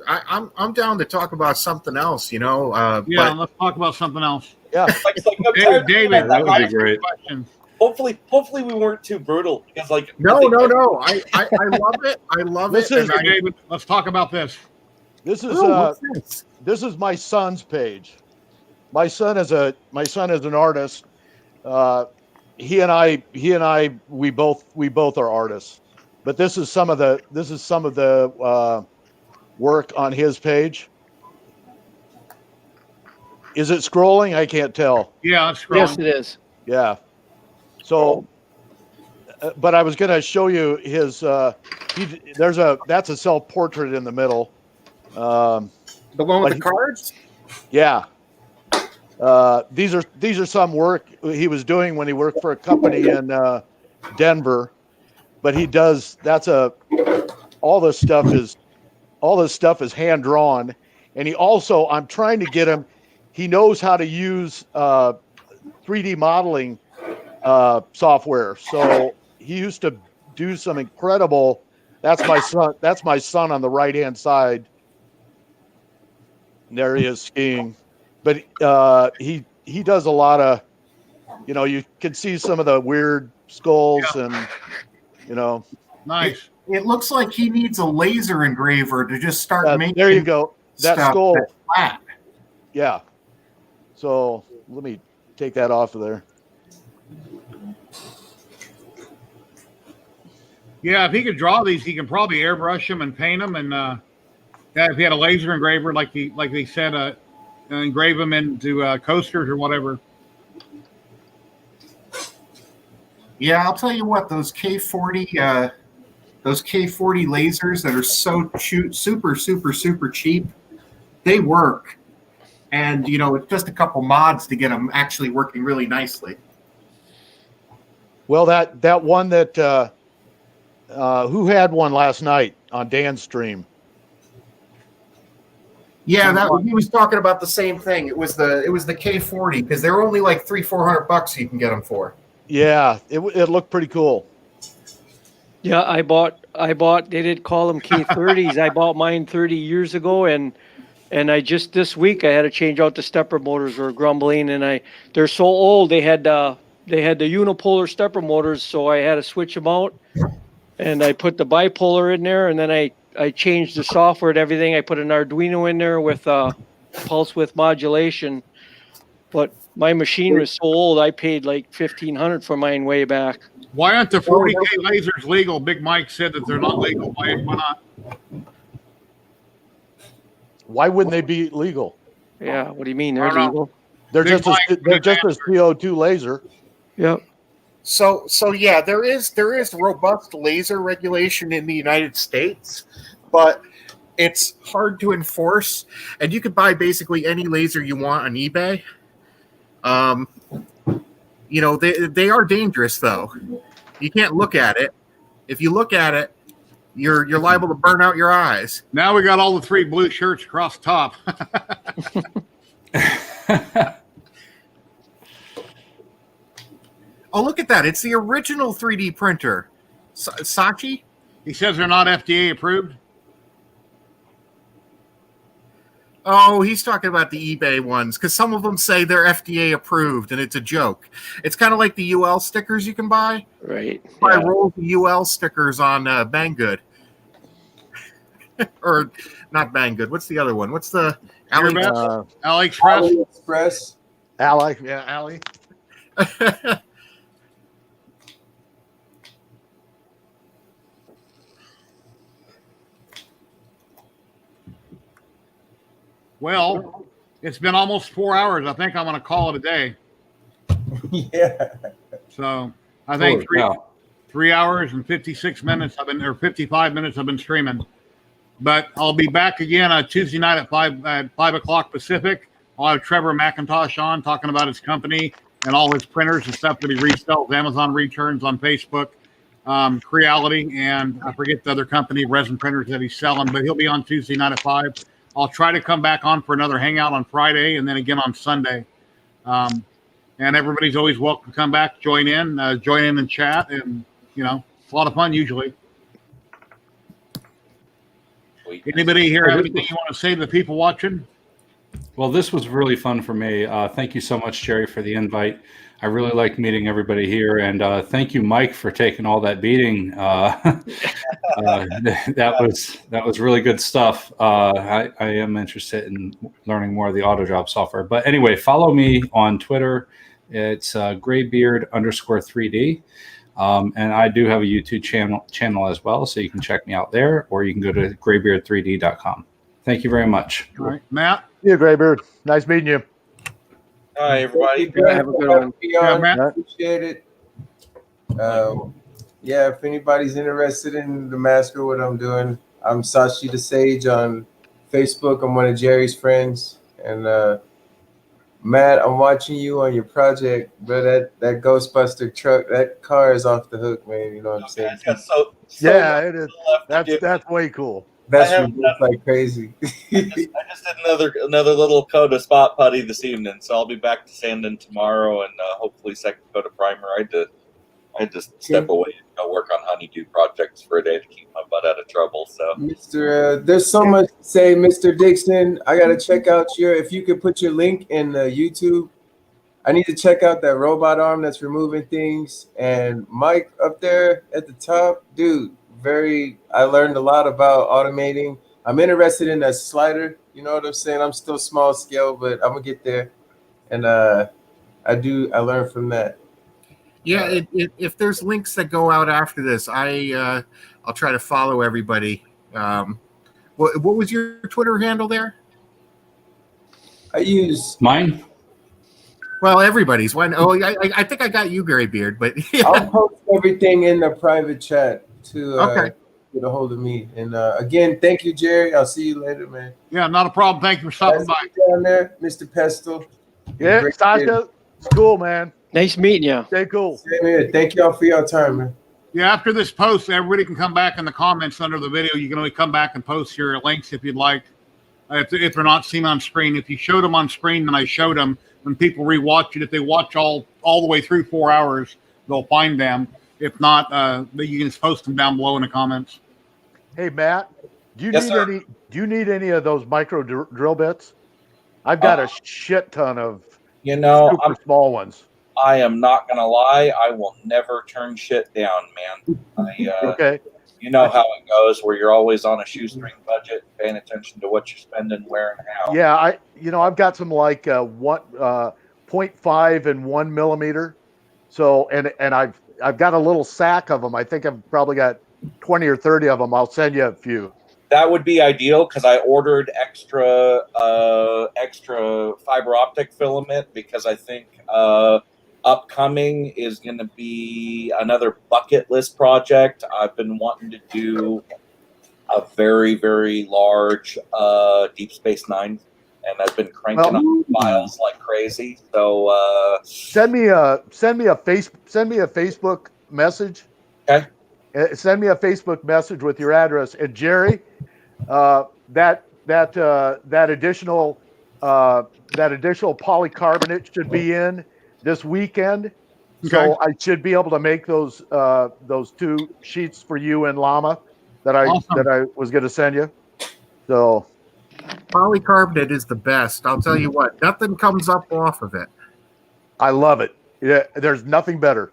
I'm down to talk about something else, let's talk about something else. Yeah. David, that would be great. Hopefully we weren't too brutal because No. I love it. I love it. David, let's talk about this. This is my son's page. My son is an artist. He and I we both are artists. But this is some of the work on his page. Is it scrolling? I can't tell. Yeah, it's scrolling. Yes, it is. Yeah. So, but I was going to show you his. That's a self-portrait in the middle. The one with the cards. Yeah. These are some work he was doing when he worked for a company in Denver. But he does. All this stuff is hand drawn, and he also. I'm trying to get him. He knows how to use 3D modeling software. So he used to do some incredible. That's my son. That's my son on the right hand side. And there he is skiing, but he does a lot of. You can see some of the weird skulls and. Nice. It looks like he needs a laser engraver to just start making. There you go. That skull. Flat. Yeah. So let me take that off of there. Yeah, if he could draw these, he can probably airbrush them and paint them. And if he had a laser engraver, like they said, engrave them into coasters or whatever. Yeah, I'll tell you what, those K40 lasers that are so super cheap, they work. And it's just a couple mods to get them actually working really nicely. Well, that one that who had one last night on Dan's stream? Yeah, he was talking about the same thing. It was the K40 because they're only like $300-400 you can get them for. Yeah, it looked pretty cool. Yeah, I bought. They did call them K30s. I bought mine 30 years ago, and I just this week I had to change out the stepper motors. Were grumbling, and they're so old. They had the unipolar stepper motors, so I had to switch them out. And I put the bipolar in there, and then I changed the software and everything. I put an Arduino in there with pulse width modulation, but my machine was so old, I paid like $1,500 for mine way back. Why aren't the 40K lasers legal? Big Mike said that they're not legal. Why not? Why wouldn't they be legal? Yeah, what do you mean they're legal? They're just a CO2 laser. Yep. So yeah, there is robust laser regulation in the United States, but it's hard to enforce. And you could buy basically any laser you want on eBay. They are dangerous though. You can't look at it. If you look at it, you're liable to burn out your eyes. Now we got all the 3 blue shirts across top. Oh, look at that. It's the original 3D printer. Sachi? He says they're not FDA approved. Oh, he's talking about the eBay ones because some of them say they're FDA approved and it's a joke. It's kind of like the UL stickers you can buy. Right. Buy rolls of UL stickers on Banggood. Or not Banggood. What's the other one? What's the AliExpress? AliExpress. Ally. Yeah, Ally. Well, it's been almost 4 hours. I think I'm going to call it a day. Yeah. So I think Yeah. 3 hours and 56 minutes I've been, or 55 minutes I've been streaming. But I'll be back again on Tuesday night at 5 o'clock Pacific. I'll have Trevor McIntosh on talking about his company and all his printers and stuff that he resells, Amazon returns on Facebook, Creality, and I forget the other company, resin printers that he's selling, but he'll be on Tuesday night at 5. I'll try to come back on for another hangout on Friday and then again on Sunday. And everybody's always welcome to come back, join in and chat, and you know, it's a lot of fun usually. Anybody here have anything you want to say to the people watching? Well, this was really fun for me. Thank you so much, Jerry, for the invite. I really liked meeting everybody here, and thank you, Mike, for taking all that beating. That was really good stuff. I am interested in learning more of the AutoJob software. But anyway, follow me on Twitter. It's graybeard_3D. And I do have a YouTube channel as well, so you can check me out there, or you can go to graybeard3d.com. Thank you very much. All right, Matt. Yeah, Graybeard. Nice meeting you. Hi, everybody. Have a good one. Matt. Appreciate it. Yeah, if anybody's interested in the mask or what I'm doing, I'm Sashi the Sage on Facebook. I'm one of Jerry's friends. And Matt, I'm watching you on your project, but that Ghostbuster truck, that car is off the hook, man. You know what I'm saying? So Yeah, it is. That's way cool. That's like crazy. I just did another little Coda spot putty this evening, so I'll be back to sanding tomorrow, and hopefully second Coda primer. I had to step away and go work on honeydew projects for a day to keep my butt out of trouble. So, Mr. There's so much to say, Mr. Dixon. I gotta check out if you could put your link in YouTube. I need to check out that robot arm that's removing things. And Mike up there at the top, dude. I learned a lot about automating. I'm interested in that slider. You know what I'm saying? I'm still small scale, but I'm gonna get there. And I learned from that. Yeah, if there's links that go out after this, I'll try to follow everybody. What was your Twitter handle there? I use mine. Well, everybody's one. Oh, I think I got you, Graybeard, but yeah. I'll post everything in the private chat to get a hold of me. And again, thank you, Jerry. I'll see you later, man. Yeah, not a problem. Thank you for stopping by. Down there, Mr. Pestle. Yeah, Sasha, it's cool, man. Nice meeting you. Stay cool. Same here. Thank y'all for your time, man. Yeah, after this post, everybody can come back in the comments under the video. You can only come back and post your links if you'd like. If they're not seen on screen. If you showed them on screen, then I showed them. When people rewatch it, if they watch all the way through 4 hours, they'll find them. If not, you can just post them down below in the comments. Hey, Matt, do Yes, you need any of those micro drill bits? I've got a shit ton of super small ones. I am not gonna lie. I will never turn shit down, man. Okay. You know how it goes, where you're always on a shoestring budget, paying attention to what you're spending, where, and how. Yeah, I've got some like 0.5 and 1 millimeter. So and I've got a little sack of them. I think I've probably got 20 or 30 of them. I'll send you a few. That would be ideal because I ordered extra fiber optic filament because I think upcoming is going to be another bucket list project. I've been wanting to do a very, very large Deep Space Nine, and I've been cranking up files like crazy. So send me a Facebook message. Okay. Send me a Facebook message with your address. And Jerry, that additional polycarbonate should be in this weekend. Okay. So I should be able to make those 2 sheets for you and Llama that I was going to send you. So polycarbonate is the best. I'll tell you what, nothing comes up off of it. I love it. Yeah, there's nothing better.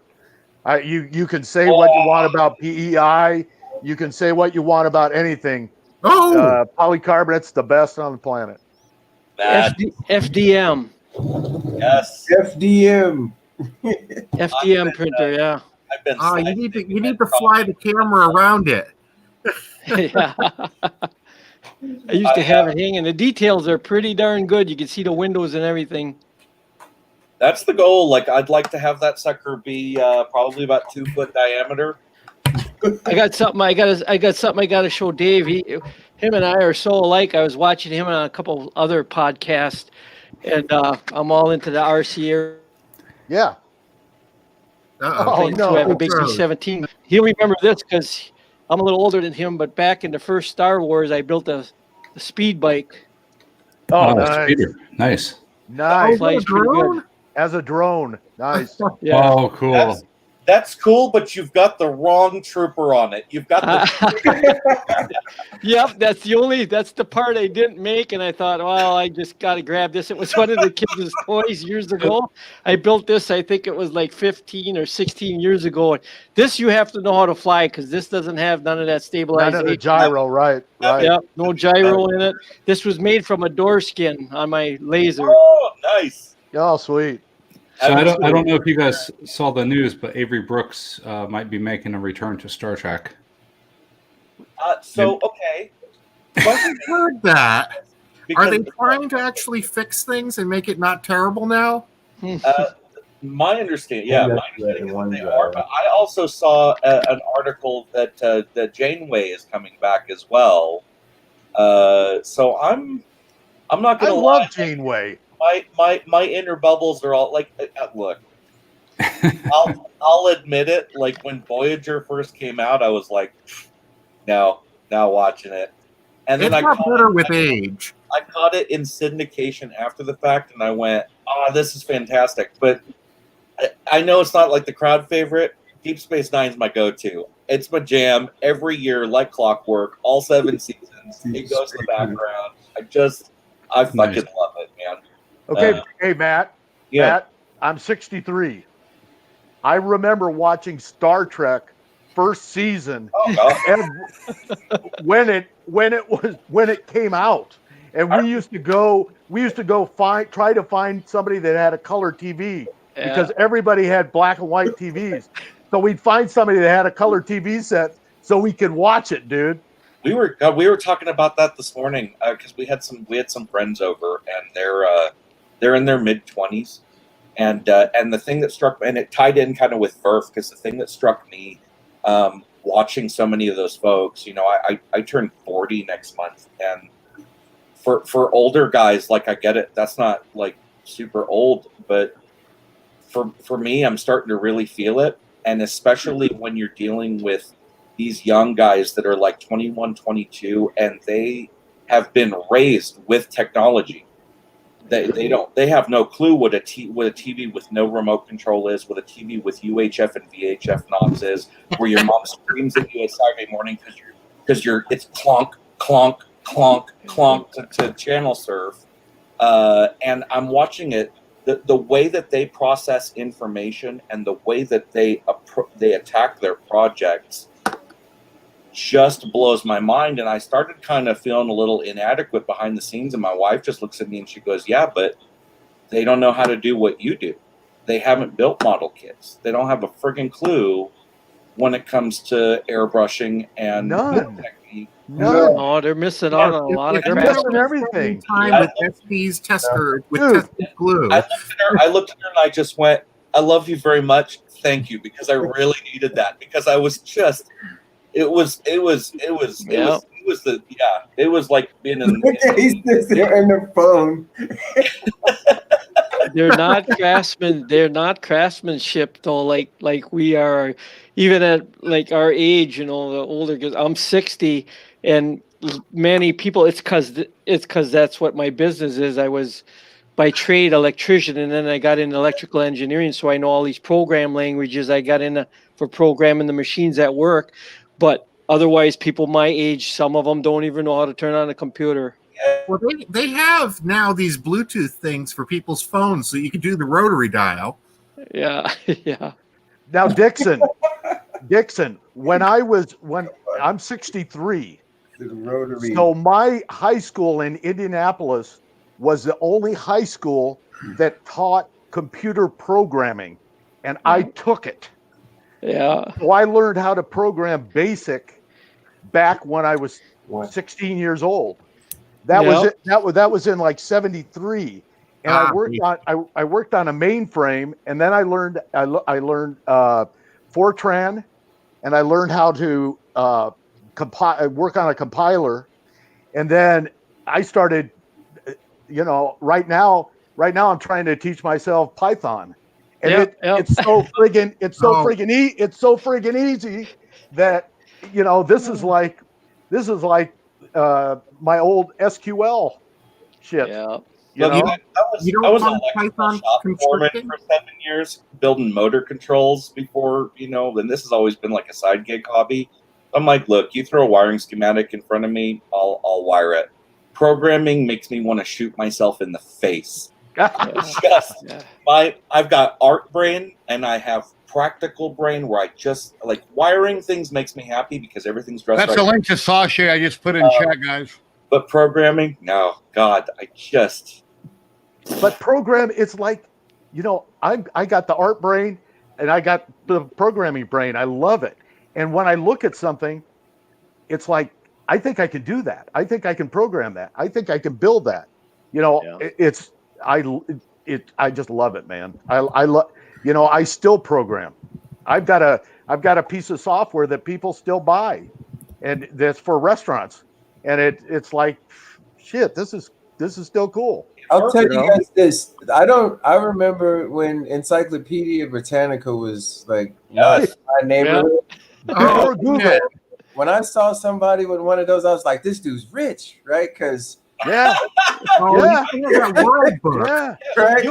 You can say what you want about PEI. You can say what you want about anything. Polycarbonate's the best on the planet. FDM. Yes. FDM. FDM printer, yeah. I've been you need to fly the camera around it. Yeah. I used to have it hanging. The details are pretty darn good. You can see the windows and everything. That's the goal. Like, I'd like to have that sucker be probably about 2 foot diameter. I got something. I got to show Dave. Him and I are so alike. I was watching him on a couple other podcasts, and I'm all into the RC area. Yeah. Oh no! I have a big B-17. He'll remember this because I'm a little older than him. But back in the first Star Wars, I built the speed bike. Oh, nice. Nice. Nice. Flies pretty good. As a drone. Nice. Yeah. Oh, cool. That's cool, but you've got the wrong trooper on it. You've got the. Yep, that's the part I didn't make, and I thought, well, I just got to grab this. It was one of the kids' toys years ago. I built this, I think it was like 15 or 16 years ago. This you have to know how to fly because this doesn't have none of that stabilization. None of the gyro, right? Yep, no gyro in it. This was made from a door skin on my laser. Oh, nice. Oh, sweet. So I don't know if you guys saw the news, but Avery Brooks might be making a return to Star Trek. Okay. I heard that. Are they trying to actually fix things and make it not terrible now? My understanding, is that they are. But I also saw an article that that Janeway is coming back as well. So I'm not going to lie. I love Janeway. My inner bubbles are all like, look. I'll admit it. Like when Voyager first came out, I was like, no, now watching it, and then It's got better with age. I caught it in syndication after the fact, and I went, "Oh, this is fantastic!" But I know it's not like the crowd favorite. Deep Space Nine is my go-to. It's my jam every year, like clockwork. All 7 seasons. It goes in the background. I fucking love it, man. Okay, hey Matt. Yeah. Matt, I'm 63. I remember watching Star Trek first season when it came out, and we used to go try to find somebody that had a color TV because everybody had black and white TVs. So we'd find somebody that had a color TV set so we could watch it, dude. We were talking about that this morning because we had some friends over, and they're in their mid-20s, and the thing that struck me, and it tied in kind of with Verf, because the thing that struck me watching so many of those folks, you know, I turned 40 next month, and for older guys, like I get it, that's not like super old, but for me, I'm starting to really feel it, and especially when you're dealing with these young guys that are like 21, 22, and they have been raised with technology. They have no clue what a TV with no remote control is, what a TV with UHF and VHF knobs is, where your mom screams at you at Saturday morning because it's clonk, clonk, clonk, clonk to channel surf. And I'm watching it, the way that they process information and the way that they attack their projects just blows my mind. And I started kind of feeling a little inadequate behind the scenes, and my wife just looks at me and she goes, yeah, but they don't know how to do what you do. They haven't built model kits. They don't have a friggin' clue when it comes to airbrushing and technique. No, they're missing out on a lot of crap. Missing everything. Time with SP's tester with tested glue. I looked at her and I just went, I love you very much. Thank you, because I really needed that, because I was just it was like being in they're in their phone. They're not craftsmen. They're not craftsmanship though. Like we are, even at like our age. You know, the older. Because I'm 60, and many people. It's because that's what my business is. I was by trade electrician, and then I got into electrical engineering, so I know all these program languages. I got into for programming the machines at work. But otherwise, people my age, some of them don't even know how to turn on a computer. Well, they have now these Bluetooth things for people's phones, so you can do the rotary dial. Yeah, yeah. Now, Dixon, when I'm 63, so my high school in Indianapolis was the only high school that taught computer programming, and I took it. Yeah. So I learned how to program BASIC back when I was 16 years old. That was it. That was in like '73, and I worked on a mainframe, and then I learned Fortran, and I learned how to work on a compiler, and then I started. Right now I'm trying to teach myself Python, and it's so friggin' easy that this is like my old SQL shit. I was an electrical shop foreman for 7 years, building motor controls before, and this has always been like a side gig hobby. I'm like, look, you throw a wiring schematic in front of me, I'll wire it. Programming makes me want to shoot myself in the face. I've got art brain and I have practical brain where I just like wiring things makes me happy because everything's dressed That's right. a link to Sasha I just put in chat, guys. But programming, no, God, But program, it's like, I got the art brain and I got the programming brain. I love it. And when I look at something, it's like, I think I can do that. I think I can program that. I think I can build that. I just love it, man. I love, I still program. I've got a piece of software that people still buy, and that's for restaurants. And it's like, shit, this is still cool. I'll tell you guys this. I remember when Encyclopedia Britannica was like my neighborhood. Before Google. When I saw somebody with one of those, I was like, this dude's rich, right? Because right?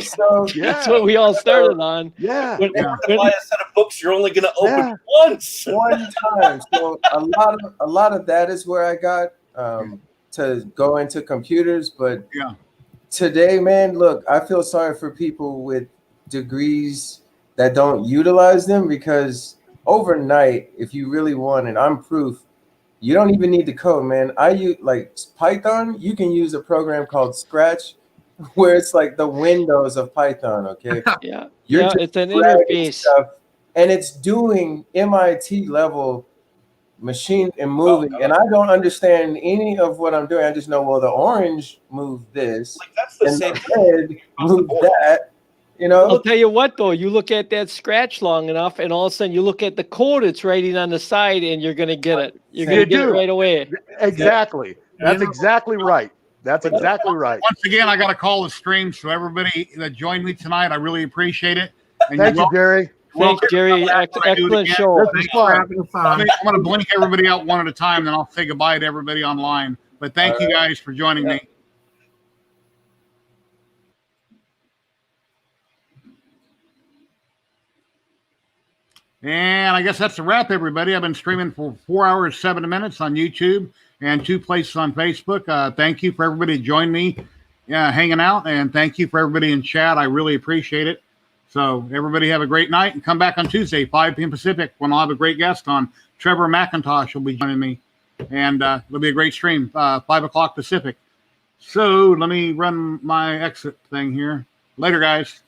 So that's what we all started on. Yeah. When you buy a set of books, you're only going to open once. One time. So a lot of that is where I got to go into computers. But today, man, look, I feel sorry for people with degrees that don't utilize them, because overnight, if you really want it, I'm proof. You don't even need to code, man. I use like Python. You can use a program called Scratch, where it's like the Windows of Python. Okay. It's an interface stuff, and it's doing MIT level machine and moving. And I don't understand any of what I'm doing. I just know, well, the orange moved this, that's the and same the red moved that. I'll tell you what, though, you look at that Scratch long enough, and all of a sudden you look at the code it's writing on the side, and you're going to get it. You're going to get it right away. Exactly. That's exactly right. That's exactly right. Once again, I got to call the stream. So everybody that joined me tonight, I really appreciate it. And Thank you, Jerry. Thanks, Jerry. Excellent show. This is fun. I'm going to blink everybody out one at a time, then I'll say goodbye to everybody online. But thank you guys for joining me. And I guess that's a wrap, everybody. I've been streaming for 4 hours, 7 minutes on YouTube and 2 places on Facebook. Thank you for everybody joining me hanging out. And thank you for everybody in chat. I really appreciate it. So everybody have a great night, and come back on Tuesday, 5 p.m. Pacific, when I'll have a great guest on. Trevor McIntosh will be joining me. And it'll be a great stream, 5 o'clock Pacific. So let me run my exit thing here. Later, guys.